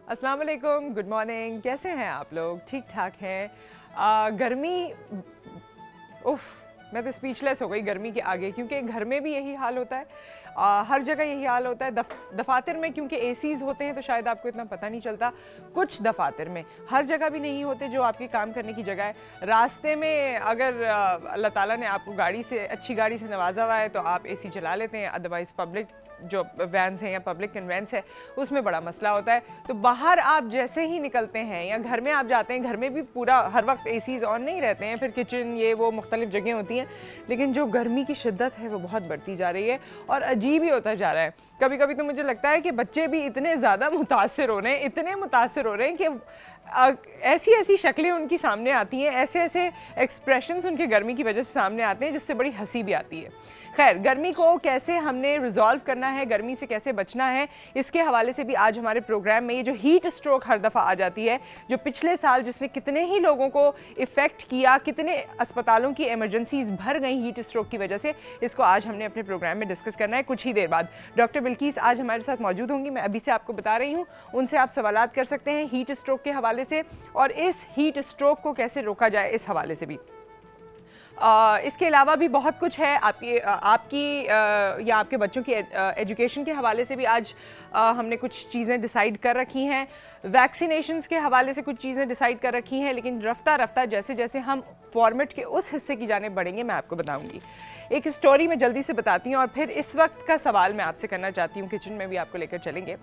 अस्सलाम वालेकुम, good morning. कैसे हैं आप लोग? ठीक ठाक हैं? गर्मी, उफ़, मैं तो स्पीचलेस हो गई गर्मी के आगे, क्योंकि घर में भी यही हाल होता है, हर जगह यही हाल होता है। दफातर में क्योंकि एसीज़ होते हैं तो शायद आपको इतना पता नहीं चलता, कुछ दफातर में, हर जगह भी नहीं होते जो आपके काम करने की जगह है। रास्ते में अगर अल्लाह ताला ने आपको गाड़ी से, अच्छी गाड़ी से नवाजा हुआ है तो आप एसी चला लेते हैं, अदरवाइज़ पब्लिक जो वैन्स हैं या पब्लिक कन्वेंस है उसमें बड़ा मसला होता है। तो बाहर आप जैसे ही निकलते हैं या घर में आप जाते हैं, घर में भी पूरा हर वक्त एसीज़ ऑन नहीं रहते हैं, फिर किचन ये वो मुख्तलिफ जगह होती हैं, लेकिन जो गर्मी की शिद्दत है वो बहुत बढ़ती जा रही है और अजीब ही होता जा रहा है। कभी कभी तो मुझे लगता है कि बच्चे भी इतने ज़्यादा मुतासर हो रहे हैं, इतने मुतासर हो रहे हैं कि ऐसी ऐसी शक्लें उनकी सामने आती हैं, ऐसे ऐसे एक्सप्रेशंस उनके गर्मी की वजह से सामने आते हैं जिससे बड़ी हंसी भी आती है। खैर, गर्मी को कैसे हमने रिजॉल्व करना है, गर्मी से कैसे बचना है, इसके हवाले से भी आज हमारे प्रोग्राम में ये जो हीट स्ट्रोक हर दफ़ा आ जाती है, जो पिछले साल जिसने कितने ही लोगों को इफ़ेक्ट किया, कितने अस्पतालों की एमरजेंसीज भर गई हीट स्ट्रोक की वजह से, इसको आज हमने अपने प्रोग्राम में डिस्कस करना है। कुछ ही देर बाद डॉक्टर बिल्किस आज हमारे साथ मौजूद होंगी, मैं अभी से आपको बता रही हूँ, उनसे आप सवालात कर सकते हैं हीट स्ट्रोक के हवाले से और इस हीट स्ट्रोक को कैसे रोका जाए इस हवाले से भी। इसके अलावा भी बहुत कुछ है, आपकी या आपके बच्चों की एजुकेशन के हवाले से भी आज हमने कुछ चीज़ें डिसाइड कर रखी हैं, वैक्सीनेशंस के हवाले से कुछ चीज़ें डिसाइड कर रखी हैं, लेकिन रफ्ता रफ्ता जैसे जैसे हम फॉर्मेट के उस हिस्से की जाने बढ़ेंगे मैं आपको बताऊंगी। एक स्टोरी मैं जल्दी से बताती हूँ और फिर इस वक्त का सवाल मैं आपसे करना चाहती हूँ, किचन में भी आपको लेकर चलेंगे।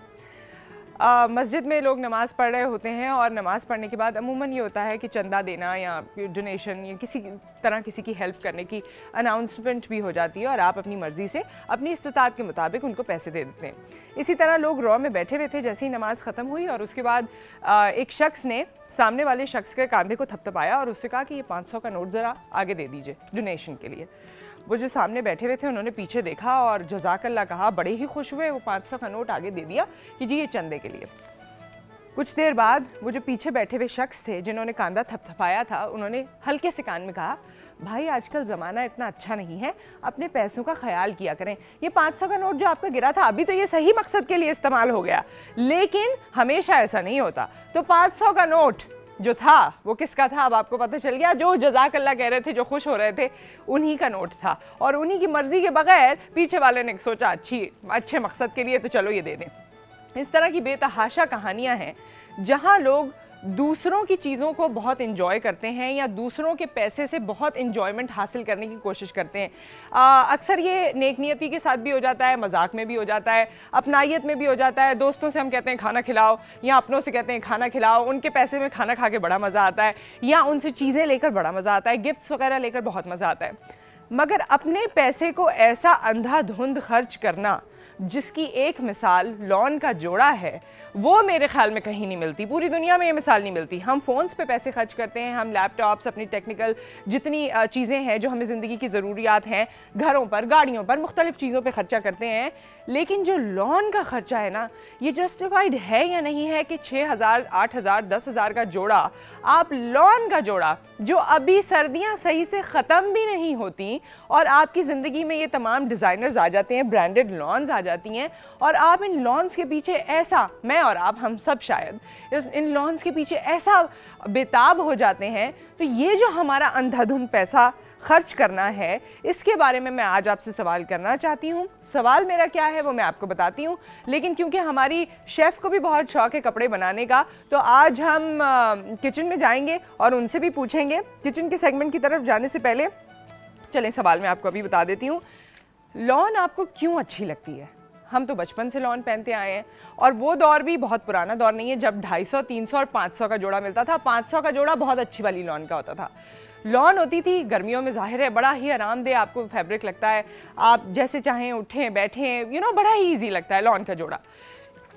मस्जिद में लोग नमाज़ पढ़ रहे होते हैं और नमाज़ पढ़ने के बाद अमूमन ये होता है कि चंदा देना या डोनेशन या किसी तरह किसी की हेल्प करने की अनाउंसमेंट भी हो जाती है और आप अपनी मर्ज़ी से अपनी इस्तिताअत के मुताबिक उनको पैसे दे देते हैं। इसी तरह लोग रॉ में बैठे हुए थे, जैसे ही नमाज़ ख़त्म हुई और उसके बाद एक शख्स ने सामने वाले शख्स के कंधे को थपथपाया और उससे कहा कि ये 500 का नोट ज़रा आगे दे दीजिए डोनेशन के लिए। वो जो सामने बैठे हुए थे उन्होंने पीछे देखा और जज़ाकल्लाह कहा, बड़े ही खुश हुए, वो 500 का नोट आगे दे दिया कि जी ये चंदे के लिए। कुछ देर बाद वो जो पीछे बैठे हुए शख्स थे जिन्होंने कांधा थपथपाया था, उन्होंने हल्के से कान में कहा, भाई आजकल ज़माना इतना अच्छा नहीं है, अपने पैसों का ख्याल किया करें। ये 500 का नोट जो आपका गिरा था अभी तो ये सही मकसद के लिए इस्तेमाल हो गया, लेकिन हमेशा ऐसा नहीं होता। तो 500 का नोट जो था वो किसका था अब आपको पता चल गया। जो जज़ाकल्लाह कह रहे थे, जो खुश हो रहे थे, उन्हीं का नोट था और उन्हीं की मर्जी के बगैर पीछे वाले ने सोचा अच्छे मकसद के लिए तो चलो ये दे दें। इस तरह की बेतहाशा कहानियां हैं जहां लोग दूसरों की चीज़ों को बहुत इंजॉय करते हैं या दूसरों के पैसे से बहुत इंजॉयमेंट हासिल करने की कोशिश करते हैं। अक्सर ये नेक नियति के साथ भी हो जाता है, मजाक में भी हो जाता है, अपनायत में भी हो जाता है। दोस्तों से हम कहते हैं खाना खिलाओ या अपनों से कहते हैं खाना खिलाओ, उनके पैसे में खाना खा के बड़ा मज़ा आता है या उनसे चीज़ें लेकर बड़ा मज़ा आता है, गिफ्ट्स वगैरह लेकर बहुत मज़ा आता है। मगर अपने पैसे को ऐसा अंधाधुंध खर्च करना जिसकी एक मिसाल लॉन का जोड़ा है, वो मेरे ख्याल में कहीं नहीं मिलती, पूरी दुनिया में ये मिसाल नहीं मिलती। हम फ़ोन्स पे पैसे खर्च करते हैं, हम लैपटॉप्स, अपनी टेक्निकल जितनी चीज़ें हैं जो हमें ज़िंदगी की ज़रूरियात हैं, घरों पर, गाड़ियों पर, मुख्तलिफ़ चीज़ों पे खर्चा करते हैं, लेकिन जो लॉन का खर्चा है ना, ये जस्टिफाइड है या नहीं है कि 6,000, 8,000, 10,000 का जोड़ा, आप लॉन का जोड़ा जो अभी सर्दियाँ सही से ख़त्म भी नहीं होती और आपकी ज़िंदगी में ये तमाम डिज़ाइनर्स आ जाते हैं, ब्रांडेड लॉन्स आ जाती हैं और आप इन लॉन्स के पीछे ऐसा, मैं और आप, हम सब शायद इन लॉन्स के पीछे ऐसा बेताब हो जाते हैं। तो ये जो हमारा अंधाधुंध पैसा खर्च करना है, इसके बारे में मैं आज आपसे सवाल करना चाहती हूँ। सवाल मेरा क्या है वो मैं आपको बताती हूँ, लेकिन क्योंकि हमारी शेफ़ को भी बहुत शौक़ है कपड़े बनाने का, तो आज हम किचन में जाएंगे और उनसे भी पूछेंगे। किचन के सेगमेंट की तरफ जाने से पहले चलें सवाल मैं आपको अभी बता देती हूँ। लॉन आपको क्यों अच्छी लगती है? हम तो बचपन से लॉन पहनते आए हैं और वो दौर भी बहुत पुराना दौर नहीं है जब 250, 300 और 500 का जोड़ा मिलता था। 500 का जोड़ा बहुत अच्छी वाली लॉन का होता था। लॉन होती थी गर्मियों में, जाहिर है बड़ा ही आरामदेह आपको फैब्रिक लगता है, आप जैसे चाहें उठें बैठें, बड़ा ही ईजी लगता है लॉन का जोड़ा।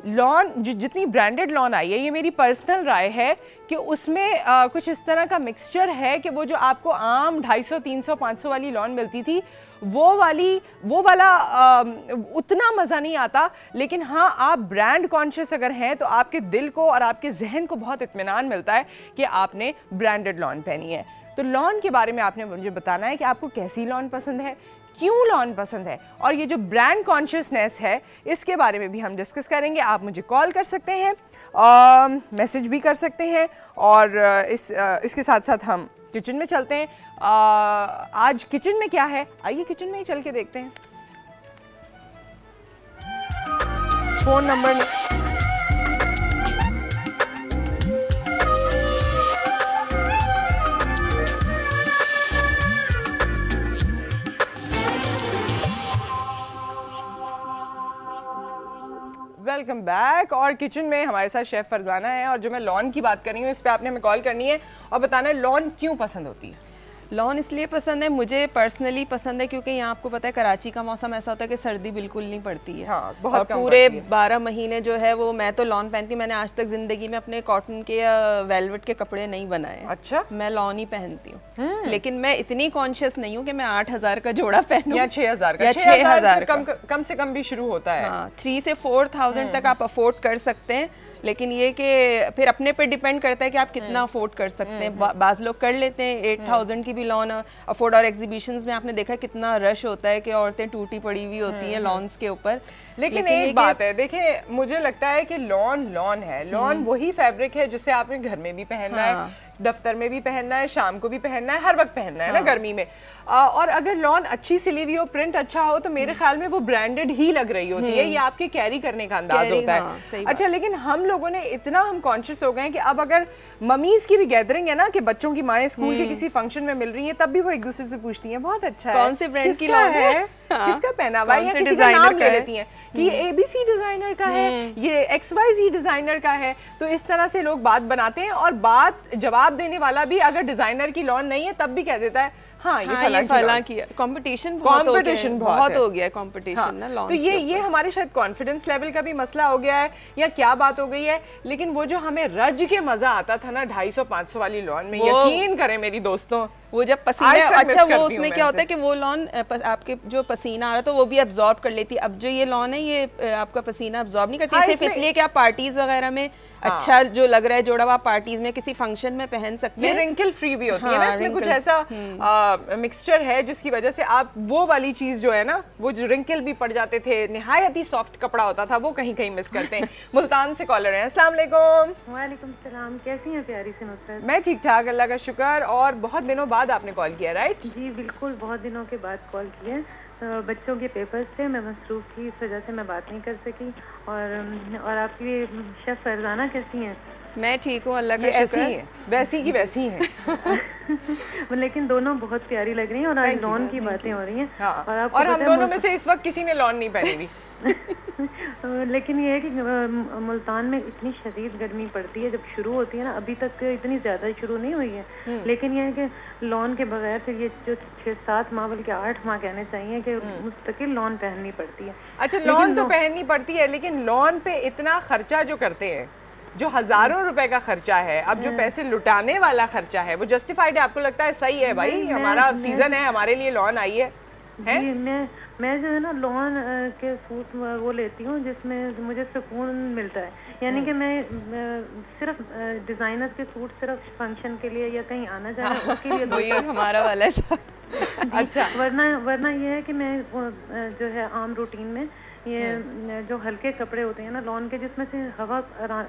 लॉन जितनी ब्रांडेड लॉन आई है, ये मेरी पर्सनल राय है कि उसमें कुछ इस तरह का मिक्सचर है कि वो जो आपको आम 250, 300, 500 वाली लॉन मिलती थी, वो वाला उतना मज़ा नहीं आता। लेकिन हाँ, आप ब्रांड कॉन्शियस अगर हैं तो आपके दिल को और आपके जहन को बहुत इत्मीनान मिलता है कि आपने ब्रांडेड लॉन पहनी है। तो लॉन के बारे में आपने मुझे बताना है कि आपको कैसी लॉन पसंद है, क्यों लॉन पसंद है, और ये जो ब्रांड कॉन्शियसनेस है इसके बारे में भी हम डिस्कस करेंगे। आप मुझे कॉल कर सकते हैं, मैसेज भी कर सकते हैं, और इसके साथ साथ हम किचन में चलते हैं। आज किचन में क्या है, आइए किचन में ही चल के देखते हैं। Phone number welcome back. और किचन में हमारे साथ शेफ फरजाना है, और जो मैं लॉन की बात कर रही हूँ इस पे आपने हमें कॉल करनी है और बताना है लॉन क्यों पसंद होती है। लॉन इसलिए पसंद है, मुझे पर्सनली पसंद है क्योंकि यहाँ आपको पता है कराची का मौसम ऐसा होता है कि सर्दी बिल्कुल नहीं पड़ती है। हाँ, बहुत और कम पूरे पड़ती है। 12 महीने जो है वो मैं तो लॉन पहनती हूँ। मैंने आज तक जिंदगी में अपने कॉटन के या वेलवेट के कपड़े नहीं बनाए। अच्छा, मैं लॉन ही पहनती हूँ, लेकिन मैं इतनी कॉन्शियस नहीं हूँ कि मैं 8,000 का जोड़ा पहनूं या 6,000 का। या 6,000 कम से कम भी शुरू होता है। हाँ, 3 से 4,000 तक आप अफोर्ड कर सकते हैं, लेकिन ये कि फिर अपने पे डिपेंड करता है कि आप कितना अफोर्ड कर सकते हैं। बाज लोग कर लेते हैं 8,000 की भी लॉन अफोर्ड, और एग्जीबिशंस में आपने देखा कितना रश होता है कि औरतें टूटी पड़ी हुई होती हैं लॉन्स के ऊपर। लेकिन एक बात है, देखिए मुझे लगता है कि लॉन है, लॉन वही फैब्रिक है जिससे आपने घर में भी पहनना है, दफ्तर में भी पहनना है, शाम को भी पहनना है, हर वक्त पहनना है ना गर्मी में। और अगर लॉन अच्छी सिली हुई हो, प्रिंट अच्छा हो, तो मेरे ख्याल में वो ब्रांडेड ही लग रही होती है। ये आपके कैरी करने का अंदाज होता है। अच्छा, लेकिन हम लोगों ने इतना हम कॉन्शियस हो गए हैं कि अब अगर मम्मीज की भी गैदरिंग है ना, कि बच्चों की माएँ स्कूल के किसी फंक्शन में मिल रही हैं, तब भी वो एक दूसरे से पूछती हैं बहुत अच्छा है, कौन से ब्रांड की लॉन है, किसका पहना हुआ है, या किसी का नाम ले लेती हैं कि ये ABC डिजाइनर का है, ये XYZ डिजाइनर का है। तो इस तरह से लोग बात बनाते हैं, और बात जवाब देने वाला भी अगर डिजाइनर की लॉन नहीं है तब भी कह देता है हाँ ये फला की। कंपटीशन बहुत हो गया है कंपटीशन ना लॉन। तो ये हमारे शायद कॉन्फिडेंस लेवल का भी मसला हो गया है, या क्या बात हो गई है। लेकिन वो जो हमें रज के मजा आता था ना 250-500 वाली लॉन में, यकीन करें मेरी दोस्तों, वो जब पसीना, अच्छा वो उसमें क्या होता है कि वो लॉन आपके जो पसीना आ रहा है तो वो भी अब्जॉर्ब कर लेती है। अब जो ये लॉन है ये आपका पसीना अब्जॉर्ब नहीं करती, सिर्फ इसलिए कि आप पार्टीज वगैरह में अच्छा जो लग रहा है जोड़ा, आप पार्टीज में किसी फंक्शन में पहन सकते हैं। रिंकल फ्री भी होती है ना, इसमें कुछ ऐसा मिक्सचर है जिसकी वजह से आप वो वाली चीज जो है ना, वो जो रिंकल भी पड़ जाते थे, निहायत ही सॉफ्ट कपड़ा होता था, वो कहीं कहीं मिस करते हैं। मुल्तान से कॉलर हैं, अस्सलाम वालेकुम। वालेकुम सलाम, कैसी हैं प्यारी से नुसरत? मैं ठीक ठाक, अल्लाह का शुक्र। और बहुत दिनों बाद आपने कॉल किया, राइट? जी बिल्कुल, बहुत दिनों के बाद कॉल किया। बच्चों के पेपर्स थे, मैं मसरूफ थी, इस वजह से मैं बात नहीं कर सकी। और आपकी शेफ फरजाना कैसी हैं? मैं ठीक हूँ, अल्लाह का शुक्र। ऐसी है, वैसी की वैसी हैं। लेकिन दोनों बहुत प्यारी लग रही हैं, और आज लॉन की बातें हो रही हैं। हाँ। और हम दोनों में से इस वक्त किसी ने लॉन नहीं पहनी हुई। लेकिन ये है कि मुल्तान में इतनी शदीद गर्मी पड़ती है, जब शुरू होती है ना, अभी तक इतनी ज़्यादा शुरू नहीं हुई है, लेकिन ये है कि लॉन के बगैर फिर ये जो 6-7 माह बल्कि 8 माह कहने चाहिए कि मुस्तकिल लॉन पहननी पड़ती है। अच्छा, लॉन तो पहननी पड़ती है, लेकिन लॉन पे इतना खर्चा जो करते हैं, जो हजारों रुपए का खर्चा है, अब जो पैसे लुटाने वाला खर्चा है, वो जस्टिफाइड है? आपको लगता है सही है भाई, हमारा सीजन है, हमारे लिए लॉन आई है? जी, मैं जो है ना लॉन के सूट वो लेती हूँ जिसमें मुझे सुकून मिलता है। यानी कि मैं सिर्फ डिजाइनर के सूट सिर्फ फंक्शन के लिए या कहीं आना जाना उसके लिए वही हमारा वाला है। अच्छा, वरना ये है कि मैं जो है आम रूटीन में ये जो हल्के कपड़े होते हैं ना लॉन के, जिसमें से हवा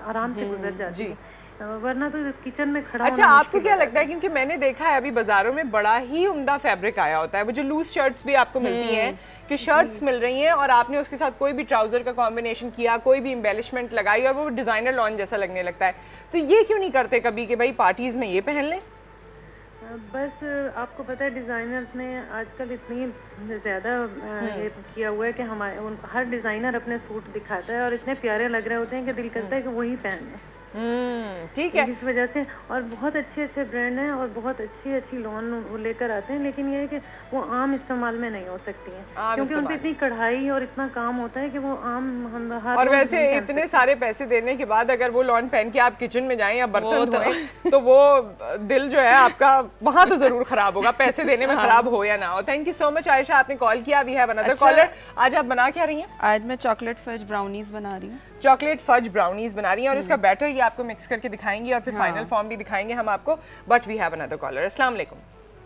आराम से गुजर जाती है, वरना तो किचन में खड़ा। अच्छा, आपको क्या लगता है, क्योंकि मैंने देखा है अभी बाजारों में बड़ा ही उम्दा फैब्रिक आया होता है, वो जो लूज शर्ट्स भी आपको मिलती हैं, कि शर्ट्स मिल रही हैं और आपने उसके साथ कोई भी ट्राउजर का कॉम्बिनेशन किया, कोई भी एम्बेलिशमेंट लगाई, और वो डिजाइनर लॉन जैसा लगने लगता है। तो ये क्यों नहीं करते कभी कि भाई पार्टीज में ये पहन लें? बस आपको पता है डिज़ाइनर्स ने आजकल इतनी ज़्यादा ये किया हुआ है कि हमारे हर डिज़ाइनर अपने सूट दिखाता है और इतने प्यारे लग रहे होते हैं कि दिल करता है कि वही पहने। ठीक है, इस वजह से, और बहुत अच्छे अच्छे ब्रांड हैं और बहुत अच्छी लॉन वो लेकर आते हैं, लेकिन ये है कि वो आम इस्तेमाल में नहीं हो सकती हैं, क्योंकि उन पर इतनी कढ़ाई और इतना काम होता है कि वो आम हम हर। और वैसे इतने सारे पैसे देने के बाद अगर वो लॉन पहन के आप किचन में जाएं या बर्तन धोएं तो वो दिल जो है आपका वहाँ तो जरूर खराब होगा, पैसे देने में खराब हो या ना हो। Thank you so much Ayesha, आपने कॉल किया। We have another caller. आज आप बना क्या रही हैं? आज मैं चॉकलेट फज ब्राउनीज बना रही हूँ। चॉकलेट फज ब्राउनीज बना रही हैं, और इसका बैटर ये आपको मिक्स करके दिखाएंगे और फिर फाइनल फॉर्म भी दिखाएंगे हम आपको। But we have another caller. अस्सलाम वालेकुम।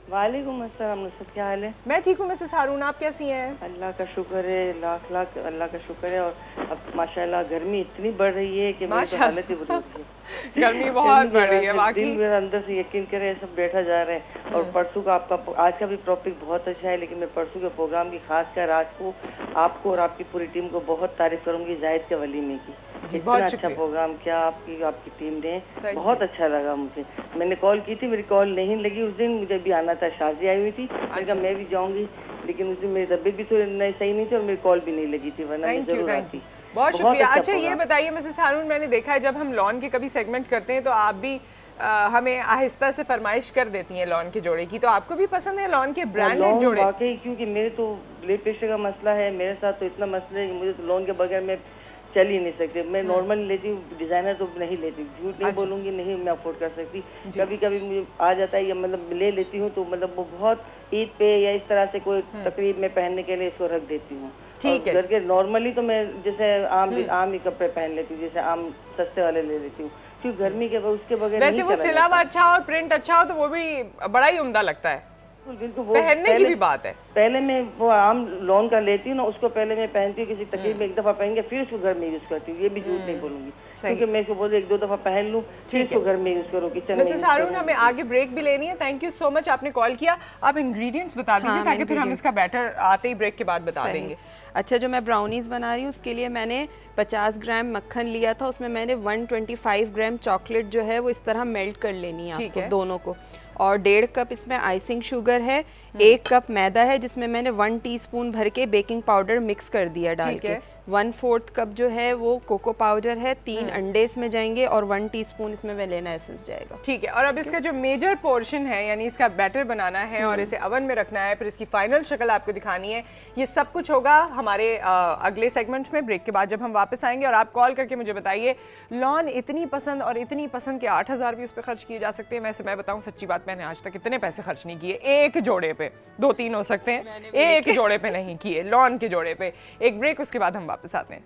वालेकुम अस्सलाम नुसरत, क्या हाल है? मैं ठीक हूँ मिसेस हारून, आप कैसी हैं? अल्लाह का शुक्र है, लाख लाख अल्लाह का शुक्र है। और अब माशाल्लाह गर्मी इतनी बढ़ रही है कि मेरी तो हालत ही बुरी होती है। गर्मी बहुत बढ़ रही है वाकई। दिन मेरा अंदर से यकीन करे सब बैठा जा रहा है। और परसों का आपका आज का भी टॉपिक बहुत अच्छा है, लेकिन मैं परसों के प्रोग्राम की खासकर आज को आपको और आपकी पूरी टीम को बहुत तारीफ करूंगी जाहिद के वलीमे की। इतना अच्छा प्रोग्राम किया आपकी टीम ने, बहुत अच्छा लगा मुझे। मैंने कॉल की थी, मेरी कॉल नहीं लगी उस दिन, मुझे भी आना था, शादी आई हुई थी, मैंने कहा मैं भी जाऊंगी, लेकिन उस दिन मेरी तबीयत भी तो सही नहीं थी और मेरी कॉल भी नहीं लगी थी, वरना मैं जरूर आती। बहुत शुक्रिया। अच्छा ये बताइए मिसेस हारून, मैंने देखा है जब हम लॉन के कभी सेगमेंट करते हैं तो आप भी हमें आहिस्ता से फरमाइश कर देती हैं लॉन के जोड़े की, तो आपको भी पसंद है लॉन के ब्रांडेड जोड़े? वाकई, क्योंकि मेरे तो ब्लड प्रेशर का मसला है, मेरे साथ तो इतना मसला है कि मुझे तो लॉन के बगैर मैं चल ही नहीं सकते। मैं नॉर्मल लेती हूँ, डिजाइनर तो नहीं लेती, झूठ नहीं बोलूंगी, नहीं मैं अफोर्ड कर सकती। कभी कभी मुझे आ जाता है, या मतलब ले लेती हूँ तो मतलब वो बहुत ईद पे या इस तरह से कोई तकरीब में पहनने के लिए इसको रख देती हूँ। ठीक है। घर के नॉर्मली तो मैं जैसे आम ही कपड़े पहन लेती हूँ, जैसे आम सस्ते वाले ले लेती हूँ, क्योंकि गर्मी के उसके बगैर वैसे वो सिलावा अच्छा हो और प्रिंट अच्छा हो तो वो भी बड़ा ही उम्दा लगता है। पहनने की भी बात है। पहले मैं वो आम लॉन का लेती हूँ ना, उसको पहले मैं पहनती हूँ, किसी तकरीब में एक दफा पहन के फिर उसको घर में यूज करती हूँ, ये भी झूठ नहीं बोलूंगी, क्योंकि मैं इसको बोलती एक दो दफा पहन लूँ फिर इसको घर में यूज करूँ, किचन में। मिसेस हारून, हमें आगे ब्रेक भी लेनी है। थैंक यू सो मच, आपने कॉल किया। आप इंग्रेडिएंट्स बता दीजिए ताकि फिर हम इसका बैटर आते ही ब्रेक के बाद बता देंगे। अच्छा, जो मैं ब्राउनीज़ बना रही हूँ उसके लिए मैंने 50 ग्राम मक्खन लिया था, उसमें मैंने 125 ग्राम चॉकलेट जो है वो इस तरह मेल्ट कर लेनी है आपको दोनों को, और 1.5 कप इसमें आइसिंग शुगर है, 1 कप मैदा है जिसमें मैंने 1 टीस्पून भर के बेकिंग पाउडर मिक्स कर दिया डाल के, 1/4 कप जो है वो कोको पाउडर है, 3 अंडे इसमें जाएंगे और 1 टीस्पून इसमें वेनिला एसेंस जाएगा। ठीक है। और अब इसका जो मेजर पोर्शन है, यानी इसका बैटर बनाना है और इसे ओवन में रखना है, फिर इसकी फाइनल शक्ल आपको दिखानी है, ये सब कुछ होगा हमारे अगले सेगमेंट्स में ब्रेक के बाद जब हम वापस आएंगे। और आप कॉल करके मुझे बताइए लॉन इतनी पसंद और इतनी पसंद के 8000 भी उस पर खर्च किए जा सकते हैं। वैसे मैं बताऊं सच्ची बात, मैंने आज तक इतने पैसे खर्च नहीं किए एक जोड़े पे, 2-3 हो सकते हैं, एक जोड़े पे नहीं किए, लॉन के जोड़े पे। एक ब्रेक, उसके बाद हम वापस आते हैं।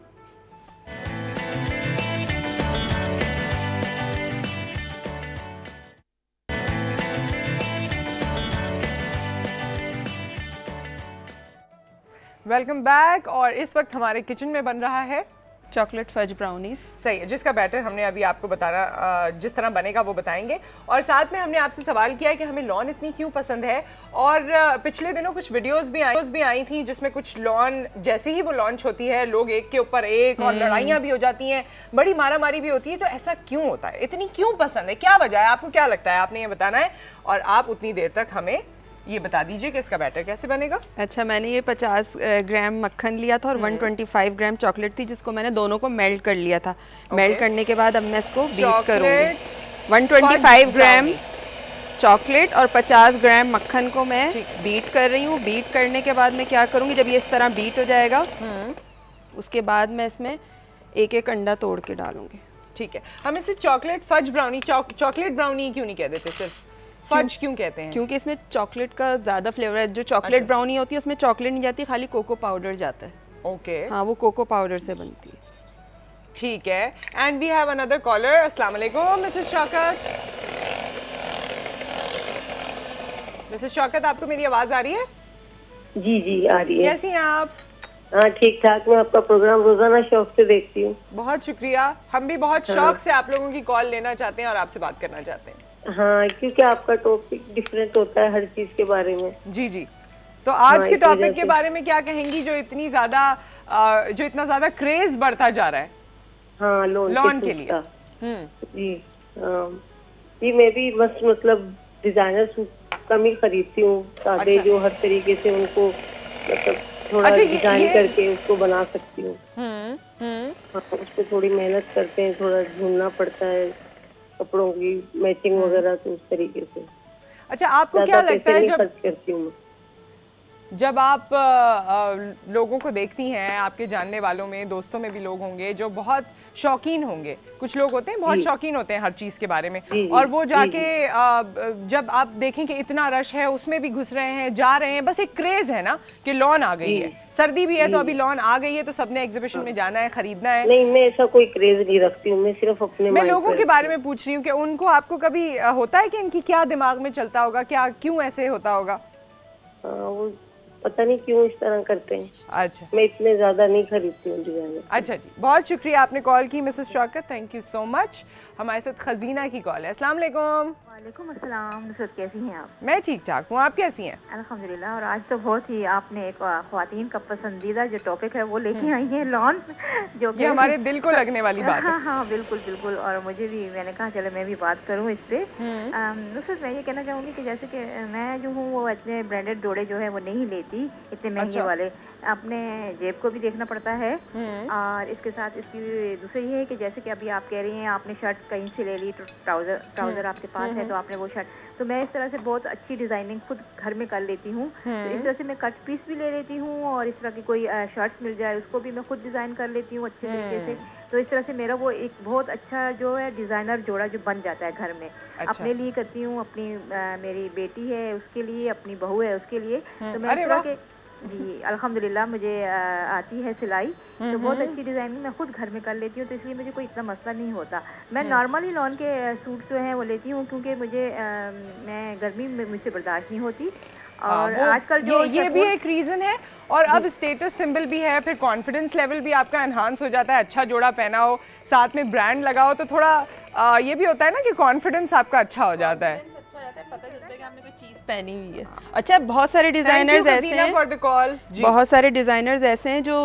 Welcome back. और इस वक्त हमारे किचन में बन रहा है चॉकलेट फज ब्राउनीज। सही है, जिसका बैटर हमने अभी आपको बताना जिस तरह बनेगा वो बताएंगे। और साथ में हमने आपसे सवाल किया है कि हमें लॉन इतनी क्यों पसंद है। और पिछले दिनों कुछ वीडियोस भी आई थी जिसमें कुछ लॉन जैसे ही वो लॉन्च होती है लोग एक के ऊपर एक और लड़ाइयाँ भी हो जाती हैं, बड़ी मारामारी भी होती है। तो ऐसा क्यों होता है, इतनी क्यों पसंद है, क्या वजह है, आपको क्या लगता है, आपने ये बताना है। और आप उतनी देर तक हमें ये बता दीजिए कि इसका बैटर कैसे बनेगा। अच्छा, मैंने ये 50 ग्राम मक्खन लिया था और 125 ग्राम चॉकलेट थी जिसको मैंने दोनों को मेल्ट कर लिया था। मेल्ट करने के बाद अब मैं इसको बीट करूंगी। 125 ग्राम चॉकलेट और 50 ग्राम मक्खन को मैं बीट कर रही हूँ। बीट करने के बाद मैं क्या करूँगी, जब ये इस तरह बीट हो जाएगा उसके बाद मैं इसमें एक एक अंडा तोड़ के डालूंगी। ठीक है। हम इसे chocolate fudge brownie, chocolate brownie क्यों नहीं कह देते, सिर्फ फज क्यों कहते हैं? क्योंकि इसमें चॉकलेट का ज्यादा फ्लेवर है। जो चॉकलेट ब्राउनी होती है उसमें चॉकलेट नहीं जाती, खाली कोको पाउडर जाता है। ओके। हाँ, वो कोको पाउडर से बनती है। ठीक है। And we have another caller. अस्सलाम वालेकुम मिसेस शौकत। मिसेस शौकत, आपको मेरी आवाज आ रही है? जी जी आ रही है। कैसी हैं आप? हाँ ठीक ठाक। मैं आपका प्रोग्राम रोजाना शौक से देखती हूँ। बहुत शुक्रिया। हम भी बहुत शौक से आप लोगों की कॉल लेना चाहते हैं और आपसे बात करना चाहते हैं। हाँ, क्योंकि आपका टॉपिक डिफरेंट होता है हर चीज के बारे में। जी जी। तो आज के टॉपिक के बारे में क्या कहेंगी जो इतना ज्यादा क्रेज बढ़ता जा रहा है? हाँ, लॉन के लिए। जी जी, मैं भी बस मतलब डिजाइनर सूट कम ही खरीदती हूँ, सादे जो हर तरीके से उनको मतलब थोड़ा डिजाइन करके उसको बना सकती हूँ। उस पर थोड़ी मेहनत करते हैं, थोड़ा ढूंढना पड़ता है कपड़ों की मैचिंग वगैरह, तो उस तरीके से। अच्छा, आपको क्या लगता है जब खर्च करती हूँ जब आप लोगों को देखती हैं, आपके जानने वालों में, दोस्तों में भी लोग होंगे जो बहुत शौकीन होंगे, कुछ लोग होते हैं बहुत शौकीन होते हैं हर चीज़ के बारे में, और वो जाके जब आप देखें कि इतना रश है उसमें भी घुस रहे हैं, जा रहे हैं, बस एक क्रेज़ है ना कि लॉन आ गई है, सर्दी भी है तो अभी लॉन आ गई है तो सबने एग्जीबिशन में जाना है, खरीदना है। नहीं, मैं ऐसा कोई क्रेज नहीं रखती हूँ, मैं सिर्फ अपने मैं लोगों के बारे में पूछ रही हूँ कि उनको, आपको कभी होता है कि इनकी क्या दिमाग में चलता होगा, क्या क्यों ऐसे होता होगा? वो पता नहीं क्यों इस तरह करते हैं। अच्छा, मैं इतने ज्यादा नहीं खरीदती हूँ डिजाइनर। अच्छा जी, बहुत शुक्रिया आपने कॉल की Mrs Shaukat, thank you so much. हमारे साथ खजीना की कॉल है। अस्सलाम वालेकुम। वालेकुम अस्सलाम। नुसरत कैसी हैं आप? मैं ठीक ठाक हूँ, आप कैसी हैं? अल्हम्दुलिल्लाह। और आज तो बहुत ही आपने एक ख्वातीन का पसंदीदा जो टॉपिक है वो लेके आई है, लॉन, जो कि हमारे दिल को लगने वाली बात है। हाँ हाँ बिल्कुल बिल्कुल। और मुझे भी, मैंने कहा चलो मैं भी बात करूँ इस पे। नुसरत मैं ये कहना चाहूँगी कि जैसे कि मैं जो हूँ वो इतने ब्रांडेड जोड़े जो है वो नहीं लेती, इतने महंगे वाले, अपने जेब को भी देखना पड़ता है। और इसके साथ इसकी दूसरी ये है कि जैसे कि अभी आप कह रही हैं आपने शर्ट कहीं से ले ली, तो ट्राउजर आपके पास है तो आपने वो शर्ट, तो मैं इस तरह से बहुत अच्छी डिजाइनिंग खुद घर में कर लेती हूँ। तो इस तरह से मैं कट पीस भी ले लेती हूँ और इस तरह की कोई शर्ट्स मिल जाए उसको भी मैं खुद डिजाइन कर लेती हूँ अच्छे तरीके से। तो इस तरह से मेरा वो एक बहुत अच्छा जो है डिजाइनर जोड़ा जो बन जाता है घर में। अच्छा। अपने लिए करती हूँ, अपनी मेरी बेटी है उसके लिए, अपनी बहू है उसके लिए। तो मैं इस तरह के जी अल्हम्दुलिल्लाह मुझे आती है सिलाई, तो बहुत अच्छी डिजाइनिंग मैं खुद घर में कर लेती हूँ, तो इसलिए मुझे कोई इतना मसला नहीं होता। मैं नॉर्मली लॉन के सूट जो हैं वो लेती हूँ क्योंकि मुझे मैं गर्मी में मुझसे बर्दाश्त नहीं होती। और आजकल जो ये भी एक रीज़न है, और अब स्टेटस सिंबल भी है, फिर कॉन्फिडेंस लेवल भी आपका एनहांस हो जाता है। अच्छा जोड़ा पहना हो, साथ में ब्रांड लगाओ, तो थोड़ा ये भी होता है ना कि कॉन्फिडेंस आपका अच्छा हो जाता है, पता चलता है कि आपने कोई चीज पहनी हुई है। अच्छा, बहुत सारे डिजाइनर्स ऐसे हैं, बहुत सारे डिजाइनर्स ऐसे हैं जो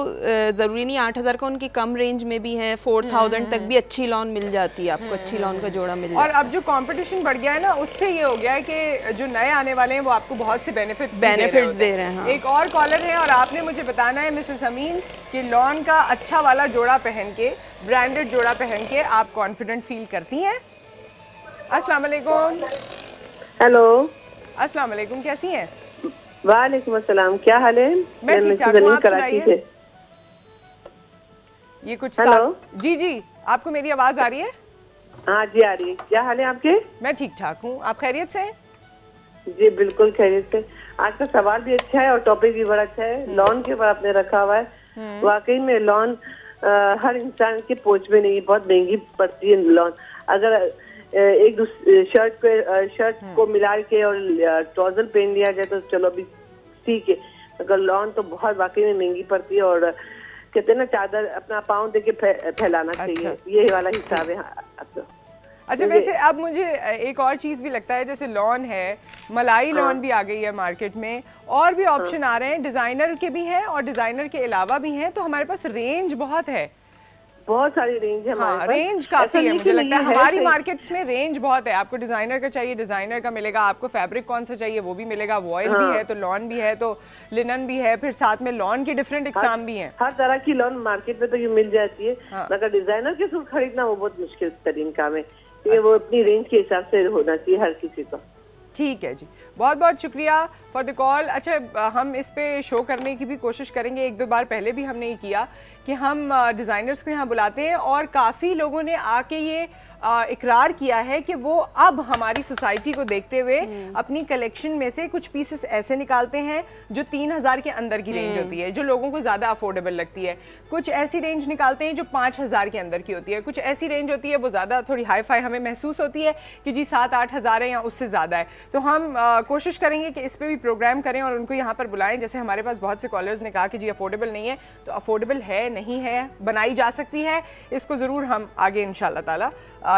जरूरी नहीं 8000 का, उनकी कम रेंज में भी हैं, 4000 तक भी अच्छी लॉन मिल जाती है आपको, अच्छी लॉन का जोड़ा मिल जाता है। और अब जो कंपटीशन बढ़ गया है ना, उससे ये हो गया है कि जो नए आने वाले हैं वो आपको बहुत से बेनिफिट्स दे रहे हैं। एक और कॉलर है और आपने मुझे बताना है मिसेस अमीन कि लॉन का अच्छा वाला जोड़ा पहन के, ब्रांडेड जोड़ा पहन के आप कॉन्फिडेंट फील करती हैं? अस्सलाम वालेकुम। हेलो। अस्सलाम वालेकुम, कैसी हैं? वालेकुम अस्सलाम, क्या हाल है? मैं ठीक ठाक हूं, आप सुनाइए। ये कुछ जी जी, आपको मेरी आवाज आ रही है? हाँ जी आ रही है। क्या हाल है आपके? मैं ठीक ठाक हूँ, आप खैरियत से हैं? जी बिल्कुल खैरियत से। आज का सवाल भी अच्छा है और टॉपिक भी बड़ा अच्छा है। लॉन के ऊपर आपने रखा हुआ है। वाकई में लॉन हर इंसान के पहुंच में नहीं, बहुत महंगी पड़ती है लॉन। अगर एक दूसरे शर्ट को मिला के और ट्राउजर पहन लिया जाए तो चलो अभी ठीक है, अगर लॉन तो बहुत वाकई में महंगी पड़ती है। और कहते हैं ना, चादर अपना पाँव देके फैलाना चाहिए, ये वाला हिसाब है। अच्छा, वैसे अब मुझे एक और चीज़ भी लगता है, जैसे लॉन है, मलाई लॉन भी आ गई है मार्केट में, और भी ऑप्शन आ रहे हैं, डिज़ाइनर के भी हैं और डिज़ाइनर के अलावा भी हैं, तो हमारे पास रेंज बहुत है, बहुत सारी रेंज है। हाँ, रेंज काफी है, मुझे लगता है हमारी मार्केट्स में रेंज बहुत है। आपको डिजाइनर का चाहिए, डिजाइनर का मिलेगा, आपको फैब्रिक कौन सा चाहिए वो भी मिलेगा, वॉयल भी है तो लॉन भी है, तो लिनन भी है, फिर साथ में लॉन के डिफरेंट एग्जाम भी हैं। हर तरह की लॉन मार्केट में तो ये मिल जाती है। मगर डिजाइनर के सूट खरीदना वो बहुत मुश्किल तरीन काम है, क्योंकि वो अपनी रेंज के हिसाब से होना चाहिए हर किसी को। ठीक है जी, बहुत बहुत शुक्रिया फॉर द कॉल। अच्छा, हम इस पे शो करने की भी कोशिश करेंगे, एक दो बार पहले भी हमने ये किया कि हम डिज़ाइनर्स को यहाँ बुलाते हैं और काफ़ी लोगों ने आके ये इकरार किया है कि वो अब हमारी सोसाइटी को देखते हुए अपनी कलेक्शन में से कुछ पीसेस ऐसे निकालते हैं जो 3000 के अंदर की रेंज होती है, जो लोगों को ज़्यादा अफोर्डेबल लगती है। कुछ ऐसी रेंज निकालते हैं जो 5000 के अंदर की होती है, कुछ ऐसी रेंज होती है वो ज़्यादा थोड़ी हाई फाई हमें महसूस होती है कि जी 7-8 हज़ार है या उससे ज़्यादा है। तो हम कोशिश करेंगे कि इस पर भी प्रोग्राम करें और उनको यहाँ पर बुलाएं। जैसे हमारे पास बहुत से कॉलर्स ने कहा कि जी अफोर्डेबल नहीं है, तो अफोर्डेबल है, नहीं है, बनाई जा सकती है, इसको ज़रूर हम आगे इंशाल्लाह ताला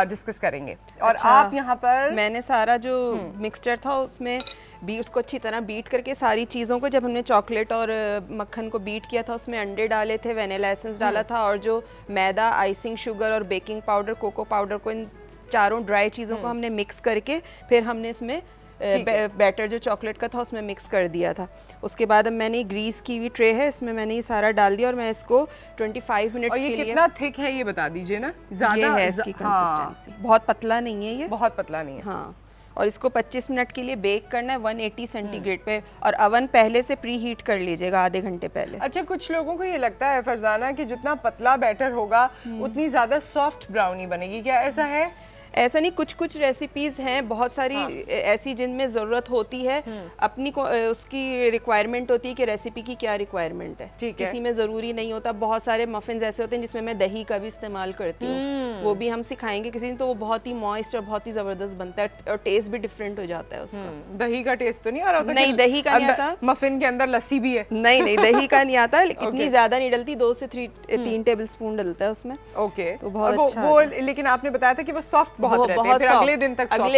डिस्कस करेंगे। और अच्छा, आप यहाँ पर मैंने सारा जो मिक्सचर था उसमें भी उसको अच्छी तरह बीट करके सारी चीज़ों को, जब हमने चॉकलेट और मक्खन को बीट किया था उसमें अंडे डाले थे, वैनिला एसेंस डाला था, और जो मैदा, आइसिंग शुगर और बेकिंग पाउडर, कोको पाउडर को, इन चारों ड्राई चीज़ों को हमने मिक्स करके फिर हमने इसमें बैटर जो चॉकलेट का था उसमें मिक्स कर दिया था। उसके बाद अब मैंने ग्रीस की हुई ट्रे है, इसमें मैंने ये सारा डाल दिया और मैं इसको 25 मिनट्स के लिए। ये कितना थिक है ये बता दीजिए ना? ज़्यादा है इसकी कंसिस्टेंसी, बहुत पतला नहीं है ये, बहुत पतला नहीं है। हाँ, और इसको 25 मिनट के लिए बेक करना है 180 सेंटीग्रेड पे, और अवन पहले से प्री हीट कर लीजिएगा आधे घंटे पहले। अच्छा, कुछ लोगों को ये लगता है फरजाना कि जितना पतला बैटर होगा उतनी ज़्यादा सॉफ्ट ब्राउनी बनेगी, क्या ऐसा है? ऐसा नहीं, कुछ कुछ रेसिपीज हैं बहुत सारी ऐसी जिनमें ज़रूरत होती है, अपनी उसकी रिक्वायरमेंट होती है कि रेसिपी की क्या रिक्वायरमेंट है। ठीक है। किसी में ज़रूरी नहीं होता। बहुत सारे मफिन्स ऐसे होते हैं जिसमें मैं दही का भी इस्तेमाल करती हूँ, वो भी हम सिखाएंगे किसी दिन, तो वो बहुत ही मॉइस्ट और बहुत ही ज़बरदस्त बनता है और टेस्ट भी डिफरेंट हो जाता है उसका। दही का टेस्ट तो नहीं आ रहा होता? नहीं, दही का नहीं आता। मफिन के अंदर लस्सी भी है? नहीं नहीं, दही का नहीं आता, इतनी ज़्यादा नहीं डलती, 2 से 3 टेबल स्पून डलता है उसमें। ओके, तो बहुत अच्छा वो लेकिन आपने बताया था कि वो सॉफ्ट बहुत रहते हैं, फिर अगले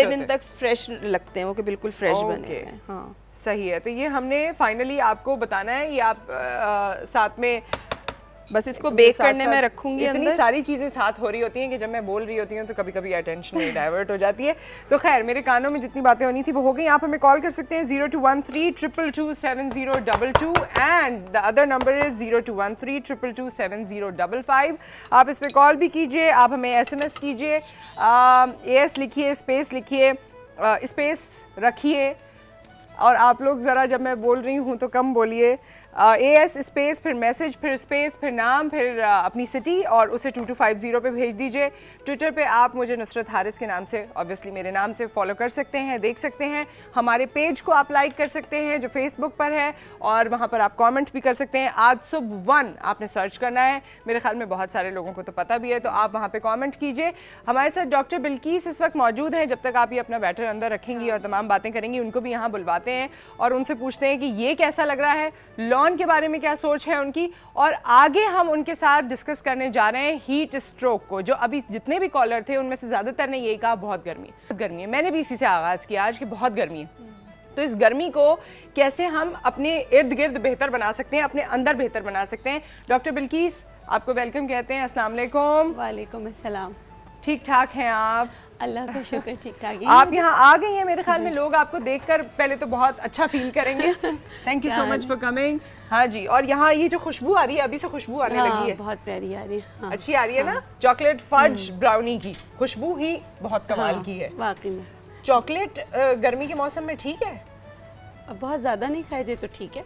दिन तक फ्रेश लगते हैं वो, कि बिल्कुल फ्रेश बने हैं। हाँ, सही है। तो ये हमने फाइनली आपको बताना है, ये आप साथ में बस इसको बेक करने में रखूंगी। इतनी सारी चीजें साथ हो रही होती हैं कि जब मैं बोल रही होती हूँ तो कभी कभी अटेंशन में डाइवर्ट हो जाती है। तो खैर, मेरे कानों में जितनी बातें होनी थी वो हो गई। आप हमें कॉल कर सकते हैं 0213227022 and the other number is 0213227055। आप इस पर कॉल भी कीजिए, आप हमें SMS कीजिए, AS लिखिए, स्पेस लिखिए, स्पेस रखिए, और आप लोग ज़रा जब मैं बोल रही हूँ तो कम बोलिए। AS स्पेस, फिर मैसेज, फिर स्पेस, फिर नाम, फिर अपनी सिटी, और उसे 2250 पे भेज दीजिए। ट्विटर पे आप मुझे नुसरत हारिस के नाम से, ऑब्वियसली मेरे नाम से, फॉलो कर सकते हैं, देख सकते हैं। हमारे पेज को आप लाइक कर सकते हैं जो फेसबुक पर है, और वहाँ पर आप कमेंट भी कर सकते हैं। आज सुबह 1 आपने सर्च करना है, मेरे ख्याल में बहुत सारे लोगों को तो पता भी है, तो आप वहाँ पर कॉमेंट कीजिए। हमारे साथ डॉक्टर बिल्कीस इस वक्त मौजूद हैं। जब तक आप ये अपना बैटर अंदर रखेंगी और तमाम बातें करेंगी, उनको भी यहाँ बुलवाते हैं और उनसे पूछते हैं कि ये कैसा लग रहा है, लॉन के बारे में क्या सोच है उनकी, और आगे हम उनके साथ डिस्कस करने जा रहे हैं हीट स्ट्रोक को। जो अभी जितने भी कॉलर थे उनमें से ज़्यादातर ने यही कहा बहुत गर्मी है, बहुत गर्मी है। मैंने भी इसी से आगाज़ किया आज कि बहुत गर्मी है। तो इस गर्मी को कैसे हम अपने इर्द गिर्द बेहतर बना सकते हैं, अपने अंदर बेहतर बना सकते हैं। डॉक्टर बिल्कीस, आपको वेलकम कहते हैं। अस्सलाम वालेकुम। वालेकुम अस्सलाम। ठीक ठाक हैं आप? अल्लाह का शुक्र, ठीक ठाक है। आप यहाँ आ गई हैं, मेरे ख्याल में लोग आपको देखकर पहले तो बहुत अच्छा फील करेंगे। Thank you so much for coming. हाँ जी, और यहाँ ये जो खुशबू आ रही है, अभी से खुशबू आने लगी है, बहुत प्यारी आ रही है। हाँ, अच्छी आ रही है ना? चॉकलेट फज ब्राउनी की खुशबू ही बहुत कमाल की है वाकई में। चॉकलेट गर्मी के मौसम में ठीक है? बहुत ज्यादा नहीं खाए जाए तो ठीक है।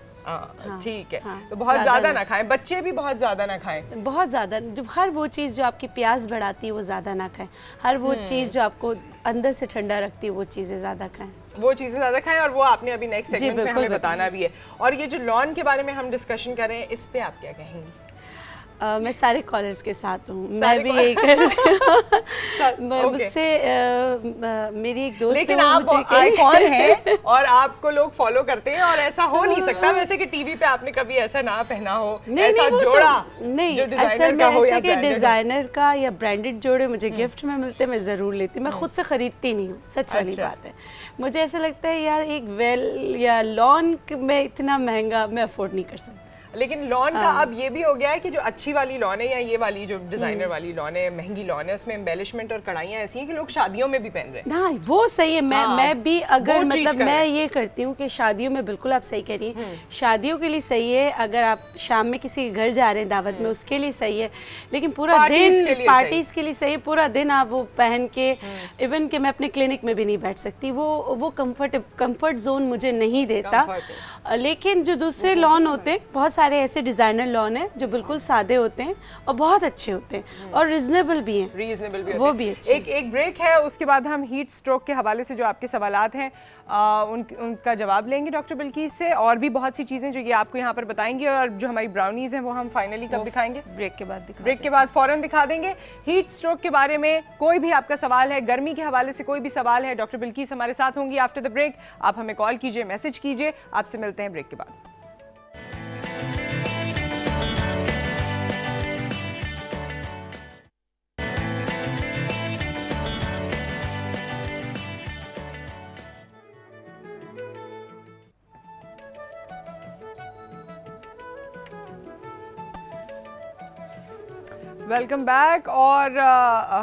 ठीक है, तो बहुत ज्यादा ना खाएं, बच्चे भी बहुत ज्यादा ना खाएं। बहुत ज्यादा, जो हर वो चीज़ जो आपकी प्यास बढ़ाती है वो ज्यादा ना खाएं, हर वो चीज़ जो आपको अंदर से ठंडा रखती है वो चीज़ें ज्यादा खाएं, वो चीज़ें ज़्यादा खाएं। और वो आपने अभी नेक्स्ट सेगमेंट में हमें बताना भी है। और ये जो लॉन के बारे में हम डिस्कशन कर रहे हैं, इस पे आप क्या कहेंगी? मैं सारे कॉलर्स के साथ हूँ, मैं भी यही कर मुझसे मेरी एक दोस्त, लेकिन आप आइकॉन हैं और आपको लोग फॉलो करते हैं, और ऐसा हो नहीं सकता वैसे कि टीवी पे आपने कभी ऐसा ना पहना हो, ऐसा जोड़ा नहीं, जो डिजाइनर का हो या डिजाइनर का या ब्रांडेड जोड़े मुझे गिफ्ट में मिलते, मैं जरूर लेती हूँ। मैं खुद से खरीदती नहीं हूँ, सच वाली बात है। मुझे ऐसा लगता है यार एक वेल या लॉन में इतना महंगा मैं अफोर्ड नहीं कर सकती। लेकिन लॉन का अब ये भी हो गया है कि जो अच्छी वाली लॉन है या ये वाली जो डिजाइनर वाली लॉन है, महंगी लॉन है, उसमें एम्बेलिशमेंट और कढ़ाइयाँ ऐसी हैं कि लोग शादियों में भी पहन रहे हैं। हाँ, वो सही है। मैं भी अगर मतलब मैं ये करती हूँ कि शादियों में, बिल्कुल आप सही कह रही हैं, शादियों के लिए सही है। अगर आप शाम में किसी के घर जा रहे हैं दावत में, उसके लिए सही है। लेकिन पूरा दिन पार्टीज के लिए सही है, पूरा दिन आप वो पहन के, इवन कि मैं अपने क्लिनिक में भी नहीं बैठ सकती, वो कंफर्ट जोन मुझे नहीं देता। लेकिन जो दूसरे लॉन होते हैं, बहुत सारे ऐसे डिजाइनर लॉन है जो बिल्कुल सादे होते हैं और बहुत अच्छे होते हैं और रीजनेबल भी हैं, वो भी अच्छे। एक ब्रेक है, उसके बाद हम हीट स्ट्रोक के हवाले से जो आपके सवालात हैं उनका जवाब लेंगे डॉक्टर बिल्कीस से, और भी बहुत सी चीज़ें जो ये आपको यहाँ पर बताएंगे। और जो हमारी ब्राउनीज हैं वो हम फाइनली कब दिखाएंगे? ब्रेक के बाद ब्रेक के बाद फ़ौरन दिखा देंगे। हीट स्ट्रोक के बारे में कोई भी आपका सवाल है, गर्मी के हवाले से कोई भी सवाल है, डॉक्टर बिल्कीस हमारे साथ होंगी आफ्टर द ब्रेक। आप हमें कॉल कीजिए, मैसेज कीजिए। आपसे मिलते हैं ब्रेक के बाद। Welcome back. और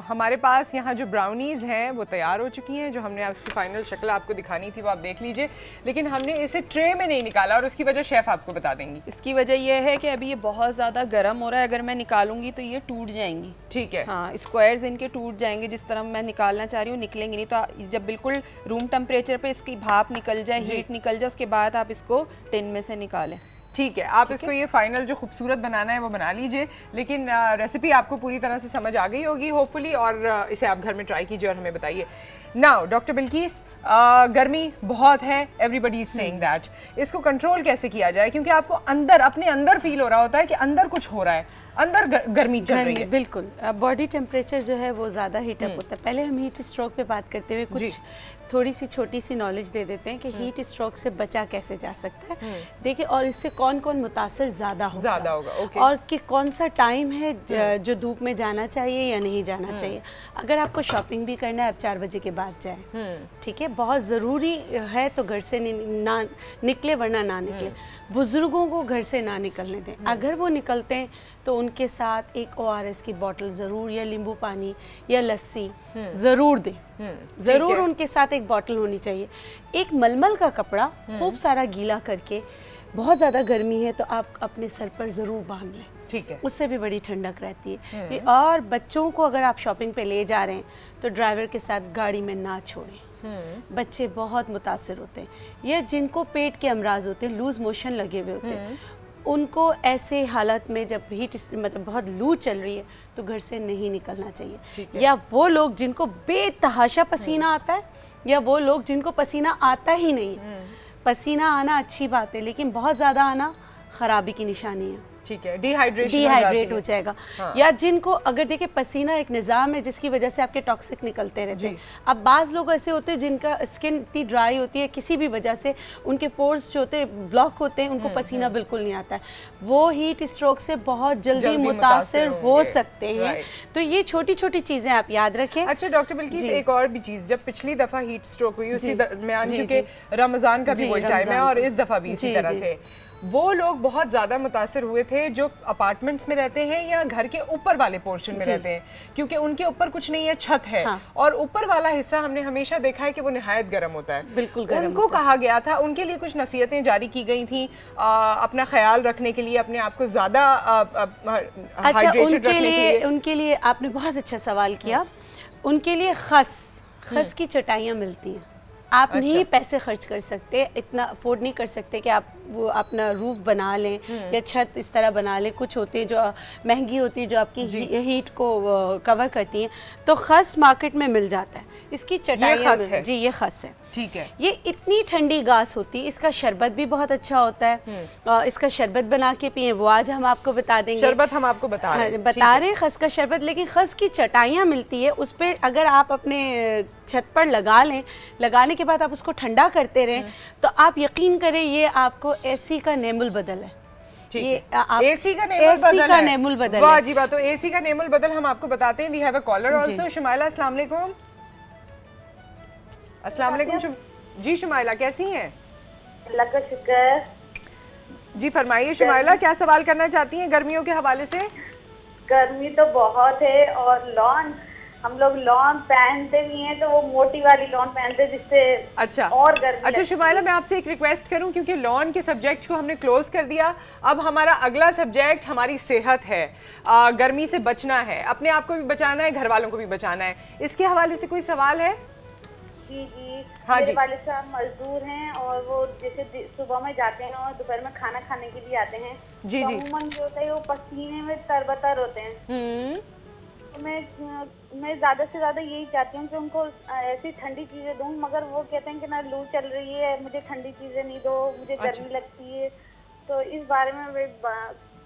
हमारे पास यहाँ जो ब्राउनीज़ हैं वो तैयार हो चुकी हैं। जो हमने इसकी फाइनल शक्ल आपको दिखानी थी वो आप देख लीजिए, लेकिन हमने इसे ट्रे में नहीं निकाला और उसकी वजह शेफ़ आपको बता देंगी। इसकी वजह यह है कि अभी ये बहुत ज़्यादा गर्म हो रहा है, अगर मैं निकालूंगी तो ये टूट जाएंगी। ठीक है, हाँ, स्क्वायर्स इनके टूट जाएंगे, जिस तरह मैं निकालना चाह रही हूँ निकलेंगे नहीं। तो जब बिल्कुल रूम टेम्परेचर पे इसकी भाप निकल जाए, हीट निकल जाए, उसके बाद आप इसको टिन में से निकालें। ठीक है, आप इसको ये फाइनल जो खूबसूरत बनाना है वो बना लीजिए, लेकिन रेसिपी आपको पूरी तरह से समझ आ गई होगी होपफुली, और इसे आप घर में ट्राई कीजिए और हमें बताइए। नाउ डॉक्टर बिल्किस, गर्मी बहुत है, एवरीबडी इज सेइंग दैट, इसको कंट्रोल कैसे किया जाए? क्योंकि आपको अंदर अपने अंदर फील हो रहा होता है कि अंदर कुछ हो रहा है, अंदर गर्मी चल रही है। बिल्कुल, बॉडी टेम्परेचर जो है वो ज़्यादा हीटअप होता है। पहले हम हीट स्ट्रोक पे बात करते हुए कुछ थोड़ी सी छोटी सी नॉलेज दे देते हैं कि हीट स्ट्रोक से बचा कैसे जा सकता है। देखिए, और इससे कौन कौन मुतासर ज़्यादा होगा, और कि कौन सा टाइम है जो धूप में जाना चाहिए या नहीं जाना चाहिए। अगर आपको शॉपिंग भी करना है, आप 4 बजे के बाद जाएं, ठीक है, बहुत ज़रूरी है तो घर से ना निकले, वरना ना निकले। बुजुर्गों को घर से ना निकलने दें, अगर वो निकलते हैं तो उनके साथ एक ORS की बोतल ज़रूर, या नींबू पानी या लस्सी ज़रूर दें, ज़रूर उनके साथ एक बोतल होनी चाहिए। एक मलमल का कपड़ा खूब सारा गीला करके, बहुत ज़्यादा गर्मी है तो आप अपने सर पर ज़रूर बांध लें, ठीक है, उससे भी बड़ी ठंडक रहती है। और बच्चों को अगर आप शॉपिंग पे ले जा रहे हैं तो ड्राइवर के साथ गाड़ी में ना छोड़ें, बच्चे बहुत मुतासिर होते हैं, या जिनको पेट के अमराज होते हैं, लूज मोशन लगे हुए होते हैं, उनको ऐसे हालत में जब हीट मतलब बहुत लू चल रही है तो घर से नहीं निकलना चाहिए। या वो लोग जिनको बेतहाशा पसीना आता है, या वो लोग जिनको पसीना आता ही नहीं है। पसीना आना अच्छी बात है, लेकिन बहुत ज़्यादा आना खराबी की निशानी है। ठीक है, डिहाइड्रेट हो जाएगा। हाँ। या जिनको अगर देखिए पसीना एक निज़ाम है जिसकी वजह से आपके टॉक्सिक निकलते रहते हैं। अब बाज़ लोग ऐसे होते हैं जिनका स्किन इतनी ड्राई होती है, किसी भी वजह से उनके पोर्स जो होते हैं ब्लॉक होते हैं, उनको पसीना बिल्कुल नहीं आता है, वो हीट स्ट्रोक से बहुत जल्दी मुतासिर हो सकते हैं। तो ये छोटी छोटी चीज़ें आप याद रखें। अच्छा डॉक्टर बिल्किस, एक और भी चीज़, जब पिछली दफ़ा हीट स्ट्रोक हुई उसी दरमियान, क्योंकि रमज़ान का भी वही टाइम है और इस दफ़ा भी इसी तरह से, वो लोग बहुत ज़्यादा मुतासिर हुए थे जो अपार्टमेंट्स में रहते हैं या घर के ऊपर वाले पोर्शन में रहते हैं, क्योंकि उनके ऊपर कुछ नहीं है, छत है। हाँ। और ऊपर वाला हिस्सा हमने हमेशा देखा है कि वो निहायत गर्म होता है। बिल्कुल गर्म उनको कहा गया था, उनके लिए कुछ नसीहतें जारी की गई थी अपना ख्याल रखने के लिए, अपने आप को ज़्यादा उनके लिए आपने बहुत अच्छा सवाल किया। उनके लिए खस की चटाइयाँ मिलती हैं, आप नहीं पैसे खर्च कर सकते, इतना अफोर्ड नहीं कर सकते कि आप वो अपना रूफ बना लें या छत इस तरह बना लें। कुछ होती है जो महंगी होती है, जो आपकी हीट को कवर करती हैं, तो खस मार्केट में मिल जाता है। इसकी चटाइयाँ जी, ये खस है, ठीक है। ये इतनी ठंडी घास होती है, इसका शरबत भी बहुत अच्छा होता है। इसका शरबत बना के पिए, वो आज हम आपको बता देंगे। शरबत हम आपको बता रहे हैं खस का शरबत, लेकिन खस की चटाइयाँ मिलती है, उस पर अगर आप अपने छत पर लगा लें, लगाने के बाद आप उसको ठंडा करते रहें, तो आप यकीन करें ये आपको एसी का नेमुल बदल है। ये एसी का नेमुल बदल है। वाह जी बात। तो एसी का नेमुल बदल हम आपको बताते हैं। We have a caller also. Shumaila, अस्सलाम वालेकुम। अस्सलाम वालेकुम जी। शुमाइला कैसी हैं? अल्लाह का शुक्र जी। फरमाइए शुमाइला, क्या सवाल करना चाहती हैं गर्मियों के हवाले से? गर्मी तो बहुत है, और लॉन हम लोग लॉन पहनते भी हैं तो वो मोटी वाली लॉन पहनते हैं, जिससे अच्छा और गर्मी। अच्छा शुमाइला, मैं आपसे एक रिक्वेस्ट करूं, क्योंकि लॉन के सब्जेक्ट को हमने क्लोज कर दिया, अब हमारा अगला सब्जेक्ट हमारी सेहत है। गर्मी से बचना है, अपने आप को भी बचाना है, घर वालों को भी बचाना है। इसके हवाले से कोई सवाल है? जी जी। हाँ, मेरे वाले साहब मजदूर हैं और वो जैसे सुबह में जाते हैं और दोपहर में खाना खाने के लिए आते हैं। जी जी। अमूमन जो होता है वो पसीने में तरबतर होते हैं। तो मैं ज़्यादा से ज़्यादा यही चाहती हूँ कि उनको ऐसी ठंडी चीज़ें दूँ, मगर वो कहते हैं कि ना लू चल रही है, मुझे ठंडी चीज़ें नहीं दो, मुझे गर्मी लगती है। तो इस बारे में मैं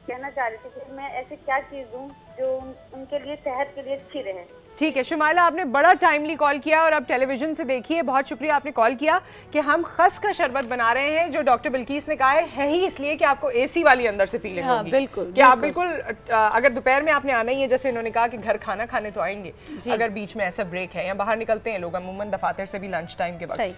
कहना चाह रही थी कि मैं ऐसे क्या चीज़ दूँ जो उनके लिए सेहत के लिए अच्छी रहे। ठीक है शुमाइला, आपने बड़ा टाइमली कॉल किया और अब टेलीविजन से देखिए, बहुत शुक्रिया आपने कॉल किया कि हम खस का शरबत बना रहे हैं, जो डॉक्टर बिल्किस ने कहा है ही इसलिए कि आपको एसी वाली अंदर से फीलिंग होगी। बिल्कुल कि आप बिल्कुल अगर दोपहर में आपने आना ही है, जैसे इन्होंने कहा कि घर खाना खाने तो आएंगे, अगर बीच में ऐसा ब्रेक है या बाहर निकलते हैं लोग अमूमन दफातर से भी लंच टाइम के बाद।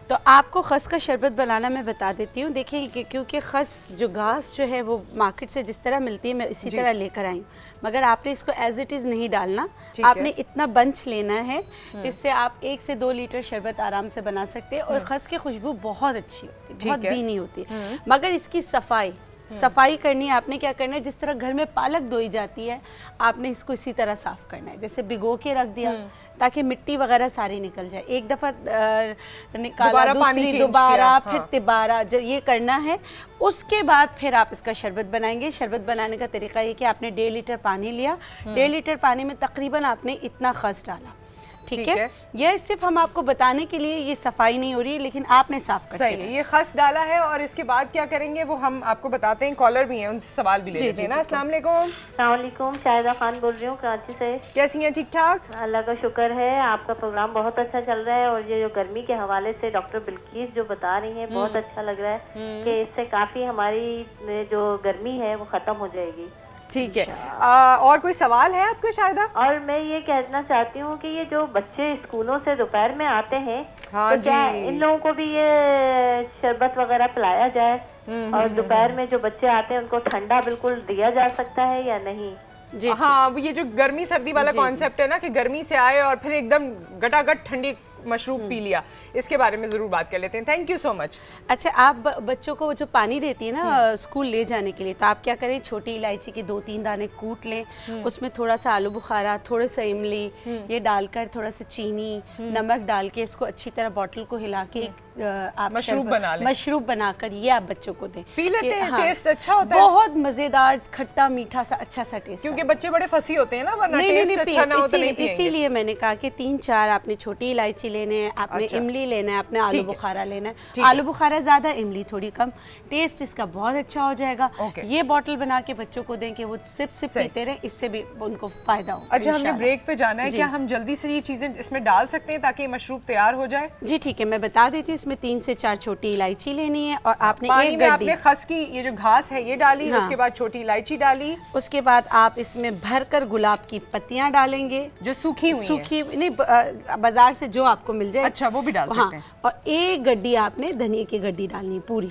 तो आपको खस का शरबत बनाना मैं बता देती हूँ। देखिए क्योंकि खस जो घास जो है वो मार्केट से जिस तरह मिलती है मैं इसी तरह लेकर आई हूँ, मगर आपने इसको एज इट इज़ नहीं डालना, आपने इतना बंच लेना है, इससे आप 1 से 2 लीटर शरबत आराम से बना सकते हैं। और खस की खुशबू बहुत अच्छी होती है, बहुत भीनी होती है, मगर इसकी सफाई करनी है। आपने क्या करना है, जिस तरह घर में पालक धोई जाती है आपने इसको इसी तरह साफ करना है, जैसे भिगो के रख दिया ताकि मिट्टी वगैरह सारी निकल जाए। एक दफ़ा निकाला, दूसरी दोबारा, फिर तिबारा, जब ये करना है उसके बाद फिर आप इसका शरबत बनाएंगे। शरबत बनाने का तरीका ये कि आपने 1.5 लीटर पानी लिया, 1.5 लीटर पानी में तकरीबन आपने इतना खस डाला, ठीक है। ये सिर्फ हम आपको बताने के लिए, ये सफाई नहीं हो रही है लेकिन आपने साफ कर दिया। ये खस डाला है और इसके बाद क्या करेंगे वो हम आपको बताते हैं। कॉलर भी हैं, उनसे सवाल भी ले लेते हैं ना। अस्सलाम वालेकुम। शाहिदा खान बोल रही हूँ कराची से। कैसी हैं? ठीक ठाक, अल्लाह का शुक्र है। आपका प्रोग्राम बहुत अच्छा चल रहा है और ये जो गर्मी के हवाले से डॉक्टर बिल्किस जो बता रही हैं बहुत अच्छा लग रहा है कि इससे काफी हमारी जो गर्मी है वो खत्म हो जाएगी। ठीक है। और कोई सवाल है आपको शायदा? और मैं ये कहना चाहती हूँ कि ये जो बच्चे स्कूलों से दोपहर में आते हैं, तो क्या इन लोगों को भी ये शरबत वगैरह पिलाया जाए? और दोपहर में जो बच्चे आते हैं उनको ठंडा बिल्कुल दिया जा सकता है या नहीं? जी, हाँ, ये जो गर्मी सर्दी वाला कॉन्सेप्ट है ना कि गर्मी से आए और फिर एकदम गटागट ठंडी मशरूब पी लिया, इसके बारे में जरूर बात कर लेते हैं। Thank you so much. अच्छा, आप बच्चों को जो पानी देती है ना स्कूल ले जाने के लिए, तो आप क्या करें, छोटी इलायची के 2-3 दाने कूट लें, उसमें थोड़ा सा आलू बुखारा, थोड़ा सा इमली, ये डालकर थोड़ा सा चीनी, नमक डाल के इसको अच्छी तरह बॉटल को हिला के आप मशरूब बनाकर ये आप बच्चों को दें, पी लेते हैं। टेस्ट अच्छा होता है, बहुत मजेदार, खट्टा मीठा सा अच्छा सा टेस्ट, क्योंकि बच्चे बड़े फसी होते हैं ना, वरना टेस्ट अच्छा ना हो तो नहीं पिएंगे। इसीलिए मैंने कहा कि 3-4 आपने छोटी इलायची लेने हैं, आपने इमली लेना है, आपने आलू बुखारा लेना है। आलू बुखारा ज्यादा, इमली थोड़ी कम, टेस्ट इसका बहुत अच्छा हो जाएगा। ये बॉटल बना के बच्चों को दें कि वो सिप पीते रहे, इससे भी उनको फायदा हो। अच्छा, हमें ब्रेक पे जाना है, क्या हम जल्दी से ये चीजें इसमें डाल सकते हैं ताकि मशरूब तैयार हो जाए? जी ठीक है, मैं बता देती हूँ। इसमें 3 से 4 छोटी इलायची लेनी है और आपने पानी में आपने खस की ये जो घास है ये डाली, उसके बाद छोटी इलायची डाली, उसके बाद आप इसमें भरकर गुलाब की पत्तियां डालेंगे जो सूखी नहीं, बाजार से जो आपको मिल जाए। अच्छा, वो भी डाल सकते हैं। और 1 गड्डी आपने धनिया की गड्डी डालनी पूरी,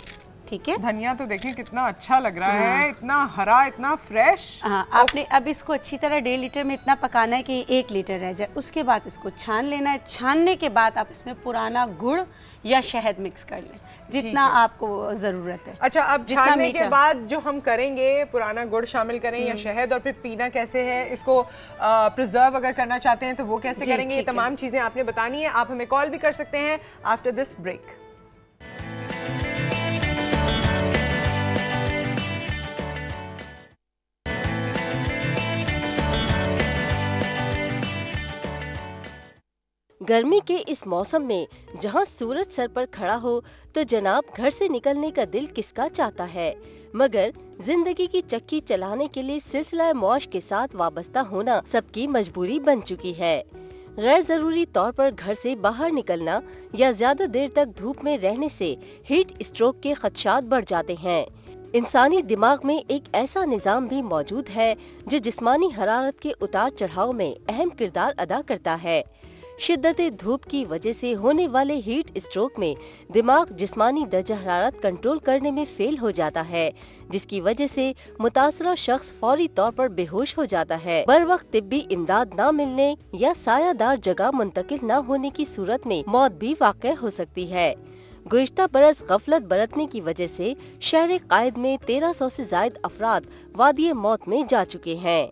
ठीक है। धनिया तो देखिए कितना अच्छा लग रहा है, इतना हरा, इतना फ्रेश। हाँ, आपने अब इसको अच्छी तरह 1.5 लीटर में इतना पकाना है कि 1 लीटर रह जाए। उसके बाद इसको छान लेना है। छानने के बाद आप इसमें पुराना गुड़ या शहद मिक्स कर लें, जितना आपको ज़रूरत है। अच्छा, अब छानने के बाद जो हम करेंगे, पुराना गुड़ शामिल करें या शहद, और फिर पीना कैसे है, इसको प्रिजर्व अगर करना चाहते हैं तो वो कैसे करेंगे, ये तमाम चीज़ें आपने बतानी है। आप हमें कॉल भी कर सकते हैं आफ्टर दिस ब्रेक। गर्मी के इस मौसम में जहां सूरज सर पर खड़ा हो तो जनाब घर से निकलने का दिल किसका चाहता है, मगर जिंदगी की चक्की चलाने के लिए सिलसिला मौश के साथ वाबस्ता होना सबकी मजबूरी बन चुकी है। गैर जरूरी तौर पर घर से बाहर निकलना या ज्यादा देर तक धूप में रहने से हीट स्ट्रोक के खदशात बढ़ जाते हैं। इंसानी दिमाग में एक ऐसा निज़ाम भी मौजूद है जो जिस्मानी हरारत के उतार चढ़ाव में अहम किरदार अदा करता है। शिद्दत धूप की वजह से होने वाले हीट स्ट्रोक में दिमाग जिस्मानी दर्जा हरारत कंट्रोल करने में फेल हो जाता है, जिसकी वजह से मुतासरा शख्स फौरी तौर पर बेहोश हो जाता है। बर वक्त तिब्बी इमदाद न मिलने या सायादार जगह मुंतकिल न होने की सूरत में मौत भी वाक़ई हो सकती है। गुज़िश्ता बरस गफलत बरतने की वजह से शहर कायद में 1300 से ज़ायद अफराद वादिये मौत में जा चुके हैं।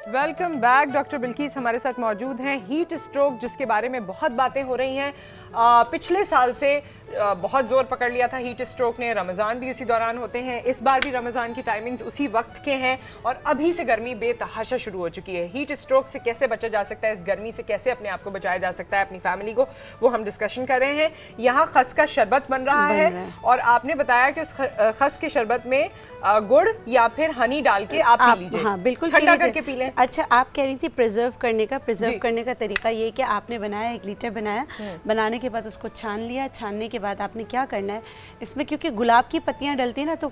Welcome back. डॉक्टर बिल्किस हमारे साथ मौजूद हैं। हीट स्ट्रोक जिसके बारे में बहुत बातें हो रही हैं, पिछले साल से बहुत जोर पकड़ लिया था हीट स्ट्रोक ने। रमज़ान भी उसी दौरान होते हैं, इस बार भी रमज़ान की टाइमिंग्स उसी वक्त के हैं और अभी से गर्मी बेतहाशा शुरू हो चुकी है। हीट स्ट्रोक से कैसे बचा जा सकता है, इस गर्मी से कैसे अपने आप को बचाया जा सकता है, अपनी फैमिली को, वो हम डिस्कशन कर रहे हैं। यहाँ खस का शरबत बन रहा है और आपने बताया कि उस खस के शरबत में गुड़ या फिर हनी डाल के आप पी लीजिए। हाँ, बिल्कुल ठंडा करके पी लें। अच्छा, आप कह रही थी प्रिजर्व करने का तरीका ये कि आपने बनाया 1 लीटर बनाया, बनाने के बाद उसको छान लिया, छानने के बाद आपने क्या करना है इसमें, क्योंकि गुलाब की पत्तियां डलती हैं ना, तो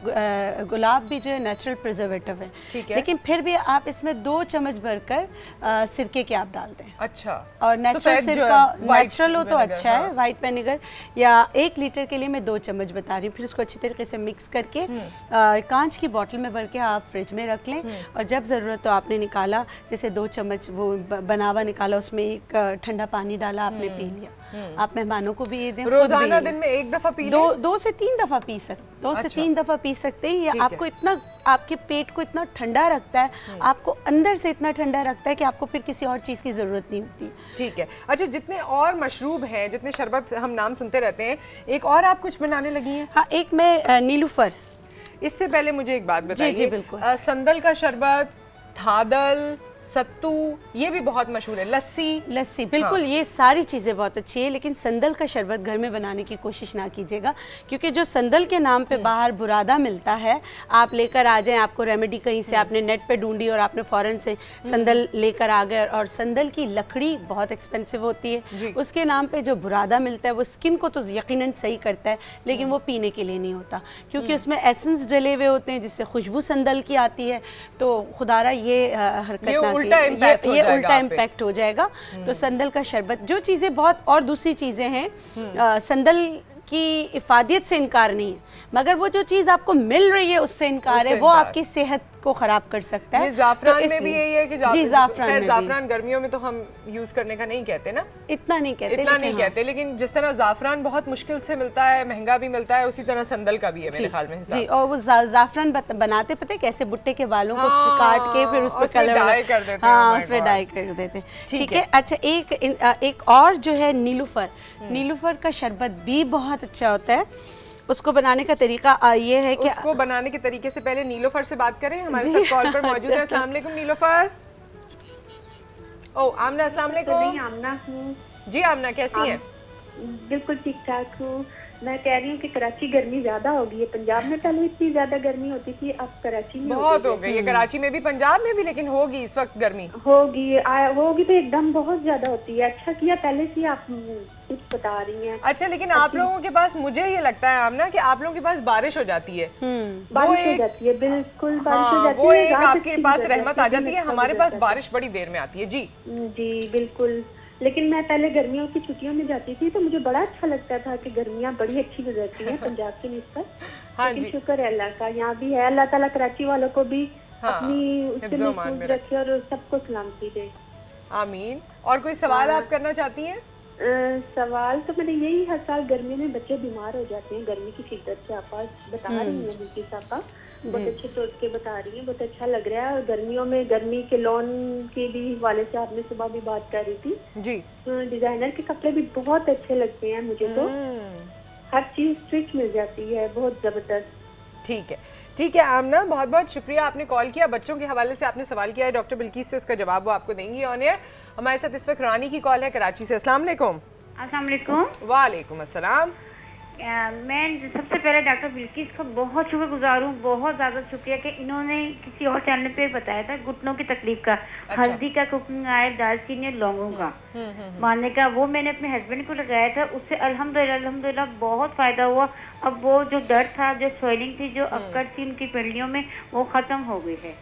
गुलाब भी जो है नेचुरल प्रिजर्वेटिव है, लेकिन फिर भी आप इसमें 2 चम्मच भरकर सिरके के आप डाल दें। अच्छा, और नेचुरल सिरका नेचुरल हो तो अच्छा है, वाइट विनेगर, या 1 लीटर के लिए मैं 2 चम्मच बता रही हूँ। फिर इसको अच्छी तरीके से मिक्स करके कांच की बोतल में भर के आप फ्रिज में रख लें, और जब ज़रूरत तो आपने निकाला, जैसे 2 चम्मच वो बना हुआ निकाला, उसमें एक ठंडा पानी डाला, आपने पी लिया। आप मेहमानों को भी ये दें, रोजाना दिन में 1 दफ़ा पी लें, 2 से 3 दफ़ा पी सकते, 2 से 3 दफ़ा पी सकते हैं। ये आपको इतना, आपके पेट को इतना ठंडा रखता है, आपको अंदर से इतना ठंडा रखता है कि आपको फिर किसी और चीज़ की ज़रूरत नहीं होती। ठीक है। अच्छा, जितने और मशरूब हैं, जितने शरबत हम नाम सुनते रहते हैं, एक और आप कुछ बनाने लगी हैं? हाँ, एक मैं नीलूफर। इससे पहले मुझे एक बात बताइए। जी बिल्कुल। संदल का शरबत, थादल, सत्तू, ये भी बहुत मशहूर है। लस्सी बिल्कुल। हाँ। ये सारी चीज़ें बहुत अच्छी है, लेकिन संदल का शरबत घर में बनाने की कोशिश ना कीजिएगा, क्योंकि जो संदल के नाम पे बाहर बुरादा मिलता है, आप लेकर आ जाएं, आपको रेमेडी कहीं से आपने नेट पे ढूंढी और आपने फ़ौरन से संदल लेकर आ गए, और संदल की लकड़ी बहुत एक्सपेंसिव होती है, उसके नाम पे जो बुरादा मिलता है वो स्किन को तो यकीनन सही करता है, लेकिन वो पीने के लिए नहीं होता, क्योंकि उसमें एसेंस डले हुए होते हैं जिससे खुशबू संदल की आती है। तो खुदारा ये हरकत उल्टा इम्पैक्ट हो जाएगा। तो संदल का शरबत, जो चीज़ें बहुत और दूसरी चीज़ें हैं, संदल की इफादियत से इनकार नहीं है, मगर वो जो चीज़ आपको मिल रही है उससे इनकार है, वो आपकी सेहत को खराब कर सकता है। ज़ाफ़रान में भी यही है कि ज़ाफ़रान गर्मियों में तो हम यूज करने का नहीं कहते ना, इतना नहीं कहते, लेकिन जिस तरह ज़ाफ़रान बहुत मुश्किल से मिलता है, महंगा भी मिलता है, उसी तरह संदल का भी है मेरे ख्याल में। जी, और वो ज़ाफ़रान बनाते पता है कैसे, भुट्टे के बालों को काट के फिर उस पर कलर कर देते हैं। हाँ, उस पर डाई कर देते हैं। ठीक है। अच्छा, एक और जो है नीलूफर का शरबत भी बहुत अच्छा होता है। उसको बनाने का तरीका ये है कि उसको बनाने के तरीके से पहले नीलोफर से बात करें, हमारे साथ कॉल पर मौजूद है। अस्सलाम वालेकुम नीलोफर। ओ आमना, अस्सलाम वालेकुम। आमना हूँ जी। आमना कैसी हैं? बिल्कुल ठीक ठाक हूँ। मैं कह रही हूँ कि कराची गर्मी ज्यादा हो गई है। पंजाब में पहले इतनी ज्यादा गर्मी होती थी, अब कराची में बहुत हो गई है। कराची में भी, पंजाब में भी, लेकिन होगी इस वक्त गर्मी, होगी तो एकदम बहुत ज्यादा होती है। अच्छा किया पहले से आप कुछ बता रही हैं। अच्छा, लेकिन आप लोगों के पास, मुझे ये लगता है आमना कि आप लोगों के पास बारिश हो जाती है। बारिश हो जाती है, बिल्कुल बारिश हो जाती है, वो एक आपके पास रहमत आ जाती है। हमारे पास बारिश बड़ी देर में आती है। जी जी बिल्कुल। लेकिन मैं पहले गर्मियों की छुट्टियों में जाती थी, तो मुझे बड़ा अच्छा लगता था कि गर्मियाँ बड़ी अच्छी गुजरती हैं पंजाब की निस्बत। लेकिन शुक्र है अल्लाह का, यहाँ भी है। अल्लाह ताला कराची वालों को भी अपनी उससे महफूज रखे और सबको सलामती दे। आमीन। और कोई सवाल आप करना चाहती हैं? सवाल तो मैंने यही, हर साल गर्मी में बच्चे बीमार हो जाते हैं गर्मी की शिद्दत से। आप बता रही हैं बिल्कुल साफा, बहुत अच्छे टोटके बता रही हैं, बहुत अच्छा लग रहा है। और गर्मियों में गर्मी के लॉन के भी हवाले से आपने सुबह भी बात कर रही थी जी। डिजाइनर के कपड़े भी बहुत अच्छे लगते हैं मुझे, तो हर चीज स्विच मिल जाती है, बहुत जबरदस्त। ठीक है आमना, बहुत बहुत शुक्रिया, आपने कॉल किया। बच्चों के हवाले से आपने सवाल किया है डॉक्टर बिल्किस से, उसका जवाब वो आपको देंगी ऑन एयर। हमारे साथ इस वक्त रानी की कॉल है कराची से। अस्सलाम वालेकुम। अस्सलाम वालेकुम। वालेकुम अस्सलाम। मैं सबसे पहले डॉक्टर बिल्किस का बहुत शुक्रगुजार हूँ, बहुत ज़्यादा शुक्रिया कि इन्होंने किसी और चैनल पे बताया था घुटनों की तकलीफ का। हल्दी का, कुकिंग ऑयल, दालचीनी, लौंगों का मारने का, वो मैंने अपने हस्बैंड को लगाया था, उससे अल्हम्दुलिल्लाह बहुत फ़ायदा हुआ। अब वो जो दर्द था, जो स्वेलिंग थी, जो अक्कड़ थी उनकी पिंडलियों में, वो ख़त्म हो गई है।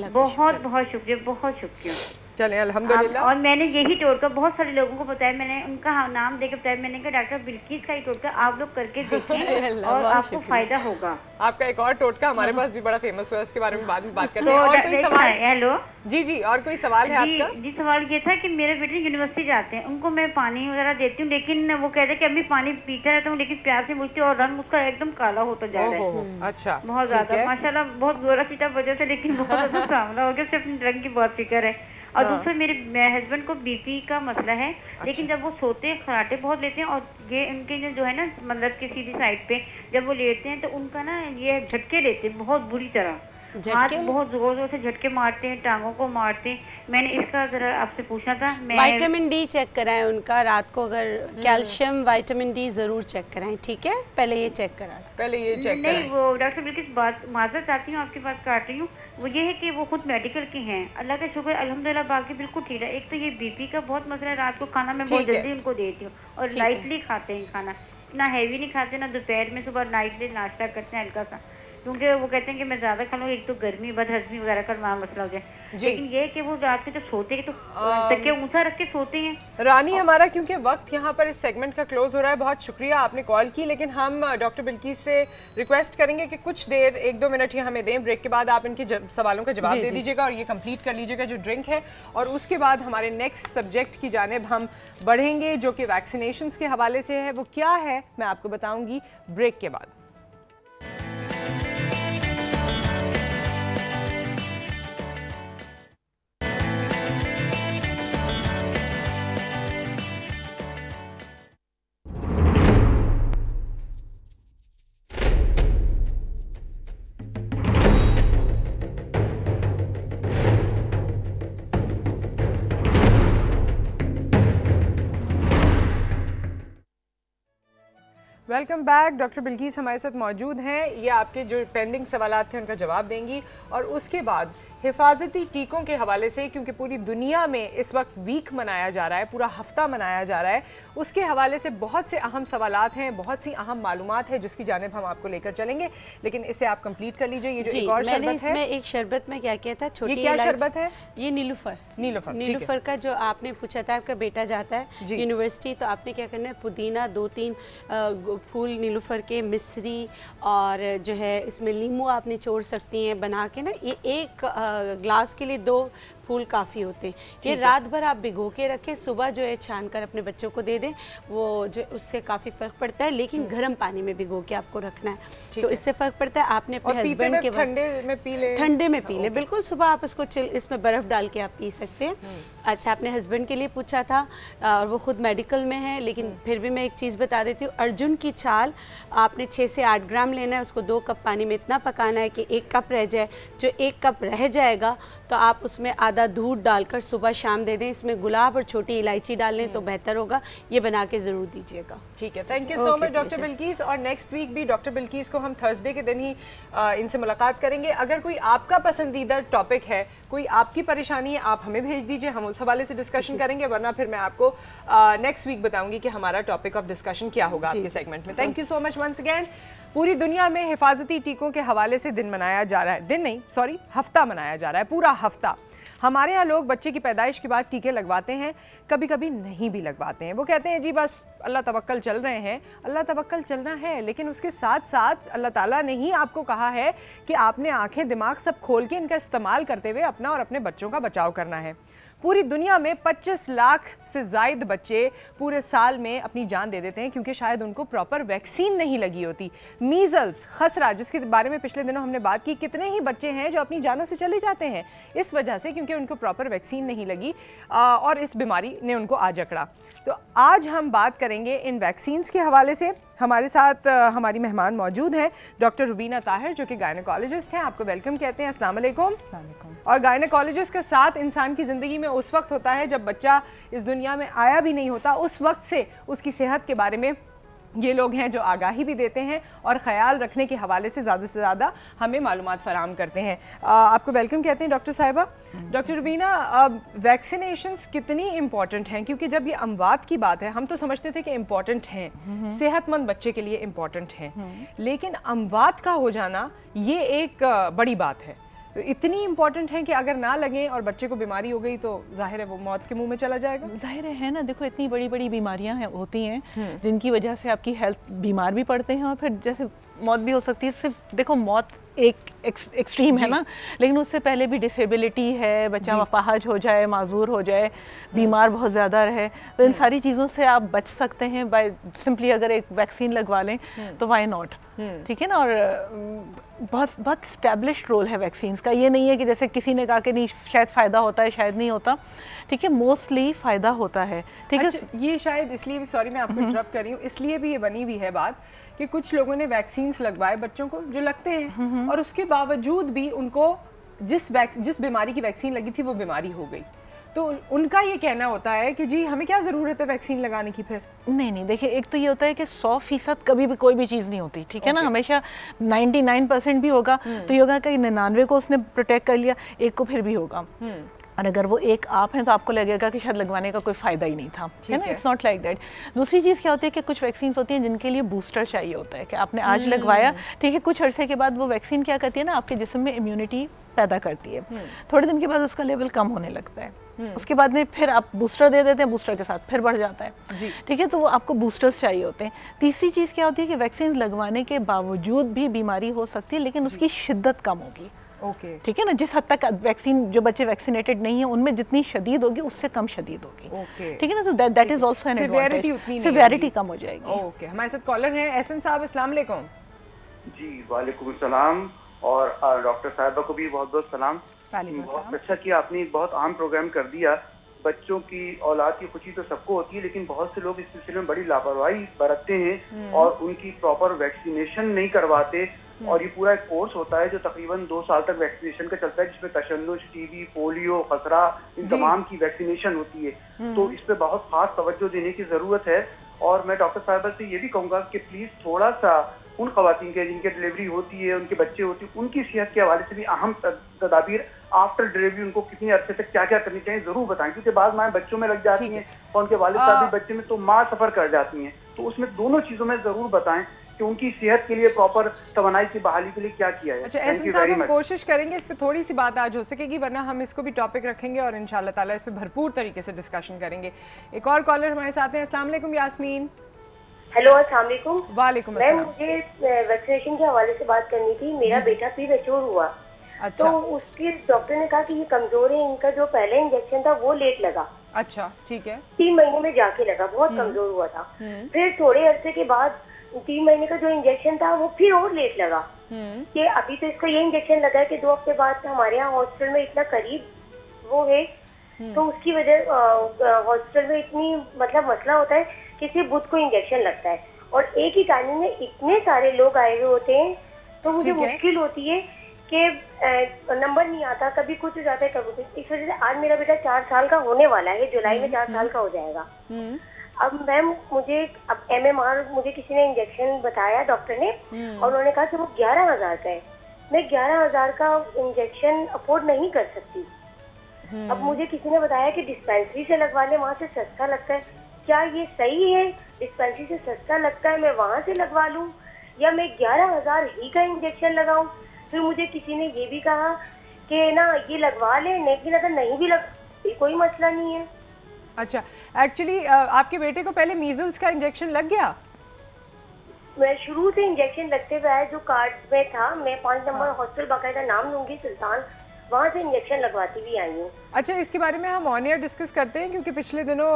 बहुत बहुत शुक्रिया, बहुत शुक्रिया। चले अल्हम्दुलिल्लाह। और मैंने यही टोटका बहुत सारे लोगों को बताया, मैंने उनका नाम देकर बताया, मैंने कहा डॉक्टर बिल्किस का ही टोटका आप लोग करके देखें और आपको फायदा होगा। आपका एक और टोटका हमारे पास भी बड़ा फेमस हुआ, उसके बारे में बाद में बात करते हैं। और कोई सवाल? हेलो जी, और कोई सवाल है आपका? जी, सवाल ये था कि मेरे बेटे यूनिवर्सिटी जाते हैं, उनको मैं पानी वगैरह देती हूँ, लेकिन वो कहते हैं कि अभी पानी पीता रहता हूँ, लेकिन प्यास से मुझती और रंग उसका एकदम काला होता जा रहा है। अच्छा, बहुत ज्यादा माशाल्लाह, बहुत गोरा पीता वजह से, लेकिन बहुत ज्यादा सामना हो गया, उससे अपने रंग की बहुत फिक्र है। और दूसरा, मेरे हस्बैंड को बीपी का मसला है। लेकिन जब वो सोते हैं खराटे बहुत लेते हैं, और ये उनके जो है ना, मतलब की सीधी साइड पे जब वो लेटते हैं तो उनका ना ये झटके लेते हैं बहुत बुरी तरह। हाथ बहुत जोर जोर से झटके मारते हैं, टांगों को मारते हैं। मैंने इसका जरा आपसे पूछना था। विटामिन डी चेक कराएं उनका, रात को अगर कैल्शियम विटामिन डी जरूर चेक कराएं, ठीक है? पहले ये चेक कराएं, पहले ये चेक कराएं। नहीं वो डॉक्टर बिल्किस बात माजरत चाहती हूँ, आपके पास काट रही हूँ। वो ये है कि वो खुद मेडिकल के हैं, अल्लाह का शुक्र अल्हम्दुलिल्लाह, बाकी बिल्कुल ठीक है। एक तो ये बीपी का बहुत मसला है, रात को खाना मैं बहुत जल्दी उनको देती हूँ और लाइटली खाते हैं खाना, ना हैवी नहीं खाते, ना दोपहर में, सुबह नाइटली नाश्ता करते हैं हल्का सा, क्योंकि वो कहते हैं कि मैं ज़्यादा खा लूँ, एक तो गर्मी बदहजमी वगैरह का मसला हो जाए। लेकिन ये कि वो रात को जब सोते हैं तो तकिया ऊंचा रख के सोते हैं। रानी, हमारा क्योंकि वक्त यहाँ पर इस सेगमेंट का क्लोज हो रहा है, बहुत शुक्रिया आपने कॉल की, लेकिन हम डॉक्टर बिल्किस से रिक्वेस्ट करेंगे कि कुछ देर 1-2 मिनट ही हमें दें। ब्रेक के बाद आप इनके सवालों का जवाब दे दीजिएगा और ये कंप्लीट कर लीजिएगा जो ड्रिंक है, और उसके बाद हमारे नेक्स्ट सब्जेक्ट की जानिब हम बढ़ेंगे जो कि वैक्सीनेशंस के हवाले से है। वो क्या है मैं आपको बताऊँगी ब्रेक के बाद। Welcome back. डॉक्टर बिल्किस हमारे साथ मौजूद हैं, ये आपके जो पेंडिंग सवालात थे उनका जवाब देंगी, और उसके बाद हिफाजती टीकों के हवाले से, क्योंकि पूरी दुनिया में इस वक्त वीक मनाया जा रहा है, पूरा हफ्ता मनाया जा रहा है, उसके हवाले से बहुत से अहम सवालात हैं, बहुत सी अहम मालूमात है जिसकी जानिब हम आपको लेकर चलेंगे। लेकिन इसे आप कंप्लीट कर लीजिए। ये जो एक और शरबत है, इसमें एक शरबत में क्या किया था, छोटी, ये क्या शरबत है? ये नीलूफर का जो आपने पूछा था, आपका बेटा जाता है यूनिवर्सिटी, तो आपने क्या करना है, पुदीना 2-3 फूल नीलूफर के, मिश्री, और जो है इसमें नींबू आप निचोड़ सकती हैं बना के ना, ये एक ग्लास के लिए 2 फूल काफ़ी होते हैं। ये रात भर आप भिगो के रखें, सुबह जो है छान कर अपने बच्चों को दे दें, वो जो उससे काफ़ी फ़र्क पड़ता है, लेकिन गर्म पानी में भिगो के आपको रखना है, तो इससे फ़र्क पड़ता है। आपने अपने हस्बैंड के ठंडे में पी ले, ठंडे में पी ले, बिल्कुल। सुबह आप इसको इसमें बर्फ़ डाल के आप पी सकते हैं। अच्छा, आपने हस्बैंड के लिए पूछा था, और वो खुद मेडिकल में है, लेकिन फिर भी मैं एक चीज़ बता देती हूँ। अर्जुन की छाल आपने 6 से 8 ग्राम लेना है, उसको 2 कप पानी में इतना पकाना है कि 1 कप रह जाए। जो 1 कप रह जाएगा तो आप उसमें आधा दूध डालकर सुबह शाम दे दें। इसमें गुलाब और छोटी इलायची डाल लें तो बेहतर होगा। ये बना के ज़रूर दीजिएगा। ठीक है, thank you so much doctor Bilkis. और नेक्स्ट वीक भी डॉक्टर बिल्किस को हम थर्सडे के दिन ही इनसे मुलाकात करेंगे। अगर कोई आपका पसंदीदा टॉपिक है, कोई आपकी परेशानी है, आप हमें भेज दीजिए, हम उस हवाले से डिस्कशन करेंगे, वरना फिर मैं आपको नेक्स्ट वीक बताऊंगी कि हमारा टॉपिक ऑफ डिस्कशन क्या होगा आपके सेगमेंट में। Thank you so much once again. पूरी दुनिया में हिफाजती टीकों के हवाले से दिन मनाया जा रहा है, दिन नहीं सॉरी हफ्ता मनाया जा रहा है, पूरा हफ्ता। हमारे यहाँ लोग बच्चे की पैदाइश के बाद टीके लगवाते हैं, कभी कभी नहीं भी लगवाते हैं। वो कहते हैं जी बस अल्लाह तवक्कल चल रहे हैं। अल्लाह तवक्कल चलना है, लेकिन उसके साथ साथ अल्लाह ताला ने ही आपको कहा है कि आपने आंखें दिमाग सब खोल के इनका इस्तेमाल करते हुए अपना और अपने बच्चों का बचाव करना है। पूरी दुनिया में 25 लाख से ज़ायद बच्चे पूरे साल में अपनी जान दे देते हैं क्योंकि शायद उनको प्रॉपर वैक्सीन नहीं लगी होती। मीज़ल्स, खसरा, जिसके बारे में पिछले दिनों हमने बात की, कितने ही बच्चे हैं जो अपनी जानों से चले जाते हैं इस वजह से क्योंकि उनको प्रॉपर वैक्सीन नहीं लगी और इस बीमारी ने उनको आ जकड़ा। तो आज हम बात करेंगे इन वैक्सीन्स के हवाले से। हमारे साथ हमारी मेहमान मौजूद हैं डॉक्टर रुबीना ताहिर जो कि गायनेकोलॉजिस्ट हैं। आपको वेलकम कहते हैं। अस्सलाम वालेकुम। और गायनेकोलॉजिस्ट का साथ इंसान की ज़िंदगी में उस वक्त होता है जब बच्चा इस दुनिया में आया भी नहीं होता, उस वक्त से उसकी सेहत के बारे में ये लोग हैं जो आगाही भी देते हैं और ख़याल रखने के हवाले से ज़्यादा हमें मालूमात फराहम करते हैं। आपको वेलकम कहते हैं डॉक्टर साहिबा। डॉक्टर रुबीना, वैक्सीनेशंस कितनी इम्पॉर्टेंट हैं? क्योंकि जब ये अमवात की बात है, हम तो समझते थे कि इम्पॉर्टेंट हैं, सेहतमंद बच्चे के लिए इम्पॉर्टेंट हैं, लेकिन अमवात का हो जाना ये एक बड़ी बात है। इतनी इम्पॉर्टेंट है कि अगर ना लगें और बच्चे को बीमारी हो गई तो जाहिर है वो मौत के मुंह में चला जाएगा। जाहिर है ना, देखो इतनी बड़ी बड़ी बीमारियां होती हैं जिनकी वजह से आपकी हेल्थ बीमार भी पड़ते हैं और फिर जैसे मौत भी हो सकती है। सिर्फ देखो मौत एक एक्सट्रीम है ना, लेकिन उससे पहले भी डिसेबिलिटी है, बच्चा अपाहज हो जाए, माजूर हो जाए, बीमार बहुत ज़्यादा रहे, तो इन सारी चीज़ों से आप बच सकते हैं बाय सिंपली अगर एक वैक्सीन लगवा लें तो वाई नॉट। ठीक है ना, और बहुत बहुत स्टैब्लिश्ड रोल है वैक्सीन का। ये नहीं है कि जैसे किसी ने कहा कि नहीं शायद फ़ायदा होता है, शायद नहीं होता, ठीक है, मोस्टली फ़ायदा होता है, ठीक है। ये शायद इसलिए भी, सॉरी मैं आपको इंटरप्ट कर रही हूँ, इसलिए भी ये बनी हुई है बात कि कुछ लोगों ने वैक्सीन्स लगवाए बच्चों को जो लगते हैं, और उसके बावजूद भी उनको जिस बीमारी की वैक्सीन लगी थी वो बीमारी हो गई, तो उनका ये कहना होता है कि जी हमें क्या ज़रूरत है वैक्सीन लगाने की। फिर नहीं, देखिए एक तो ये होता है कि 100% कभी भी कोई भी चीज़ नहीं होती, ठीक है ना, हमेशा 99% भी होगा तो ये होगा कि 99 को उसने प्रोटेक्ट कर लिया, एक को फिर भी होगा, और अगर वो एक आप हैं तो आपको लगेगा कि शायद लगवाने का कोई फ़ायदा ही नहीं था, है ना, इट्स नॉट लाइक दैट। दूसरी चीज़ क्या होती है कि कुछ वैक्सीन होती हैं जिनके लिए बूस्टर चाहिए होता है, कि आपने आज लगवाया, ठीक है, कुछ अरसे के बाद वो वैक्सीन क्या करती है ना, आपके जिस्म में इम्यूनिटी पैदा करती है, थोड़े दिन के बाद उसका लेवल कम होने लगता है, उसके बाद में फिर आप बूस्टर दे देते हैं, बूस्टर के साथ फिर बढ़ जाता है, ठीक है, तो वो आपको बूस्टर्स चाहिए होते हैं। तीसरी चीज़ क्या होती है कि वैक्सीन लगवाने के बावजूद भी बीमारी हो सकती है, लेकिन उसकी शिद्दत कम होगी, ठीक है ना, जिस हद तक वैक्सीन जो बच्चे वैक्सीनेटेड नहीं है उनमें जितनी शदीद होगी उससे कम शदीद होगी, ठीक है ना, तो that is also an advantage, severity कम हो जाएगी। ओके, हमारे साथ कॉलर हैं एहसन साहब, अस्सलाम वालेकुम। जी वालेकुम सलाम, और डॉक्टर साहिबा को भी बहुत बहुत सलाम। बहुत अच्छा किया आपने, बहुत अहम प्रोग्राम कर दिया। बच्चों की औलाद की खुशी तो सबको होती है, लेकिन बहुत से लोग इस सिलसिले में बड़ी लापरवाही बरतते हैं और उनकी प्रॉपर वैक्सीनेशन नहीं करवाते, और ये पूरा एक कोर्स होता है जो तकरीबन 2 साल तक वैक्सीनेशन का चलता है, जिसमें तशन्नुश, टीबी, पोलियो, खसरा, इन तमाम की वैक्सीनेशन होती है। तो इस पे बहुत खास तवज्जो देने की जरूरत है। और मैं डॉक्टर साहिबा से ये भी कहूँगा कि प्लीज थोड़ा सा उन खवातीन के जिनके डिलीवरी होती है, उनके बच्चे होते हैं, उनकी सेहत के हवाले से भी अहम तदाबीर आफ्टर डिलीवरी उनको कितनी अरसे तक क्या क्या करनी चाहिए जरूर बताएं, क्योंकि बाद माँ बच्चों में लग जाती हैं और उनके वालिद साहब भी बच्चे में, तो माँ सफर कर जाती हैं। तो उसमें दोनों चीजों में जरूर बताएं कि उनकी सेहत के लिए प्रॉपर तवानाई की बहाली के लिए क्या किया है। अच्छा एहसन साहब, हम कोशिश करेंगे इस पे थोड़ी सी बात आज हो सकेगी, वरना हम इसको भी टॉपिक रखेंगे और इंशाल्लाह ताला इस पे भरपूर तरीके से डिस्कशन करेंगे। एक और कॉलर हमारे साथ हैं, अस्सलाम वालेकुम यास्मीन। हेलो अस्सलाम वालेकुम। वालेकुम अस्सलाम। मुझे वैक्सीनेशन के हवाले से बात करनी थी। मेरा बेटा प्रीमेच्योर हुआ, अच्छा। तो उसके डॉक्टर ने कहा कि ये कमजोर है, इनका जो पहले इंजेक्शन था वो लेट लगा। अच्छा, ठीक है। 3 महीने में जाके लगा, बहुत कमजोर हुआ था। फिर थोड़े अरसे के बाद 3 महीने का जो इंजेक्शन था वो फिर और लेट लगा, कि अभी तो इसको ये इंजेक्शन लगा है कि 2 हफ्ते बाद हमारे यहाँ हॉस्पिटल में इतना करीब वो है, तो उसकी वजह हॉस्पिटल में इतनी मतलब मसला होता है कि सिर्फ बुध को इंजेक्शन लगता है, और एक ही टाइमिंग में इतने सारे लोग आए हुए होते हैं, तो मुझे मुश्किल होती है कि नंबर नहीं आता, कभी कुछ हो जाता है कभी कुछ। इस वजह से आज मेरा बेटा 4 साल का होने वाला है, जुलाई में 4 साल का हो जाएगा। अब मैम मुझे अब MMR मुझे किसी ने इंजेक्शन बताया डॉक्टर ने, और उन्होंने कहा कि वो 11,000 का है। मैं 11,000 का इंजेक्शन अफोर्ड नहीं कर सकती। अब मुझे किसी ने बताया कि डिस्पेंसरी से लगवा ले, वहाँ से सस्ता लगता है। क्या ये सही है? डिस्पेंसरी से सस्ता लगता है, मैं वहाँ से लगवा लूँ, या मैं 11,000 ही का इंजेक्शन लगाऊं? फिर मुझे किसी ने ये भी कहा कि ना ये लगवा ले, लेकिन अगर नहीं भी लग कोई मसला नहीं है। अच्छा, एक्चुअली आपके बेटे को पहले मीजल्स का इंजेक्शन लग गया? मैं शुरू से इंजेक्शन लगते हुए आया, जो कार्ड में था। मैं 5 नंबर हॉस्पिटल बाकायदा नाम लूंगी, सुल्तान, वहाँ से इंजेक्शन लगवाती भी आई हूँ। अच्छा, इसके बारे में हम ऑन एयर डिस्कस करते हैं, क्योंकि पिछले दिनों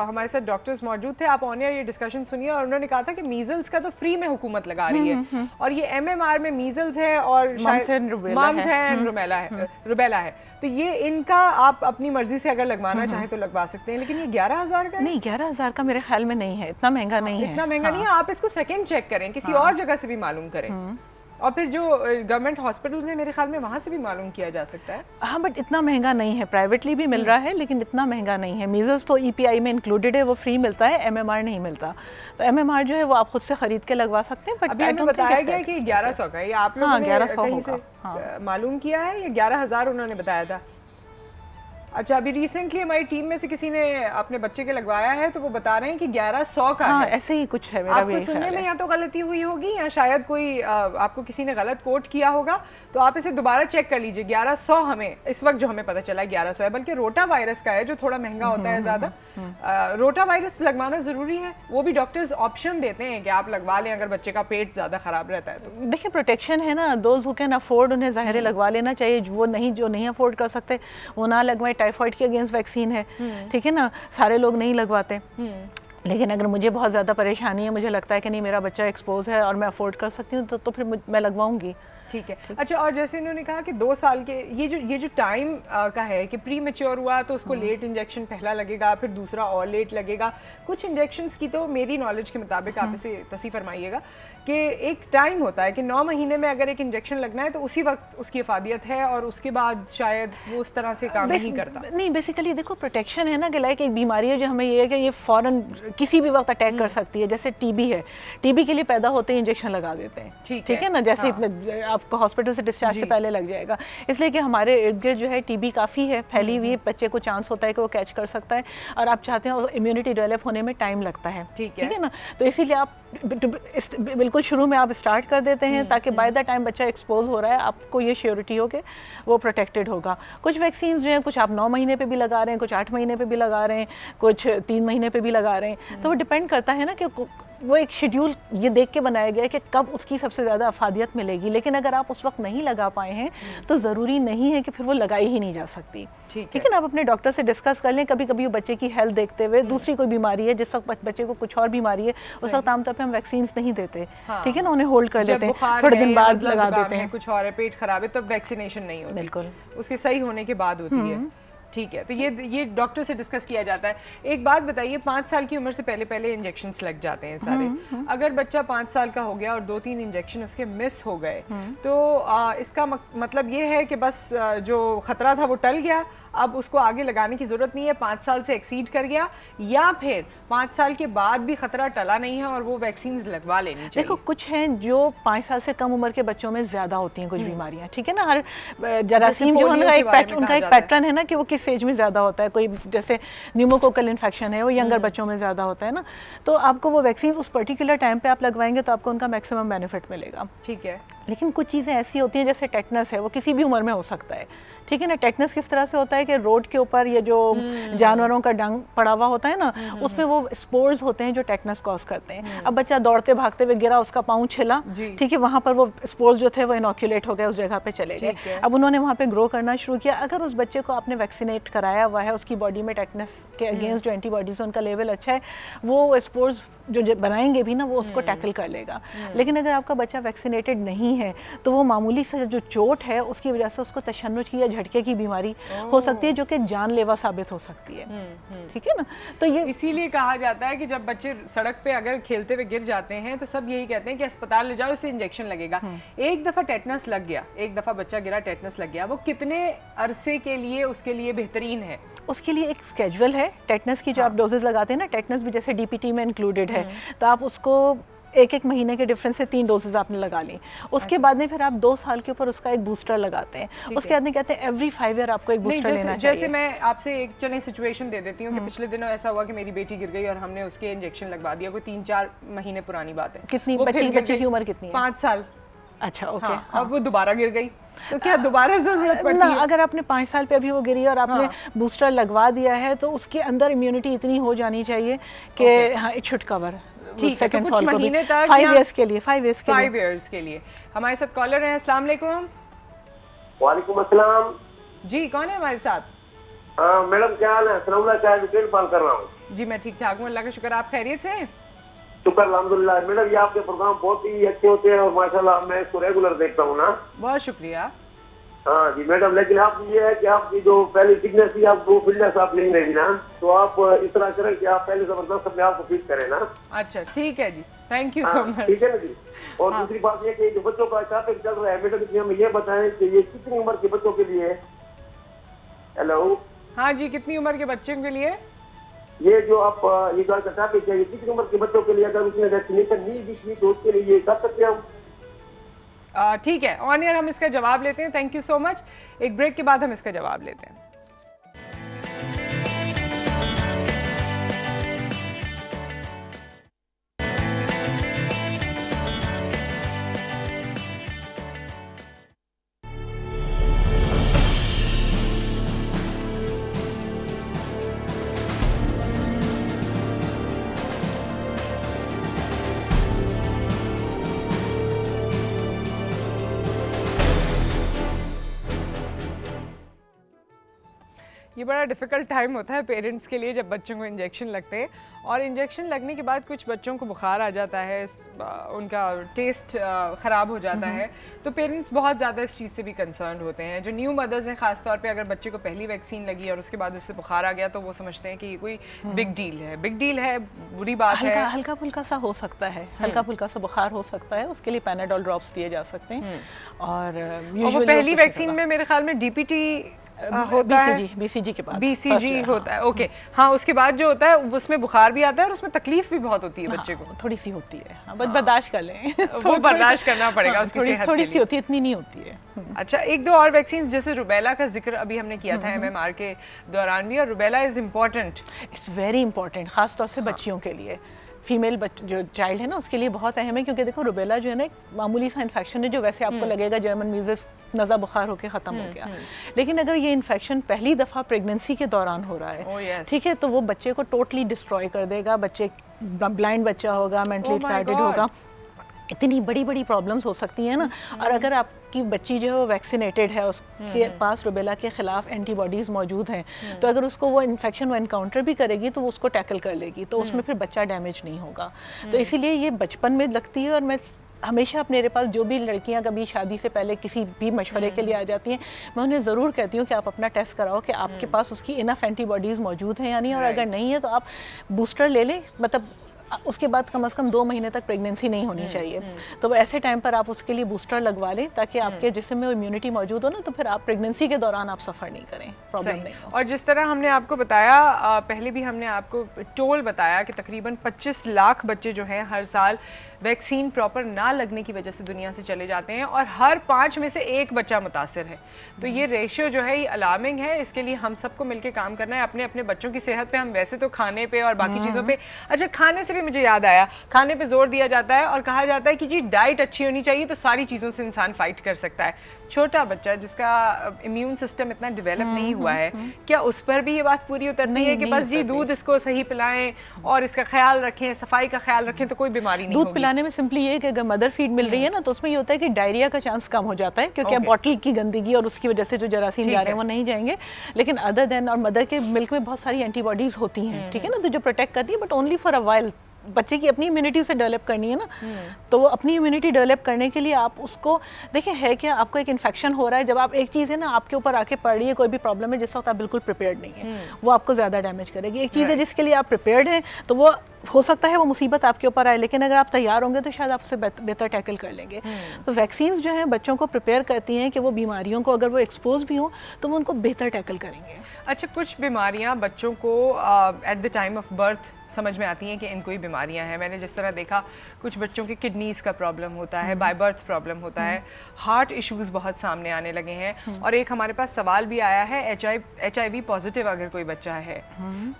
हमारे साथ डॉक्टर्स मौजूद थे। आप ऑन एयर ये डिस्कशन सुनिए, और उन्होंने कहा था कि मीजल्स का तो फ्री में हुकूमत लगा रही है, और ये MMR में मीजल्स है और माम्स है, रुबेला है, तो ये इनका आप अपनी मर्जी से अगर लगवाना चाहें तो लगवा सकते हैं। लेकिन ये 11,000 का नहीं, 11,000 का मेरे ख्याल में नहीं है, इतना महंगा नहीं है, इतना महंगा नहीं है। आप इसको सेकंड चेक करें, किसी और जगह से भी मालूम करें, और फिर जो गवर्नमेंट हॉस्पिटल्स हैं मेरे ख्याल में वहाँ से भी मालूम किया जा सकता है। हाँ, बट इतना महंगा नहीं है, प्राइवेटली भी मिल रहा है, लेकिन इतना महंगा नहीं है। मीजल्स तो EPI में इंक्लूडेड है, वो फ्री मिलता है, MMR नहीं मिलता। तो MMR जो है वो आप खुद से खरीद के लगवा सकते हैं। बट अभी बताया गया कि 1100 का, ये आप लोगों ने 1100 कहीं से मालूम किया है? ये 11,000 उन्होंने बताया था। अच्छा, अभी रिसेंटली हमारी टीम में से किसी ने अपने बच्चे के लगवाया है, तो वो बता रहे हैं कि 1100 का है। ऐसे ही कुछ है, मेरा आपको सुनने में या तो गलती हुई होगी, या शायद कोई आपको किसी ने गलत कोट किया होगा, तो आप इसे दोबारा चेक कर लीजिए। 1100 हमें इस वक्त जो हमें पता चला 1100 है, बल्कि रोटा वायरस का है जो थोड़ा महंगा होता है ज़्यादा। रोटा वायरस लगवाना ज़रूरी है, वो भी डॉक्टर्स ऑप्शन देते हैं कि आप लगवा लें अगर बच्चे का पेट ज़्यादा ख़राब रहता है तो। देखिए, प्रोटेक्शन है ना, दोज हु कैन अफोर्ड उन्हें ज़ाहिर लगवा लेना चाहिए। वो जो नहीं अफोर्ड कर सकते वो ना लगवाएं। टाइफाइड के अगेंस्ट वैक्सीन है, ठीक है ना, सारे लोग नहीं लगवाते। लेकिन अगर मुझे बहुत ज़्यादा परेशानी है, मुझे लगता है कि नहीं मेरा बच्चा एक्सपोज है और मैं अफोर्ड कर सकती हूँ, तो फिर मैं लगवाऊंगी। ठीक है। अच्छा, और जैसे इन्होंने कहा कि 2 साल के ये जो टाइम का है कि प्री मैच्योर हुआ तो उसको लेट इंजेक्शन पहला लगेगा, फिर दूसरा और लेट लगेगा। कुछ इंजेक्शंस की तो मेरी नॉलेज के मुताबिक आप इसे तसी फरमाइएगा कि एक टाइम होता है कि 9 महीने में अगर एक इंजेक्शन लगना है तो उसी वक्त उसकी इफादियत है और उसके बाद शायद वो उस तरह से काम नहीं करता। नहीं, बेसिकली देखो प्रोटेक्शन है ना कि लाइक एक बीमारी है जो हमें ये है कि ये फ़ौरन किसी भी वक्त अटैक कर सकती है। जैसे टीबी है, टीबी के लिए पैदा होते ही इंजेक्शन लगा देते हैं, ठीक है ना, जैसे आपको हॉस्पिटल से डिस्चार्ज से पहले लग जाएगा। इसलिए कि हमारे इर्द गिर्द जो है टीबी काफ़ी है फैली हुई, बच्चे को चांस होता है कि वो कैच कर सकता है और आप चाहते हैं इम्यूनिटी डेवलप होने में टाइम लगता है, ठीक है ना। तो इसीलिए आप बिल्कुल शुरू में आप स्टार्ट कर देते हैं ताकि बाय द टाइम बच्चा एक्सपोज हो रहा है आपको ये श्योरिटी हो कि वो प्रोटेक्टेड होगा। कुछ वैक्सीन जो हैं कुछ आप 9 महीने पे भी लगा रहे हैं, कुछ 8 महीने पे भी लगा रहे हैं, कुछ 3 महीने पे भी लगा रहे हैं। तो वो डिपेंड करता है ना कि वो एक शेड्यूल ये देख के बनाया गया है कि कब उसकी सबसे ज़्यादा अफादियत मिलेगी। लेकिन अगर आप उस वक्त नहीं लगा पाए हैं तो ज़रूरी नहीं है कि फिर वो लगाई ही नहीं जा सकती, ठीक है ना। आप अपने डॉक्टर से डिस्कस कर लें। कभी कभी वो बच्चे की हेल्थ देखते हुए दूसरी कोई बीमारी है, जिस वक्त बच्चे को कुछ और बीमारी है उस वक्त आमतौर पर हम वैक्सीन नहीं देते, ठीक है ना, उन्हें होल्ड कर लेते हैं, थोड़े दिन बाद लगा देते हैं। कुछ और है, पेट खराब है, तब वैक्सीनेशन नहीं होती, बिल्कुल उसके सही होने के बाद होती है, ठीक है। तो ये डॉक्टर से डिस्कस किया जाता है। एक बात बताइए, 5 साल की उम्र से पहले इंजेक्शंस लग जाते हैं सारे। अगर बच्चा 5 साल का हो गया और 2-3 इंजेक्शन उसके मिस हो गए तो इसका मतलब ये है कि बस जो खतरा था वो टल गया, अब उसको आगे लगाने की जरूरत नहीं है, 5 साल से एक्सीड कर गया, या फिर 5 साल के बाद भी खतरा टला नहीं है और वो वैक्सीन लगवा लेनी चाहिए। देखो कुछ हैं जो 5 साल से कम उम्र के बच्चों में ज्यादा होती हैं कुछ बीमारियां, ठीक है ना। हर जरासीम जो उनका एक पैटर्न है ना कि वो किस एज में ज्यादा होता है। कोई जैसे न्यूमोकोकल इन्फेक्शन है वो यंगर बच्चों में ज्यादा होता है ना, तो आपको वो वैक्सीन उस पर्टिकुलर टाइम पे आप लगवाएंगे तो आपको उनका मैक्सिमम बेनिफिट मिलेगा, ठीक है। लेकिन कुछ चीज़ें ऐसी होती हैं जैसे टेटनस है, वो किसी भी उम्र में हो सकता है, ठीक है ना। टेटनस किस तरह से होता है कि रोड के ऊपर ये जो जानवरों का डंग पड़ा हुआ होता है ना, उसमें वो स्पोर्स होते हैं जो टेटनस कॉज करते हैं। अब बच्चा दौड़ते भागते हुए गिरा, उसका पाँव छिला, ठीक है, वहाँ पर वो स्पोर्स जो थे वो इनोक्यूलेट हो गए, उस जगह पे चले गए। अब उन्होंने वहाँ पे ग्रो करना शुरू किया। अगर उस बच्चे को आपने वैक्सीनेट कराया हुआ है, उसकी बॉडी में टेटनस के अगेंस्ट जो एंटीबॉडीज उनका लेवल अच्छा है, वो स्पोर्स जो बनाएंगे भी ना वो उसको टैकल कर लेगा। लेकिन अगर आपका बच्चा वैक्सीनेटेड नहीं है तो वो मामूली से जो चोट है उसकी वजह से उसको तशन्नुज की या झटके की बीमारी हो सकती है जो कि जानलेवा साबित हो सकती है, ठीक है ना। तो ये इसीलिए कहा जाता है कि जब बच्चे सड़क पे अगर खेलते हुए गिर जाते हैं तो सब यही कहते हैं कि अस्पताल ले जाओ, इसे इंजेक्शन लगेगा। एक दफ़ा टेटनस लग गया, एक दफ़ा बच्चा गिरा, टेटनस लग गया, वो कितने अरसे के लिए उसके लिए बेहतरीन है? उसके लिए एक स्केड्यूल है टेटनस की जो आप डोजेज लगाते हैं ना, टेटनस भी जैसे डीपीटी में इंक्लूडेड है, तो आप उसको 1-1 महीने के डिफरेंस से 3 डोजेज आपने लगा ली। उसके बाद में फिर आप 2 साल के ऊपर उसका एक बूस्टर लगाते हैं। उसके बाद में कहते हैं एवरी 5 ईयर आपको एक बूस्टर लेना चाहिए। जैसे मैं आपसे एक चले सिचुएशन दे देती हूँ कि पिछले दिनों ऐसा हुआ कि मेरी बेटी गिर गई और हमने उसके इंजेक्शन लगवा दिया, कोई 3-4 महीने पुरानी बात है। कितनी बच्चे की उम्र कितनी है? 5 साल। अच्छा, ओके। अब वो दोबारा गिर गई तो क्या दोबारा जरूरत पड़ती है? अगर आपने 5 साल पे अभी वो गिरी और आपने बूस्टर लगवा दिया है तो उसके अंदर इम्यूनिटी इतनी हो जानी चाहिए कि इट शुड कवर सेकंड कुछ महीने तक 5 इयर्स के लिए 5 इयर्स के लिए। हमारे साथ कॉलर हैं। अस्सलाम वालेकुम। वालेकुम अस्सलाम जी, कौन है हमारे साथ? मैडम क्या हाल है? सनाउल्लाह क्या विकेट बाल कर रहा हूँ। जी मैं ठीक ठाक हूँ, अल्लाह का शुक्र। आप खैरियत से हैं? शुक्र अल्हम्दुलिल्लाह। मैडम ये आपके प्रोग्राम बहुत ही अच्छे होते हैं और माशाल्लाह मैं इसको रेगुलर देखता हूँ ना। बहुत शुक्रिया। हाँ जी मैडम, लेकिन आप ये है कि आपकी जो पहली फिटनेस थी आप वो फिटनेस आप नहीं रहेगी ना, तो आप इस तरह करें कि आप पहले जबरदस्त अपने आप को फिट करें ना। अच्छा ठीक है जी, थैंक यू सो मच। ठीक है ना जी। और दूसरी बात ये कि जो बच्चों का टॉपिक चल रहा है मैडम, हमें ये बताएं कि ये कितनी उम्र के बच्चों के लिए? हेलो। हाँ जी, कितनी उम्र के बच्चों के लिए? ये जो आप ये जो टॉपिक है ये कितनी उम्र के बच्चों के लिए अगर उसने वैक्सीनेशन नहीं दी तो उसके लिए कर सकते हैं हम? ठीक है, ऑन एयर हम इसका जवाब लेते हैं। Thank you so much. एक ब्रेक के बाद हम इसका जवाब लेते हैं। ये बड़ा डिफ़िकल्ट टाइम होता है पेरेंट्स के लिए जब बच्चों को इंजेक्शन लगते हैं, और इंजेक्शन लगने के बाद कुछ बच्चों को बुखार आ जाता है, उनका टेस्ट ख़राब हो जाता है, तो पेरेंट्स बहुत ज़्यादा इस चीज़ से भी कंसर्न होते हैं। जो न्यू मदर्स हैं ख़ास तौर पे, अगर बच्चे को पहली वैक्सीन लगी और उसके बाद उससे बुखार आ गया तो वो समझते हैं कि ये कोई बिग डील है, बुरी बात है। हल्का फुल्का सा हो सकता है, हल्का फुल्का सा बुखार हो सकता है, उसके लिए पैनाडोल ड्रॉप्स दिए जा सकते हैं। और वो पहली वैक्सीन में मेरे ख्याल में डीपीटी होता है, बीसीजी के बाद बीसीजी होता है। ओके, हाँ, उसके बाद जो होता है उसमें बुखार भी आता है और उसमें तकलीफ भी बहुत होती है बच्चे को, थोड़ी सी होती है, बर्दाश्त कर लें। वो बर्दाश्त करना पड़ेगा, थोड़ी सी होती है, इतनी नहीं होती है। अच्छा, एक दो और वैक्सीन जैसे रुबेला का जिक्र अभी हमने किया था MMR के दौरान भी, और rubella is important, it's very important, खास तौर से बच्चियों के लिए। फीमेल जो चाइल्ड है ना उसके लिए बहुत अहम है, क्योंकि देखो रुबेला जो है ना एक मामूली सा इन्फेक्शन है जो वैसे आपको लगेगा जर्मन मीजल्स नज़ा बुखार होकर ख़त्म हो गया, लेकिन अगर ये इन्फेक्शन पहली दफ़ा प्रेगनेंसी के दौरान हो रहा है, ठीक है, तो वो बच्चे को टोटली डिस्ट्रॉय कर देगा। बच्चे ब्लाइंड बच्चा होगा, मेंटली रिटार्डेड होगा, इतनी बड़ी बड़ी प्रॉब्लम्स हो सकती हैं ना। और अगर आपकी बच्ची जो है वो वैक्सीनेटेड है, उसके पास रुबेला के खिलाफ एंटीबॉडीज़ मौजूद हैं, तो अगर उसको वो इन्फेक्शन वो एनकाउंटर भी करेगी तो वो उसको टैकल कर लेगी, तो उसमें फिर बच्चा डैमेज नहीं होगा। तो इसीलिए ये बचपन में लगती है। और मैं हमेशा अपने पास जो भी लड़कियां कभी शादी से पहले किसी भी मशवरे के लिए आ जाती हैं, मैं उन्हें ज़रूर कहती हूँ कि आप अपना टेस्ट कराओ कि आपके पास उसकी इनफ एंटीबॉडीज़ मौजूद हैं या नहीं, और अगर नहीं है तो आप बूस्टर ले लें। मतलब उसके बाद कम से कम 2 महीने तक प्रेगनेंसी नहीं होनी चाहिए, तो ऐसे टाइम पर आप उसके लिए बूस्टर लगवा लें ताकि आपके जिस्म में इम्यूनिटी मौजूद हो ना, तो फिर आप प्रेगनेंसी के दौरान आप सफ़र नहीं करें, प्रॉब्लम नहीं हो। और जिस तरह हमने आपको बताया, पहले भी हमने आपको टोल बताया कि तकरीबन 25 लाख बच्चे जो हैं हर साल वैक्सीन प्रॉपर ना लगने की वजह से दुनिया से चले जाते हैं, और हर 5 में से 1 बच्चा मुतासिर है। तो ये रेशियो जो है ये अलार्मिंग है। इसके लिए हम सबको मिलकर काम करना है, अपने अपने बच्चों की सेहत पे। हम वैसे तो खाने पे और बाकी चीज़ों पे, अच्छा खाने से भी मुझे याद आया, खाने पे जोर दिया जाता है और कहा जाता है कि जी डाइट अच्छी होनी चाहिए तो सारी चीज़ों से इंसान फाइट कर सकता है। छोटा बच्चा जिसका इम्यून सिस्टम इतना डेवलप नहीं हुआ है, क्या उस पर भी ये बात पूरी उतरती है कि बस जी दूध इसको सही पिलाएं और इसका ख्याल रखें, सफाई का ख्याल रखें तो कोई बीमारी नहीं होगी? दूध पिलाने में सिंपली ये कि अगर मदर फीड मिल रही है ना, तो उसमें ये होता है कि डायरिया का चांस कम हो जाता है, क्योंकि अब बॉटल की गंदगी और उसकी वजह से जो जरासीम जा रहे हैं वो नहीं जाएंगे। लेकिन अदर देन, और मदर के मिल्क में बहुत सारी एंटीबॉडीज होती हैं, ठीक है ना, तो जो प्रोटेक्ट करती है, but only for a while. बच्चे की अपनी इम्यूनिटी उसे डेवलप करनी है ना, तो वो अपनी इम्यूनिटी डेवलप करने के लिए आप उसको देखें, है क्या आपको एक इन्फेक्शन हो रहा है, जब आप एक चीज़ है ना आपके ऊपर आके पड़ रही है, कोई भी प्रॉब्लम है जिस वक्त आप बिल्कुल प्रिपेयर्ड नहीं है, वो आपको ज़्यादा डैमेज करेगी। एक चीज़ है जिसके लिए आप प्रिपेयर्ड हैं, तो वो हो सकता है वो मुसीबत आपके ऊपर आए, लेकिन अगर आप तैयार होंगे तो शायद आप उसे बेहतर टैकल कर लेंगे। तो वैक्सीन्स जो हैं बच्चों को प्रिपेयर करती हैं कि वो बीमारियों को, अगर वो एक्सपोज भी हों तो वो उनको बेहतर टैकल करेंगे। अच्छा, कुछ बीमारियां बच्चों को at the time of birth समझ में आती हैं कि इनको ही बीमारियां हैं। मैंने जिस तरह देखा, कुछ बच्चों के किडनीज़ का प्रॉब्लम होता है, बाय बर्थ प्रॉब्लम होता है, हार्ट इश्यूज़ बहुत सामने आने लगे हैं। और एक हमारे पास सवाल भी आया है, HIV पॉजिटिव अगर कोई बच्चा है,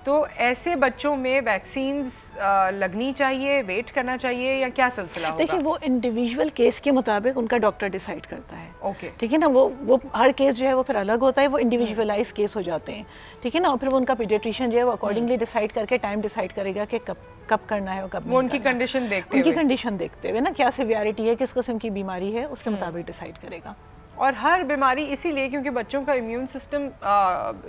तो ऐसे बच्चों में वैक्सीन्स लगनी चाहिए, वेट करना चाहिए, या क्या सिलसिला होगा? देखिए, वो इंडिविजुअल केस के मुताबिक उनका डॉक्टर डिसाइड करता है। ओके, ठीक है ना, वो हर केस जो है वो फिर अलग होता है, वो इंडिविजुअलाइज केस हो जाते हैं, ठीक है ना। और फिर वो उनका पीडियाट्रिशियन जो है वो अकॉर्डिंगली डिसाइड करके टाइम डिसाइड करेगा कि कब करना है और कब नहीं। उनकी कंडीशन देखते हुए ना, क्या सिवियरिटी है, किस किस्म की बीमारी है, उसके मुताबिक डिसाइड करेगा। और हर बीमारी इसीलिए क्योंकि बच्चों का इम्यून सिस्टम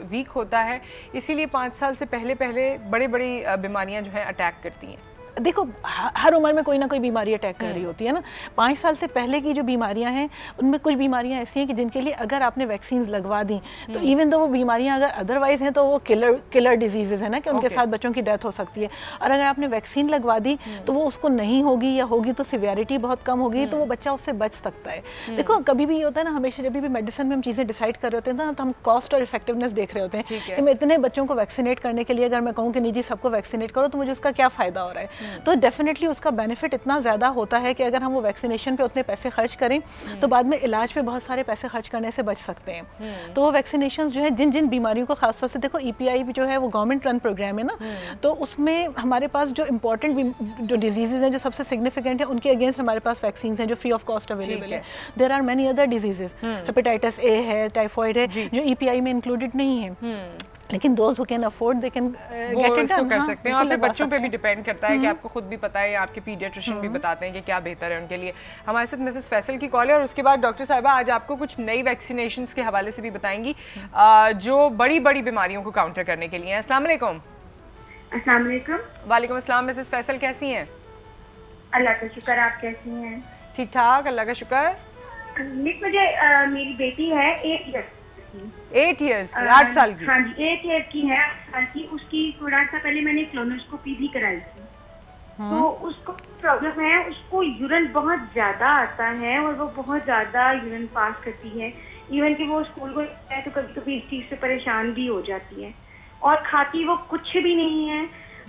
वीक होता है, इसीलिए 5 साल से पहले बड़ी बीमारियां जो हैं अटैक करती हैं। देखो, हर उम्र में कोई ना कोई बीमारी अटैक कर रही होती है ना। 5 साल से पहले की जो बीमारियां हैं उनमें कुछ बीमारियां ऐसी हैं कि जिनके लिए अगर आपने वैक्सीन लगवा दी तो इवन तो वो बीमारियां अगर अदरवाइज हैं तो वो किलर डिजीजेज है ना, कि उनके साथ बच्चों की डेथ हो सकती है। और अगर आपने वैक्सीन लगवा दी तो वो उसको नहीं होगी, या होगी तो सिवियरिटी बहुत कम होगी, तो वो बच्चा उससे बच सकता है। देखो, कभी भी ये होता है ना, हमेशा जब भी मेडिसिन में हम चीज़ें डिसाइड कर रहे होते हैं ना, तो हम कॉस्ट और इफेक्टिवनेस देख रहे होते हैं कि मैं इतने बच्चों को वैक्सीनेट करने के लिए अगर मैं कहूँ कि नहीं जी सबको वैक्सीनेट करो, तो मुझे उसका क्या फ़ायदा हो रहा है। तो डेफिनेटली उसका बेनिफिट इतना ज़्यादा होता है कि अगर हम वो वैक्सीनेशन पे उतने पैसे खर्च करें तो बाद में इलाज पे बहुत सारे पैसे खर्च करने से बच सकते हैं। तो वो वैक्सीनेशन जो है जिन बीमारियों को खासतौर से, देखो EPI जो है वो गवर्नमेंट रन प्रोग्राम है ना, तो उसमें हमारे पास जो इंपॉर्टेंट जो डिजीजेज हैं, जो सबसे सिग्निफिकेंट है, उनके अगेंस्ट हमारे पास वैक्सीन हैं जो फ्री ऑफ कॉस्ट अवेलेबल है। There are many other diseases, hepatitis A है, टाइफॉइड है, जो EPI में इंक्लूडेड नहीं है। लेकिन दोस्त who can afford they can get it done कर सकते हैं। और फिर बच्चों पे भी डिपेंड करता है कि आपको खुद भी पता है, आपके पीडियाट्रिशियन भी बताते हैं कि क्या बेहतर है उनके लिए। हमारे साथ मिसेस फैसल की कॉल है और उसके बाद डॉक्टर साहिबा आज आपको कुछ नई वैक्सीनेशंस के हवाले से भी बताएंगी जो बड़ी बड़ी बीमारियों को काउंटर करने के लिए हैं। अस्सलाम वालेकुम। अस्सलाम वालेकुम। वालेकुम अस्सलाम। मिसेस फैसल कैसी हैं? अल्लाह का शुक्र, आप कैसी हैं? ठीक ठाक, अल्लाह का शुक्र। मुझे मेरी बेटी है 8 इयर्स की, 8 साल की। हाँ जी, 8 ईयर की है, 8 साल की। उसकी थोड़ा सा पहले मैंने क्लोनोस्कोपी भी कराई थी। तो उसको प्रॉब्लम है, उसको यूरिन बहुत ज्यादा आता है और वो बहुत ज्यादा यूरिन पास करती है। इवन कि वो स्कूल को है तो कभी कभी इस चीज से परेशान भी हो जाती है। और खाती वो कुछ भी नहीं है,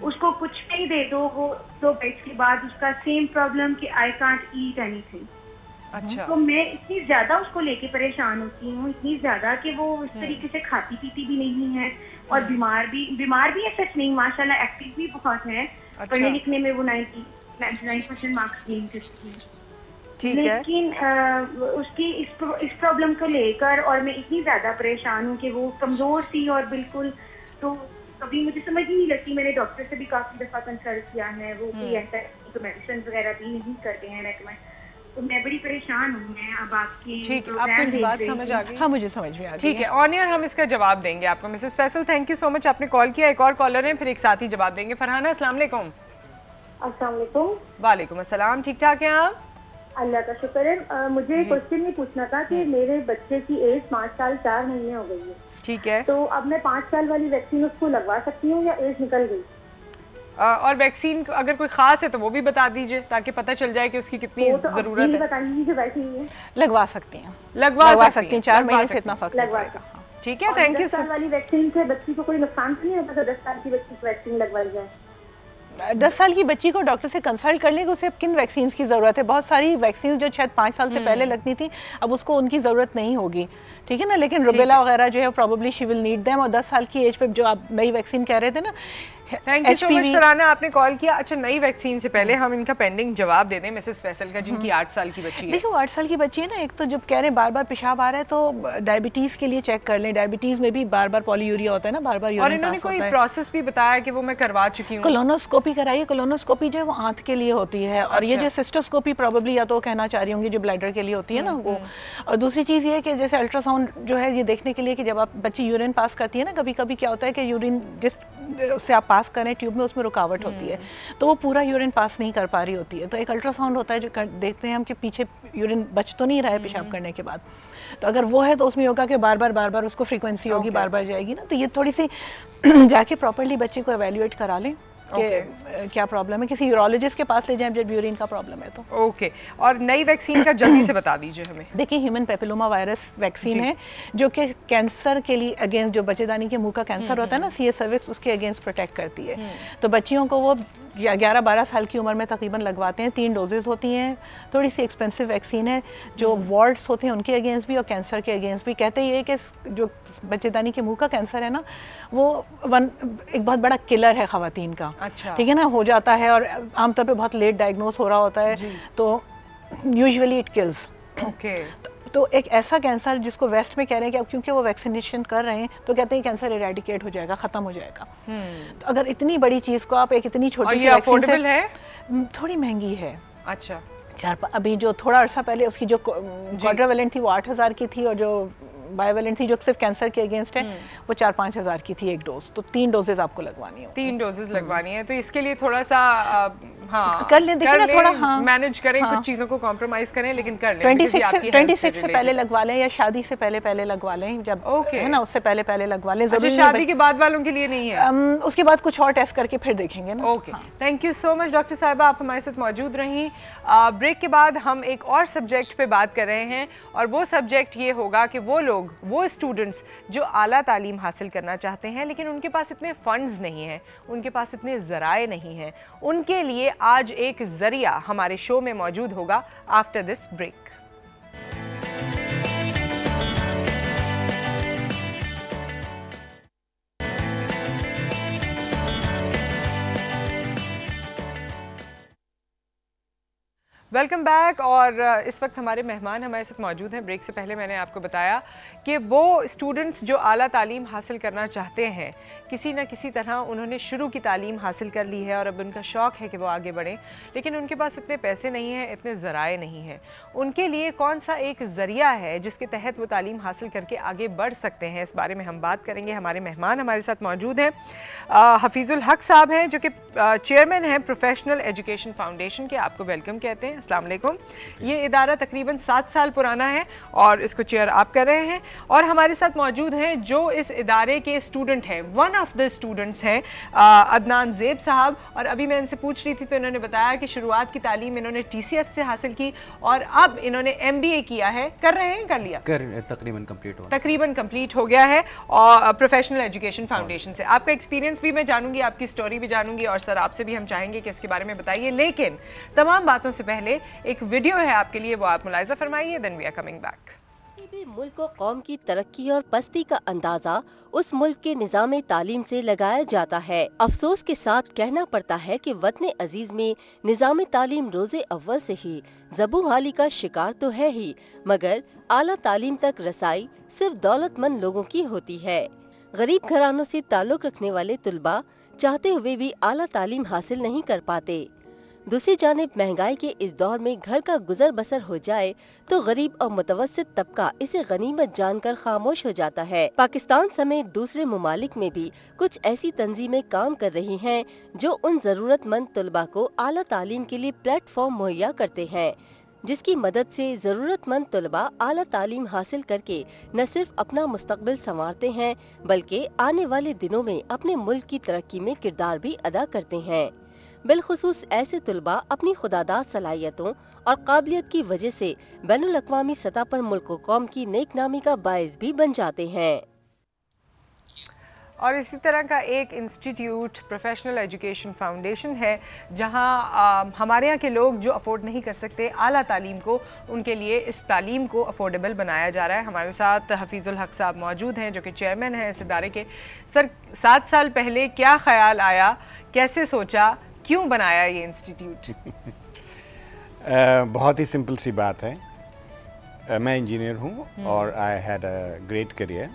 उसको कुछ नहीं दे दो, वो 2 बैच के बाद उसका सेम प्रॉब्लम कि आई कांट ईट एनीथिंग। अच्छा। तो मैं इतनी ज्यादा उसको लेके परेशान होती हूँ, इतनी ज्यादा कि वो उस तरीके से खाती पीती भी नहीं है और बीमार भी है सच नहीं, माशाल्लाह एक्टिव भी बहुत है। पढ़ने लिखने में वो 99% मार्क्स गेन करती है। लेकिन उसकी इस प्रॉब्लम को लेकर और मैं इतनी ज्यादा परेशान हूँ कि वो कमजोर सी और बिल्कुल, तो कभी मुझे समझ ही नहीं लगती। मैंने डॉक्टर से भी काफी दफा कंसल्ट किया है, वो कोई ऐसा तो मेडिसिन वगैरह भी नहीं करते हैं रेकमेंड। तो मैं बड़ी परेशान हूँ। मैं अब आपकी ठीक, आपको बात समझ आ गई? हाँ, मुझे समझ में आ गई। ठीक है, ऑन एयर हम इसका जवाब देंगे आपको। Mrs Faisal thank you so much, आपने कॉल किया। एक और कॉलर है, फिर एक साथ ही जवाब देंगे। फरहाना अस्सलाम वालेकुम। अस्सलाम वालेकुम। वालेकुम अस्सलाम। ठीक ठाक हैं आप? अल्लाह का शुक्र है। मुझे क्वेश्चन ये पूछना था कि मेरे बच्चे की एज 5 साल 4 महीने हो गई है। ठीक है। तो अब मैं 5 साल वाली वैक्सीन उसको लगवा सकती हूँ या एज निकल गई? और वैक्सीन अगर कोई खास है तो वो भी बता दीजिए ताकि पता चल जाए कि उसकी कितनी जरूरत है। बता दीजिए वैसे ही लगवा सकती हैं, लगवा सकती हैं। 4 महीने से इतना फर्क लगवा। ठीक है, थैंक यू। 10 साल वाली वैक्सीन से बच्ची को कोई नुकसान तो नहीं होता? 10 साल की बच्ची को वैक्सीन लगवाई जाए? 10 साल की बच्ची को डॉक्टर से कंसल्ट कर लें कि उसे किन वैक्सीन की ज़रूरत है। बहुत सारी वैक्सीन जो शायद 5 साल से पहले लगनी थी, अब उसको उनकी ज़रूरत नहीं होगी, ठीक है ना। लेकिन रुबेला वगैरह जो है probably she will need them. और 10 साल की एज पे जो आप नई वैक्सीन कह रहे थे ना, thank you so much Farhana, आपने कॉल किया। अच्छा, नई वैक्सीन से पहले हम इनका पेंडिंग जवाब दे दें मिसेस फैसल का, जिनकी 8 साल की बच्ची है। देखो 8 साल की बच्ची है ना, एक तो जब कह रहे हैं बार बार पेशाब आ रहा है तो डायबिटीज़ के लिए चेक कर लें। डायबिटीज़ में भी बार बार पॉलीयूरिया होता है ना, बार बार यूरिन और इन्होंने कोई प्रोसेस भी बताया कि वो मैं करवा चुकी हूँ। कोलोनोस्कोपी कराइए। कोलोनोस्कोपी जो है वो आंत के लिए होती है। और ये जो सिस्टोस्कोपी प्रॉबेबली या तो कहना चाह रही होंगी जो ब्लैडर के लिए होती है ना वो। और दूसरी चीज़ ये कि जैसे अल्ट्रासाउंड जो है ये देखने के लिए कि जब आप बच्ची यूरिन पास करती है ना, कभी कभी क्या होता है कि यूरिन जिस से आप पास करें ट्यूब में, उसमें रुकावट होती है, तो वो पूरा यूरिन पास नहीं कर पा रही होती है। तो एक अल्ट्रासाउंड होता है जो देखते हैं हम कि पीछे यूरिन बच तो नहीं रहा है पेशाब करने के बाद। तो अगर वो है तो उसमें होगा कि बार बार उसको फ्रीक्वेंसी होगी, बार बार जाएगी ना। तो ये थोड़ी सी जाके प्रॉपर्ली बच्चे को एवेल्युएट करा लें कि क्या प्रॉब्लम है। किसी यूरोलॉजिस्ट के पास ले जाएं जब यूरिन का प्रॉब्लम है तो। ओके, और नई वैक्सीन का जल्दी से बता दीजिए हमें। देखिए, ह्यूमन पेपिलोमा वायरस वैक्सीन है जो कि कैंसर के लिए अगेंस्ट, जो बच्चेदानी के मुंह का कैंसर होता है ना, CS सर्विक्स, उसके अगेंस्ट प्रोटेक्ट करती है। तो बच्चियों को वो 11-12 साल की उम्र में तकरीबन लगवाते हैं। 3 डोजेज होती हैं। थोड़ी सी एक्सपेंसिव वैक्सीन है। जो वार्ड्स होते हैं उनके अगेंस्ट भी और कैंसर के अगेंस्ट भी। कहते ये कि जो बच्चेदानी के मुंह का कैंसर है ना, वो एक बहुत बड़ा किलर है ख़वातीन का। अच्छा। ठीक है ना, हो जाता है और आमतौर पे बहुत लेट डायग्नोस हो रहा होता है, तो यूजुअली इट किल्स। ओके। तो एक ऐसा कैंसर जिसको वेस्ट में कह रहे हैं कि अब क्योंकि वो वैक्सीनेशन कर रहे हैं तो कहते हैं कैंसर इरेडिकेट हो जाएगा, खत्म हो जाएगा। तो अगर इतनी बड़ी चीज़ को आप एक इतनी छोटी सी अफोर्डेबल है, थोड़ी महंगी है। अच्छा। अभी जो थोड़ा अर्सा पहले उसकी जो क्वाड्रावेलेंट थी वो 8,000 की थी और जो बायोवेलेंट थी जो सिर्फ कैंसर के अगेंस्ट है वो 4-5 हज़ार की थी एक डोज। तो 3 डोजेज आपको लगवानी है। 3 डोजेज लगवानी है। तो इसके लिए थोड़ा सा कर लें, देखिए ना थोड़ा मैनेज करें, कुछ चीज़ों को कॉम्प्रोमाइज करें, लेकिन कर लें। 26 से पहले लगवा लें या शादी से पहले लगवा लें, जब है ना उससे पहले लगवा लें। अच्छा, शादी के बाद वालों के लिए नहीं है? उसके बाद कुछ और टेस्ट करके फिर देखेंगे ना। Okay, thank you so much doctor साहिबा, आप हमारे साथ मौजूद रहीं। ब्रेक के बाद हम एक और सब्जेक्ट पे बात कर रहे हैं और वो सब्जेक्ट ये होगा कि वो स्टूडेंट्स जो आला तालीम हासिल करना चाहते हैं लेकिन उनके पास इतने फंड्स नहीं हैं, उनके पास इतने ज़राए नहीं हैं, उनके लिए आज एक ज़रिया हमारे शो में मौजूद होगा after this break. Welcome back. और इस वक्त हमारे मेहमान हमारे साथ मौजूद हैं। ब्रेक से पहले मैंने आपको बताया कि वो स्टूडेंट्स जो आला तालीम हासिल करना चाहते हैं, किसी न किसी तरह उन्होंने शुरू की तालीम हासिल कर ली है और अब उनका शौक़ है कि वो आगे बढ़ें, लेकिन उनके पास इतने पैसे नहीं हैं, इतने ज़राए नहीं हैं। उनके लिए कौन सा एक ज़रिया है जिसके तहत वो तालीम हासिल करके आगे बढ़ सकते हैं, इस बारे में हम बात करेंगे। हमारे मेहमान हमारे साथ मौजूद हैं। हफीज़ुल हक साहब हैं जो कि चेयरमैन हैं प्रोफेशनल एजुकेशन फाउंडेशन के। आपको वेलकम कहते हैं। अस्सलाम वालेकुम। ये इदारा तकरीबन 7 साल पुराना है और इसको चेयर आप कर रहे हैं। और हमारे साथ मौजूद हैं जो इस इदारे के स्टूडेंट हैं, वन ऑफ द स्टूडेंट्स हैं, अदनान ज़ेब साहब। और अभी मैं इनसे पूछ रही थी तो इन्होंने बताया कि शुरुआत की तालीम इन्होंने TCF से हासिल की और अब इन्होंने MBA किया है। कर रहे हैं, कर लिया, तकरीबन कंप्लीट हो गया है और प्रोफेशनल एजुकेशन फाउंडेशन से। आपका एक्सपीरियंस भी मैं जानूंगी, आपकी स्टोरी भी जानूंगी और सर आपसे भी हम चाहेंगे कि इसके बारे में बताइए। लेकिन तमाम बातों से पहले एक वीडियो है आपके लिए, वो आप मुलाहिजा फरमाइए, then we are coming back. मुल्क और कौम की तरक्की और पस्ती का अंदाजा उस मुल्क के निज़ाम तालीम से लगाया जाता है। अफसोस के साथ कहना पड़ता है कि वतन अजीज में निज़ाम तालीम रोज़े अव्वल से ही ज़बूहाली का शिकार तो है ही, मगर आला तालीम तक रसाई सिर्फ दौलतमंद लोगों की होती है। गरीब घरानों से ताल्लुक़ रखने वाले तुलबा चाहते हुए भी आला तालीम हासिल नहीं कर पाते। दूसरी जानिब महंगाई के इस दौर में घर का गुजर बसर हो जाए तो गरीब और मुतवस्सित तबका इसे गनीमत जानकर खामोश हो जाता है। पाकिस्तान समेत दूसरे ममालिक में भी कुछ ऐसी तंजीमें काम कर रही हैं जो उन जरूरतमंद तुलबा को आला तालीम के लिए प्लेटफॉर्म मुहैया करते हैं, जिसकी मदद से जरूरतमंद तुलबा आला तालीम हासिल करके न सिर्फ अपना मुस्तकबिल संवारते हैं बल्कि आने वाले दिनों में अपने मुल्क की तरक्की में किरदार भी अदा करते हैं। बिलखुसूस ऐसे तुलबा अपनी खुदादार सलाहियतों और काबिलियत की वजह से बैनुल अक़वामी सतह पर मुल्क व कौम की नेक नामी का बाइस भी बन जाते हैं। और इसी तरह का एक इंस्टीट्यूट प्रोफेशनल एजुकेशन फाउंडेशन है जहां हमारे यहाँ के लोग जो अफोर्ड नहीं कर सकते आला तालीम को, उनके लिए इस तालीम को अफोर्डेबल बनाया जा रहा है। हमारे साथ हफीज़ुल हक साहब मौजूद हैं जो कि चेयरमैन हैं इस इदारे के। सर, 7 साल पहले क्या ख्याल आया, कैसे सोचा, क्यों बनाया ये इंस्टीट्यूट? बहुत ही सिंपल सी बात है। मैं इंजीनियर हूँ और I had a great career.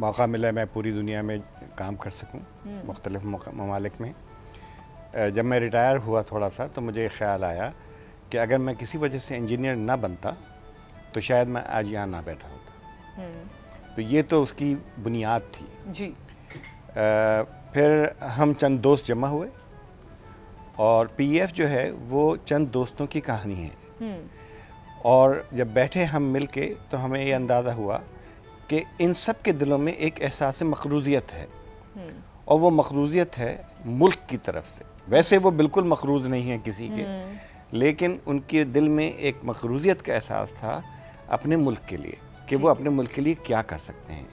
मौका मिला मैं पूरी दुनिया में काम कर सकूं, मुख्तलिफ ममालिक में। जब मैं रिटायर हुआ थोड़ा सा तो मुझे ख्याल आया कि अगर मैं किसी वजह से इंजीनियर ना बनता तो शायद मैं आज यहाँ ना बैठा होता। तो ये तो उसकी बुनियाद थी जी। फिर हम चंद दोस्त जमा हुए और PF जो है वो चंद दोस्तों की कहानी है। और जब बैठे हम मिल के तो हमें ये अंदाज़ा हुआ कि इन सब के दिलों में एक एहसास मक़रूज़ियत है और वो मक़रूज़ियत है मुल्क की तरफ से। वैसे वो बिल्कुल मक़रूज़ नहीं है किसी के, लेकिन उनके दिल में एक मक़रूज़ियत का एहसास था अपने मुल्क के लिए कि वो अपने मुल्क के लिए क्या कर सकते हैं।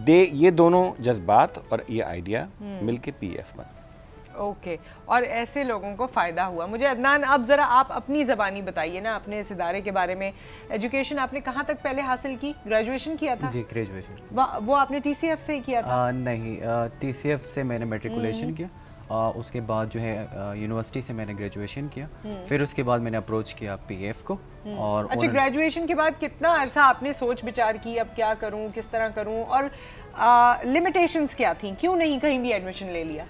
ये दोनों जज्बात और ये आइडिया मिलके PF बना। ओके, और ऐसे लोगों को फ़ायदा हुआ। मुझे अदनान, अब ज़रा आप अपनी ज़बानी बताइए ना अपने इस इदारे के बारे में। एजुकेशन आपने कहाँ तक पहले हासिल की? ग्रेजुएशन किया था? जी, ग्रेजुएशन। वो आपने TCF से ही किया था? नहीं, TCF से मैंने मेट्रिकुलेशन किया। उसके बाद जो है यूनिवर्सिटी से मैंने ग्रेजुएशन किया। फिर उसके बाद मैंने अप्रोच किया PF को। और अच्छा, ग्रेजुएशन के बाद कितना अरसा आपने सोच विचार की अब क्या करूं, किस तरह करूं, और लिमिटेशंस क्या थी, क्यों नहीं कहीं भी एडमिशन ले लिया?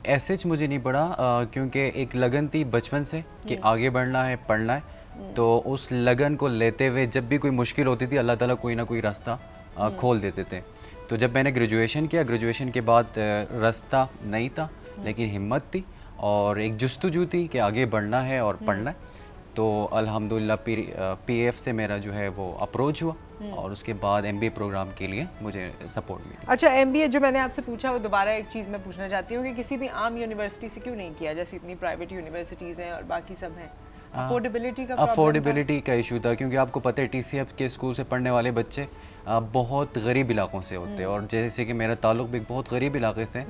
ऐसे मुझे नहीं पड़ा क्योंकि एक लगन थी बचपन से कि आगे बढ़ना है, पढ़ना है। तो उस लगन को लेते हुए जब भी कोई मुश्किल होती थी अल्लाह ताला कोई ना कोई रास्ता खोल देते थे। तो जब मैंने ग्रेजुएशन किया, ग्रेजुएशन के बाद रास्ता नहीं था लेकिन हिम्मत थी और एक जुस्तजू थी कि आगे बढ़ना है और पढ़ना है। तो अल्हम्दुलिल्लाह PF से मेरा जो है वो अप्रोच हुआ और उसके बाद MBA प्रोग्राम के लिए मुझे सपोर्ट मिला। अच्छा, MBA जो मैंने आपसे पूछा वो दोबारा एक चीज़ मैं पूछना चाहती हूँ कि किसी भी आम यूनिवर्सिटी से क्यों नहीं किया, जैसे इतनी प्राइवेट यूनिवर्सिटीज़ हैं और बाकी सब हैं? अफोर्डेबिलिटी का इशू था क्योंकि आपको पता है TCF के स्कूल से पढ़ने वाले बच्चे बहुत गरीब इलाकों से होते हैं और जैसे कि मेरा ताल्लुक भी एक बहुत गरीब इलाके से,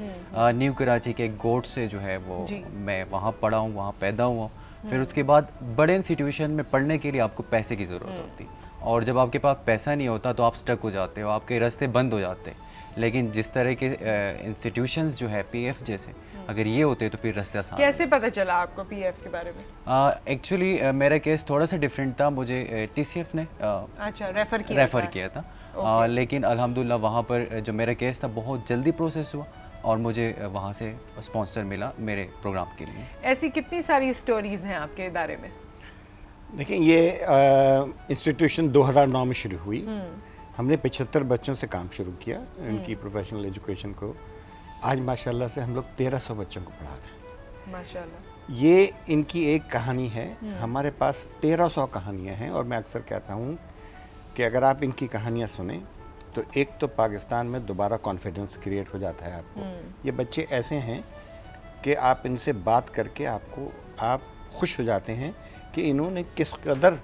न्यू कराची के गोट से जो है वो मैं वहाँ पढ़ा हूँ, वहाँ पैदा हुआ। फिर उसके बाद बड़े इंस्टीट्यूशन में पढ़ने के लिए आपको पैसे की ज़रूरत होती और जब आपके पास पैसा नहीं होता तो आप स्टक हो जाते हो, आपके रास्ते बंद हो जाते हैं। लेकिन जिस तरह के इंस्टीट्यूशंस जो है PF जैसे अगर ये होते तो फिर रास्ते आसान। कैसे पता चला आपको पीएफ के बारे में? एक्चुअली मेरा केस थोड़ा सा डिफरेंट था, मुझे टीसीएफ ने अच्छा रेफ़र किया था। लेकिन अल्हम्दुलिल्लाह वहाँ पर जो मेरा केस था बहुत जल्दी प्रोसेस हुआ और मुझे वहाँ से स्पॉन्सर मिला मेरे प्रोग्राम के लिए। ऐसी कितनी सारी स्टोरीज़ हैं आपके इदारे में? देखिए ये इंस्टीट्यूशन 2009 में शुरू हुई। हमने 75 बच्चों से काम शुरू किया इनकी प्रोफेशनल एजुकेशन को। आज माशाल्लाह से हम लोग 1300 बच्चों को पढ़ा रहे हैं। माशाल्लाह। ये इनकी एक कहानी है, हमारे पास 1300 कहानियाँ हैं और मैं अक्सर कहता हूँ कि अगर आप इनकी कहानियाँ सुने तो एक तो पाकिस्तान में दोबारा कॉन्फिडेंस क्रिएट हो जाता है आपको। ये बच्चे ऐसे हैं कि आप इनसे बात करके आप खुश हो जाते हैं कि इन्होंने किस कदर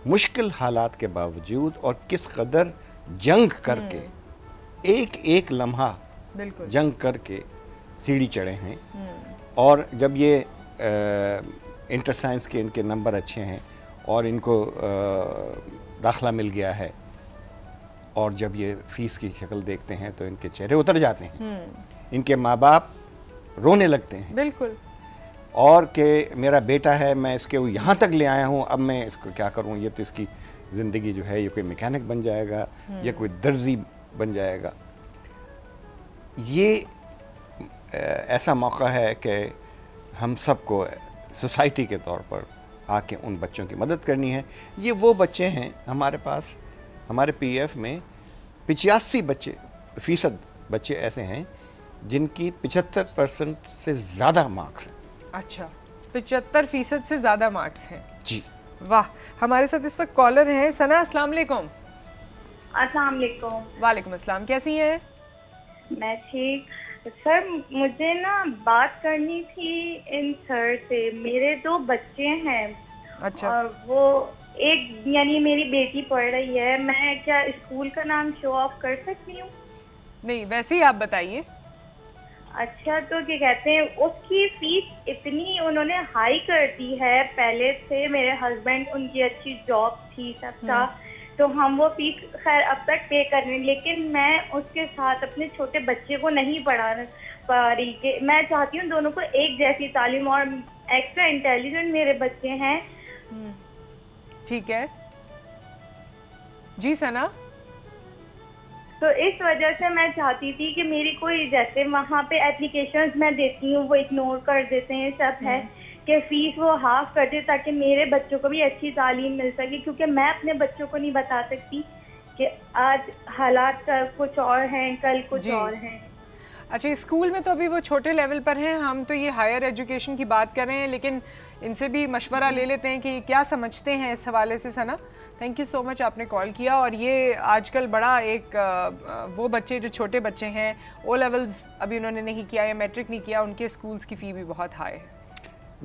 मुश्किल हालात के बावजूद और किस कदर जंग करके एक एक लम्हा जंग करके सीढ़ी चढ़े हैं। और जब ये इंटर साइंस के इनके नंबर अच्छे हैं और इनको दाखला मिल गया है और जब ये फीस की शक्ल देखते हैं तो इनके चेहरे उतर जाते हैं। इनके माँ बाप रोने लगते हैं। बिल्कुल। और कि मेरा बेटा है, मैं इसके यहाँ तक ले आया हूँ, अब मैं इसको क्या करूँ, ये तो इसकी ज़िंदगी जो है ये कोई मैकेनिक बन जाएगा या कोई दर्जी बन जाएगा। ये ऐसा मौका है कि हम सबको सोसाइटी के तौर पर आके उन बच्चों की मदद करनी है। ये वो बच्चे हैं हमारे पास, हमारे पीएफ में 85% बच्चे ऐसे हैं जिनकी 75% से ज़्यादा मार्क्स हैं। अच्छा, 75% से ज़्यादा मार्क्स हैं जी। वाह। हमारे साथ इस वक्त कॉलर हैं सना। अस्सलाम वालेकुम। अस्सलाम वालेकुम। वालेकुम अस्सलाम, कैसी हैं? मैं ठीक। सर मुझे ना बात करनी थी इन सर से। मेरे 2 बच्चे हैं। अच्छा। और वो एक यानी मेरी बेटी पढ़ रही है। मैं क्या स्कूल का नाम शो ऑफ कर सकती हूँ? नहीं, वैसे ही आप बताइए। अच्छा, तो क्या कहते हैं उसकी फीस इतनी उन्होंने हाई कर दी है। पहले से मेरे हस्बैंड, उनकी अच्छी जॉब थी, सब था, तो हम वो फीस खैर अब तक पे कर रहे हैं, लेकिन मैं उसके साथ अपने छोटे बच्चे को नहीं पढ़ा पा रही। कि मैं चाहती हूँ दोनों को एक जैसी तालीम, और एक्स्ट्रा इंटेलिजेंट मेरे बच्चे हैं। ठीक है जी सना। तो इस वजह से मैं चाहती थी कि मेरी कोई, जैसे वहाँ पे एप्लीकेशंस मैं देती हूँ वो इग्नोर कर देते हैं, सब है कि फीस वो हाफ कर दे ताकि मेरे बच्चों को भी अच्छी तालीम मिल सके। क्योंकि मैं अपने बच्चों को नहीं बता सकती कि आज हालात कुछ और हैं, कल कुछ और हैं। अच्छा, स्कूल में तो अभी वो छोटे लेवल पर हैं, हम तो ये हायर एजुकेशन की बात कर रहे हैं, लेकिन इनसे भी मशवरा ले लेते हैं कि क्या समझते हैं इस हवाले से। सना, थैंक यू सो मच आपने कॉल किया। और ये आजकल बड़ा एक वो बच्चे जो छोटे बच्चे हैं, ओ लेवल्स अभी उन्होंने नहीं किया या मैट्रिक नहीं किया, उनके स्कूल्स की फ़ी भी बहुत हाई है।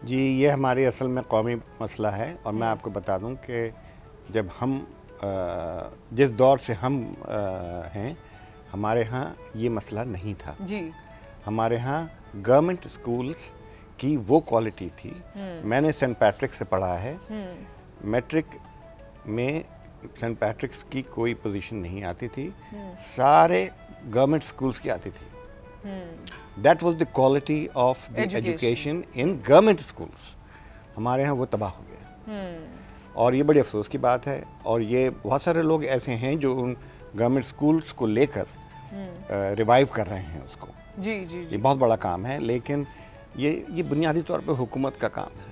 जी, ये हमारी असल में कौमी मसला है। और मैं आपको बता दूं कि जब हम जिस दौर से हम हैं, हमारे यहाँ ये मसला नहीं था जी। हमारे यहाँ गवर्नमेंट स्कूल्स की वो क्वालिटी थी। मैंने सेंट पैट्रिक से पढ़ा है। मैट्रिक में सेंट पैट्रिक्स की कोई पोजीशन नहीं आती थी, सारे गवर्नमेंट स्कूल्स की आती थी। That was the quality of the education in government schools. हमारे यहाँ वो तबाह हो गया और ये बड़ी अफसोस की बात है। और ये बहुत सारे लोग ऐसे हैं जो उन गवर्नमेंट स्कूल्स को लेकर रिवाइव कर रहे हैं उसको। जी जी जी, ये बहुत बड़ा काम है, लेकिन ये बुनियादी तौर पे हुकूमत का काम है।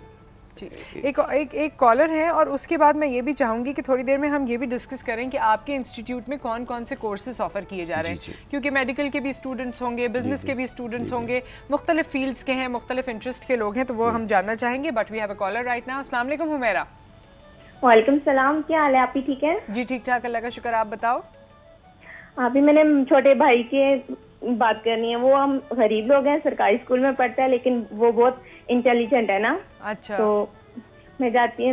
एक कॉलर है और उसके बाद मैं ये भी चाहूँगी कि थोड़ी देर में हम ये भी डिस्कस करें कि आपके इंस्टीट्यूट में कौन कौन से कोर्सेज ऑफर किए जा रहे हैं, क्योंकि मेडिकल के भी स्टूडेंट्स होंगे, बिजनेस के भी स्टूडेंट्स होंगे, मुख्तलिफ फील्ड्स के हैं, मुख्तलिफ इंटरेस्ट के लोग हैं, तो वो हम जानना चाहेंगे। But we have a caller right now. अस्सलाम वालेकुम हुमैरा। वालेकुम सलाम, क्या हाल है? आप ही ठीक है? जी ठीक ठाक, अल्लाह का शुक्र। आप बताओ। अभी मैंने छोटे भाई के बात करनी है। वो हम गरीब लोग हैं, सरकारी स्कूल में पढ़ता है, लेकिन वो बहुत इंटेलिजेंट है ना। अच्छा। तो मैं चाहती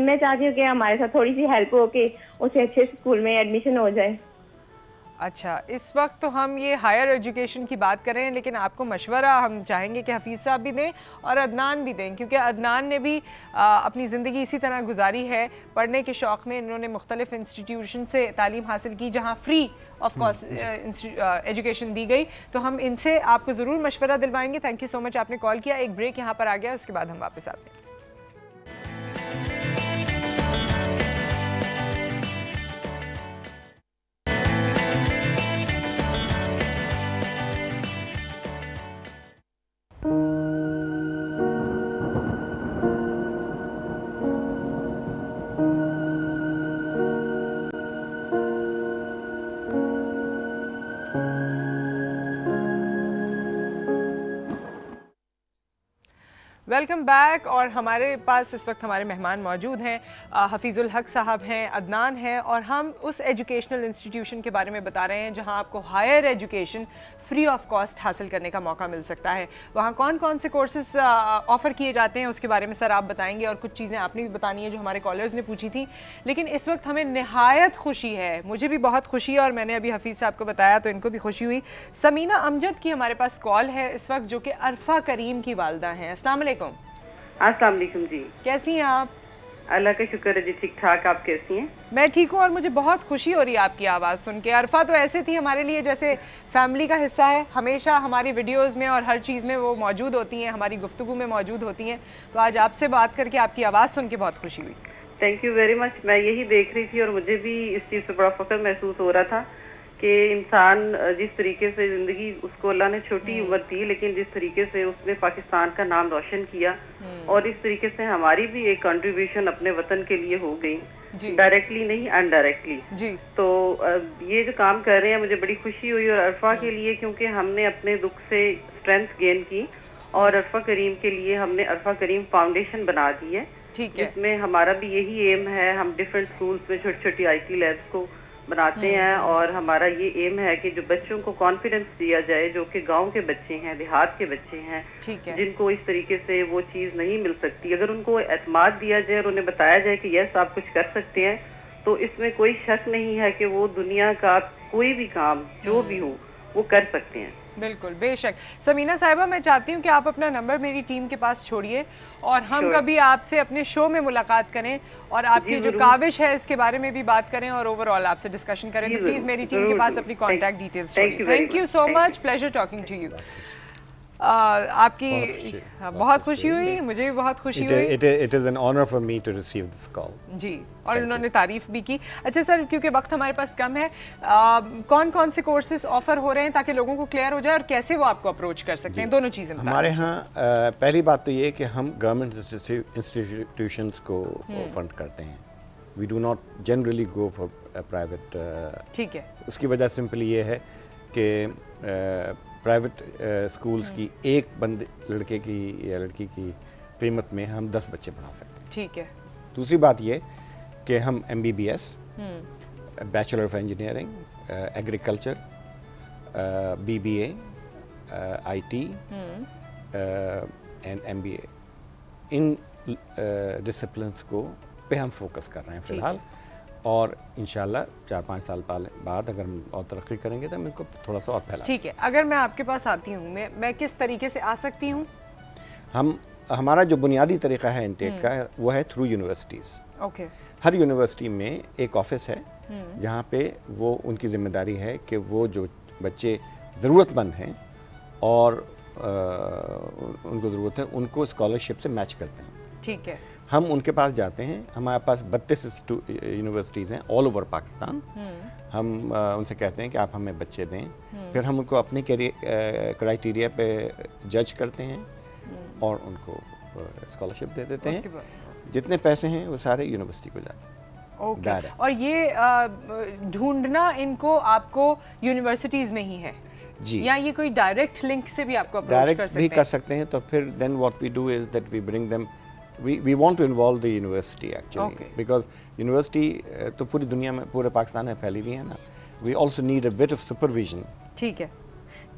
हूँ कि हमारे साथ थोड़ी सी हेल्प हो के उसे अच्छे स्कूल में एडमिशन हो जाए। अच्छा, इस वक्त तो हम ये हायर एजुकेशन की बात कर रहे हैं, लेकिन आपको मशवरा हम चाहेंगे कि हफीज़ साहब भी दें और अदनान भी दें, क्योंकि अदनान ने भी अपनी ज़िंदगी इसी तरह गुजारी है। पढ़ने के शौक़ में इन्होंने मुख्तलिफ इंस्टीट्यूशन से तालीम हासिल की जहाँ फ्री ऑफ कॉस्ट एजुकेशन दी गई। तो हम इनसे आपको ज़रूर मशवरा दिलवाएंगे। थैंक यू सो मच, आपने कॉल किया। एक ब्रेक यहाँ पर आ गया, उसके बाद हम वापस आते हैं। Welcome back. और हमारे पास इस वक्त हमारे मेहमान मौजूद हैं, हफीज़ुल हक साहब हैं, अदनान हैं, और हम उस एजुकेशनल इंस्टीट्यूशन के बारे में बता रहे हैं जहां आपको higher education free of cost हासिल करने का मौका मिल सकता है। वहां कौन कौन से कोर्सेज ऑफ़र किए जाते हैं उसके बारे में सर आप बताएंगे, और कुछ चीज़ें आपने भी बतानी है जो हमारे कॉलर्स ने पूछी थी। लेकिन इस वक्त हमें नहायत खुशी है, मुझे भी बहुत खुशी है, और मैंने अभी हफीज़ साहब को बताया तो इनको भी खुशी हुई। समीना अमजद की हमारे पास कॉल है इस वक्त, जो कि अरफा करीम की वालदा हैं। अस्सलाम वालेकुम। अस्सलाम वालेकुम जी। कैसी हैं आप? अल्लाह का शुक्र है जी, ठीक ठाक। आप कैसी हैं? मैं ठीक हूँ, और मुझे बहुत खुशी हो रही है आपकी आवाज़ सुन के। अरफा तो ऐसे थी हमारे लिए जैसे फैमिली का हिस्सा है, हमेशा हमारी वीडियोस में और हर चीज़ में वो मौजूद होती हैं, हमारी गुफ्तगू में मौजूद होती हैं। तो आज आपसे बात करके आपकी आवाज़ सुन के बहुत खुशी हुई। Thank you very much. मैं यही देख रही थी और मुझे भी इस चीज़ से बड़ा फख्र महसूस हो रहा था कि इंसान जिस तरीके से ज़िंदगी उसको अल्लाह ने छोटी उम्र दी, लेकिन जिस तरीके से उसने पाकिस्तान का नाम रोशन किया और इस तरीके से हमारी भी एक कंट्रीब्यूशन अपने वतन के लिए हो गई, डायरेक्टली नहीं अनडायरेक्टली जी। तो ये जो काम कर रहे हैं मुझे बड़ी खुशी हुई, और अरफा के लिए क्योंकि हमने अपने दुख से स्ट्रेंथ गेन की, और अरफा करीम के लिए हमने अरफा करीम फाउंडेशन बना दी है, जिसमें हमारा भी यही एम है। हम डिफरेंट स्कूल्स में छोटी छोटी IT लैब्स को बनाते हैं, और हमारा ये एम है कि जो बच्चों को कॉन्फिडेंस दिया जाए, जो कि गांव के बच्चे हैं, देहात के बच्चे हैं, जिनको इस तरीके से वो चीज़ नहीं मिल सकती, अगर उनको एतमाद दिया जाए और उन्हें बताया जाए कि यस आप कुछ कर सकते हैं, तो इसमें कोई शक नहीं है कि वो दुनिया का कोई भी काम जो भी हो वो कर सकते हैं। बिल्कुल, बेशक। समीना साहिबा, मैं चाहती हूँ कि आप अपना नंबर मेरी टीम के पास छोड़िए, और हम कभी आपसे अपने शो में मुलाकात करें और आपकी जो काविश है इसके बारे में भी बात करें और ओवरऑल आपसे डिस्कशन करें। तो प्लीज़ मेरी टीम के पास अपनी कॉन्टैक्ट डिटेल्स छोड़िए। Thank you so much, pleasure talking to you. आपकी बहुत खुशी हुई, मुझे भी बहुत खुशी हुई। It is an honor for me to receive this call. जी, और उन्होंने तारीफ भी की। अच्छा सर, क्योंकि वक्त हमारे पास कम है, कौन कौन से कोर्सेज ऑफर हो रहे हैं ताकि लोगों को क्लियर हो जाए, और कैसे वो आपको अप्रोच कर सकते हैं, दोनों चीज़ें हमारे यहाँ पहली बात तो ये कि हम गवर्नमेंट इंस्टीट्यूशंस को फंड करते हैं। We do not generally go for private. ठीक है। उसकी वजह सिंपली ये है कि प्राइवेट स्कूल्स की एक लड़के की या लड़की की कीमत में हम 10 बच्चे पढ़ा सकते हैं। ठीक है। दूसरी बात ये कि हम MBBS, bachelor of engineering, agriculture, BBA, IT and MBA, in disciplines को पे हम फोकस कर रहे हैं फ़िलहाल, और इंशाल्लाह 4-5 साल बाद अगर हम और तरक्की करेंगे तो हम इनको थोड़ा सा और फैला। ठीक है। अगर मैं आपके पास आती हूँ, मैं किस तरीके से आ सकती हूँ? हमारा जो बुनियादी तरीका है इनटेक का वो है थ्रू यूनिवर्सिटीज़। ओके। हर यूनिवर्सिटी में एक ऑफिस है जहाँ पे वो उनकी जिम्मेदारी है कि वो जो बच्चे ज़रूरतमंद हैं और उनको ज़रूरत है उनको स्कॉलरशिप से मैच करते हैं। ठीक है। हम उनके पास जाते हैं, हमारे पास 32 यूनिवर्सिटीज़ हैं ऑल ओवर पाकिस्तान। हम उनसे कहते हैं कि आप हमें बच्चे दें, फिर हम उनको अपने क्राइटेरिया पे जज करते हैं और उनको स्कॉलरशिप दे देते हैं। जितने पैसे हैं वो सारे यूनिवर्सिटी को जाते हैं। ओके। और ये ढूंढना इनको आपको यूनिवर्सिटीज़ में ही है जी, या ये कोई डायरेक्ट लिंक से भी आपको अप्रोच कर सकते हैं? भी कर सकते हैं। तो फिर then what we do is that we bring them, we want to involve the university actually, because university तो पूरी दुनिया में, पूरे पाकिस्तान में फैली हुई है ना, we also need a bit of supervision। ठीक है,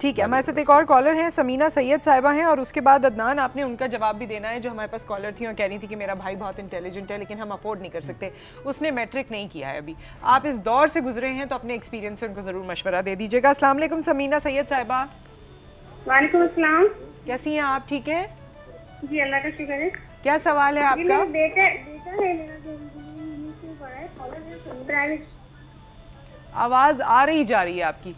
ठीक है, हमारे साथ एक और कॉलर हैं, समीना सैयद साहिबा हैं, और उसके बाद अदनान, आपने उनका जवाब भी देना है। जो हमारे पास कॉलर थी और कह रही थी कि मेरा भाई बहुत इंटेलिजेंट है लेकिन हम अफोर्ड नहीं कर सकते, उसने मैट्रिक नहीं किया है अभी। आप इस दौर से गुजरे हैं तो अपने एक्सपीरियंस से उनको ज़रूर मशवरा दे दीजिएगा। अस्सलाम वालेकुम समीना सैयद साहिबा। वालेकुम अस्सलाम। कैसी हैं आप? ठीक है जी, अल्लाह का शुक्र है। क्या सवाल है आपका? बेटा है मेरा जो इंजीनियरिंग से पढ़ा है, कॉलेज में प्राइवेट। आवाज़ आ रही जा रही है आपकी।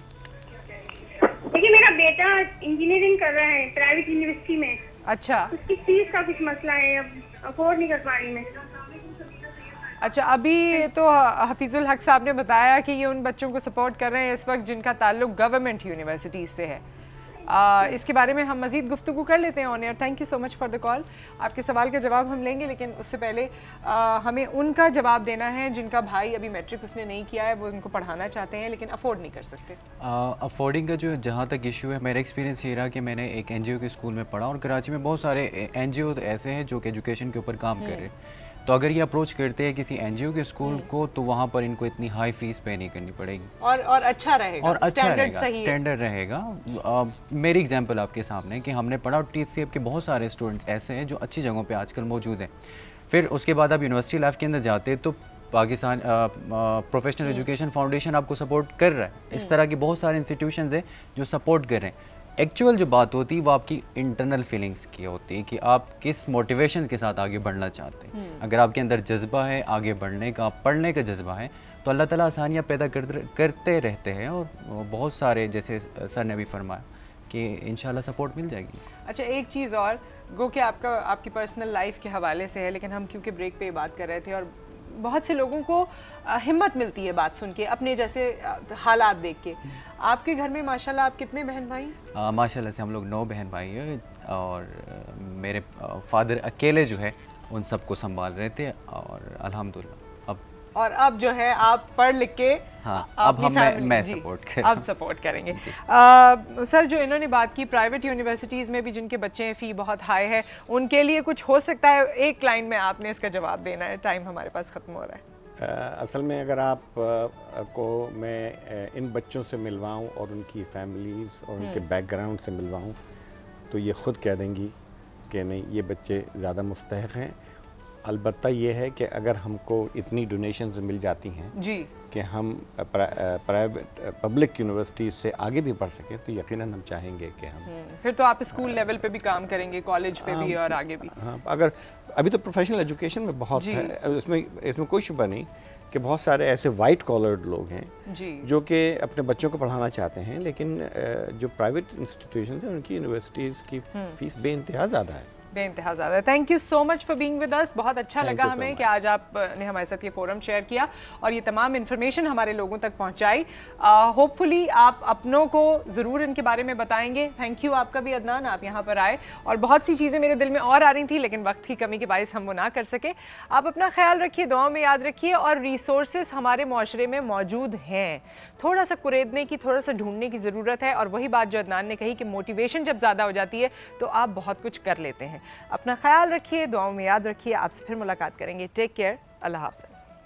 देखिए, मेरा बेटा इंजीनियरिंग कर रहा है प्राइवेट यूनिवर्सिटी में। अच्छा। उसकी फीस का कुछ मसला है, अब अफोर्ड नहीं कर पा रही मैं। अच्छा, अभी तो हफीजुल हक साहब ने बताया कि ये उन बच्चों को सपोर्ट कर रहे हैं इस वक्त जिनका ताल्लुक गवर्नमेंट यूनिवर्सिटीज़ से है। इसके बारे में हम मज़ीद गुफ्तगू कर लेते हैं on air. Thank you so much for the call. आपके सवाल का जवाब हम लेंगे, लेकिन उससे पहले हमें उनका जवाब देना है जिनका भाई अभी मैट्रिक उसने नहीं किया है, वो उनको पढ़ाना चाहते हैं लेकिन अफोर्ड नहीं कर सकते। अफोर्डिंग का जो जहाँ तक इशू है, मेरा एक्सपीरियंस ये रहा कि मैंने एक NGO के स्कूल में पढ़ा और कराची में बहुत सारे NGO ऐसे हैं जो कि एजुकेशन के ऊपर काम कर रहे हैं। तो अगर ये अप्रोच करते हैं किसी NGO के स्कूल को तो वहाँ पर इनको इतनी हाई फीस पे नहीं करनी पड़ेगी और अच्छा रहेगा, और अच्छा रहेगा, स्टैंडर्ड रहेगा। मेरी एग्जांपल आपके सामने कि हमने पढ़ा और TCF के बहुत सारे स्टूडेंट्स ऐसे हैं जो अच्छी जगहों पे आजकल मौजूद हैं। फिर उसके बाद आप यूनिवर्सिटी लाइफ के अंदर जाते तो पाकिस्तान प्रोफेशनल एजुकेशन फाउंडेशन आपको सपोर्ट कर रहा है। इस तरह की बहुत सारे इंस्टीट्यूशंस हैं जो सपोर्ट कर रहे हैं। एक्चुअल जो बात होती है वो आपकी इंटरनल फीलिंग्स की होती है कि आप किस मोटिवेशन के साथ आगे बढ़ना चाहते हैं। अगर आपके अंदर जज्बा है आगे बढ़ने का, पढ़ने का जज्बा है, तो अल्लाह ताला आसानियाँ पैदा करते रहते हैं और बहुत सारे, जैसे सर ने भी फरमाया कि इंशाल्लाह सपोर्ट मिल जाएगी। अच्छा, एक चीज़ और, गो कि आपकी पर्सनल लाइफ के हवाले से है, लेकिन हम क्योंकि ब्रेक पे बात कर रहे थे और बहुत से लोगों को हिम्मत मिलती है बात सुन के, अपने जैसे हालात देख के। आपके घर में माशाल्लाह आप कितने बहन भाई? माशाल्लाह से हम लोग 9 बहन भाई हैं और मेरे फादर अकेले जो है उन सबको संभाल रहे थे और अल्हम्दुलिल्लाह अब जो है आप पढ़ लिख के अब मैं सपोर्ट कर अब सपोर्ट करेंगे। सर, जो इन्होंने बात की प्राइवेट यूनिवर्सिटीज़ में भी जिनके बच्चे हैं, फ़ी बहुत हाई है, उनके लिए कुछ हो सकता है? एक लाइन में आपने इसका जवाब देना है, टाइम हमारे पास ख़त्म हो रहा है। असल में अगर आप को मैं इन बच्चों से मिलवाऊँ और उनकी फैमिलीज़ और उनके बैकग्राउंड से मिलवाऊँ तो ये ख़ुद कह देंगी कि नहीं, ये बच्चे ज़्यादा मुस्तहिक़ हैं। अलबत्ता ये है कि अगर हमको इतनी डोनेशंस मिल जाती हैं जी कि हम प्राइवेट पब्लिक यूनिवर्सिटीज़ से आगे भी पढ़ सकें तो यकीनन हम चाहेंगे कि हम फिर तो आप स्कूल लेवल पे भी काम करेंगे, कॉलेज पे भी और आगे भी। हाँ, अगर अभी तो प्रोफेशनल एजुकेशन में बहुत है, इसमें कोई शुबा नहीं कि बहुत सारे ऐसे वाइट कॉलर्ड लोग हैं जो कि अपने बच्चों को पढ़ाना चाहते हैं, लेकिन जो प्राइवेट इंस्टीट्यूशन हैं उनकी यूनिवर्सिटीज़ की फ़ीस बेइंतहा ज़्यादा है, बेइंतहा ज़्यादा। Thank you so much for being with us. बहुत अच्छा लगा हमें कि आज आपने हमारे साथ ये फोरम शेयर किया और ये तमाम इन्फॉर्मेशन हमारे लोगों तक पहुंचाई। होपफुली आप अपनों को ज़रूर इनके बारे में बताएंगे। थैंक यू आपका भी अदनान, आप यहाँ पर आए और बहुत सी चीज़ें मेरे दिल में और आ रही थी लेकिन वक्त की कमी के बायस हम वो ना कर सके। आप अपना ख्याल रखिए, दुआओं में याद रखिए और रिसोर्सेज हमारे माशरे में मौजूद हैं, थोड़ा सा कुरेदने की, थोड़ा सा ढूंढने की ज़रूरत है। और वही बात जो अदनान ने कही कि मोटिवेशन जब ज़्यादा हो जाती है तो आप बहुत कुछ कर लेते हैं। अपना ख्याल रखिए, दुआओं में याद रखिए। आपसे फिर मुलाकात करेंगे। टेक केयर, अल्लाह हाफ़िज़।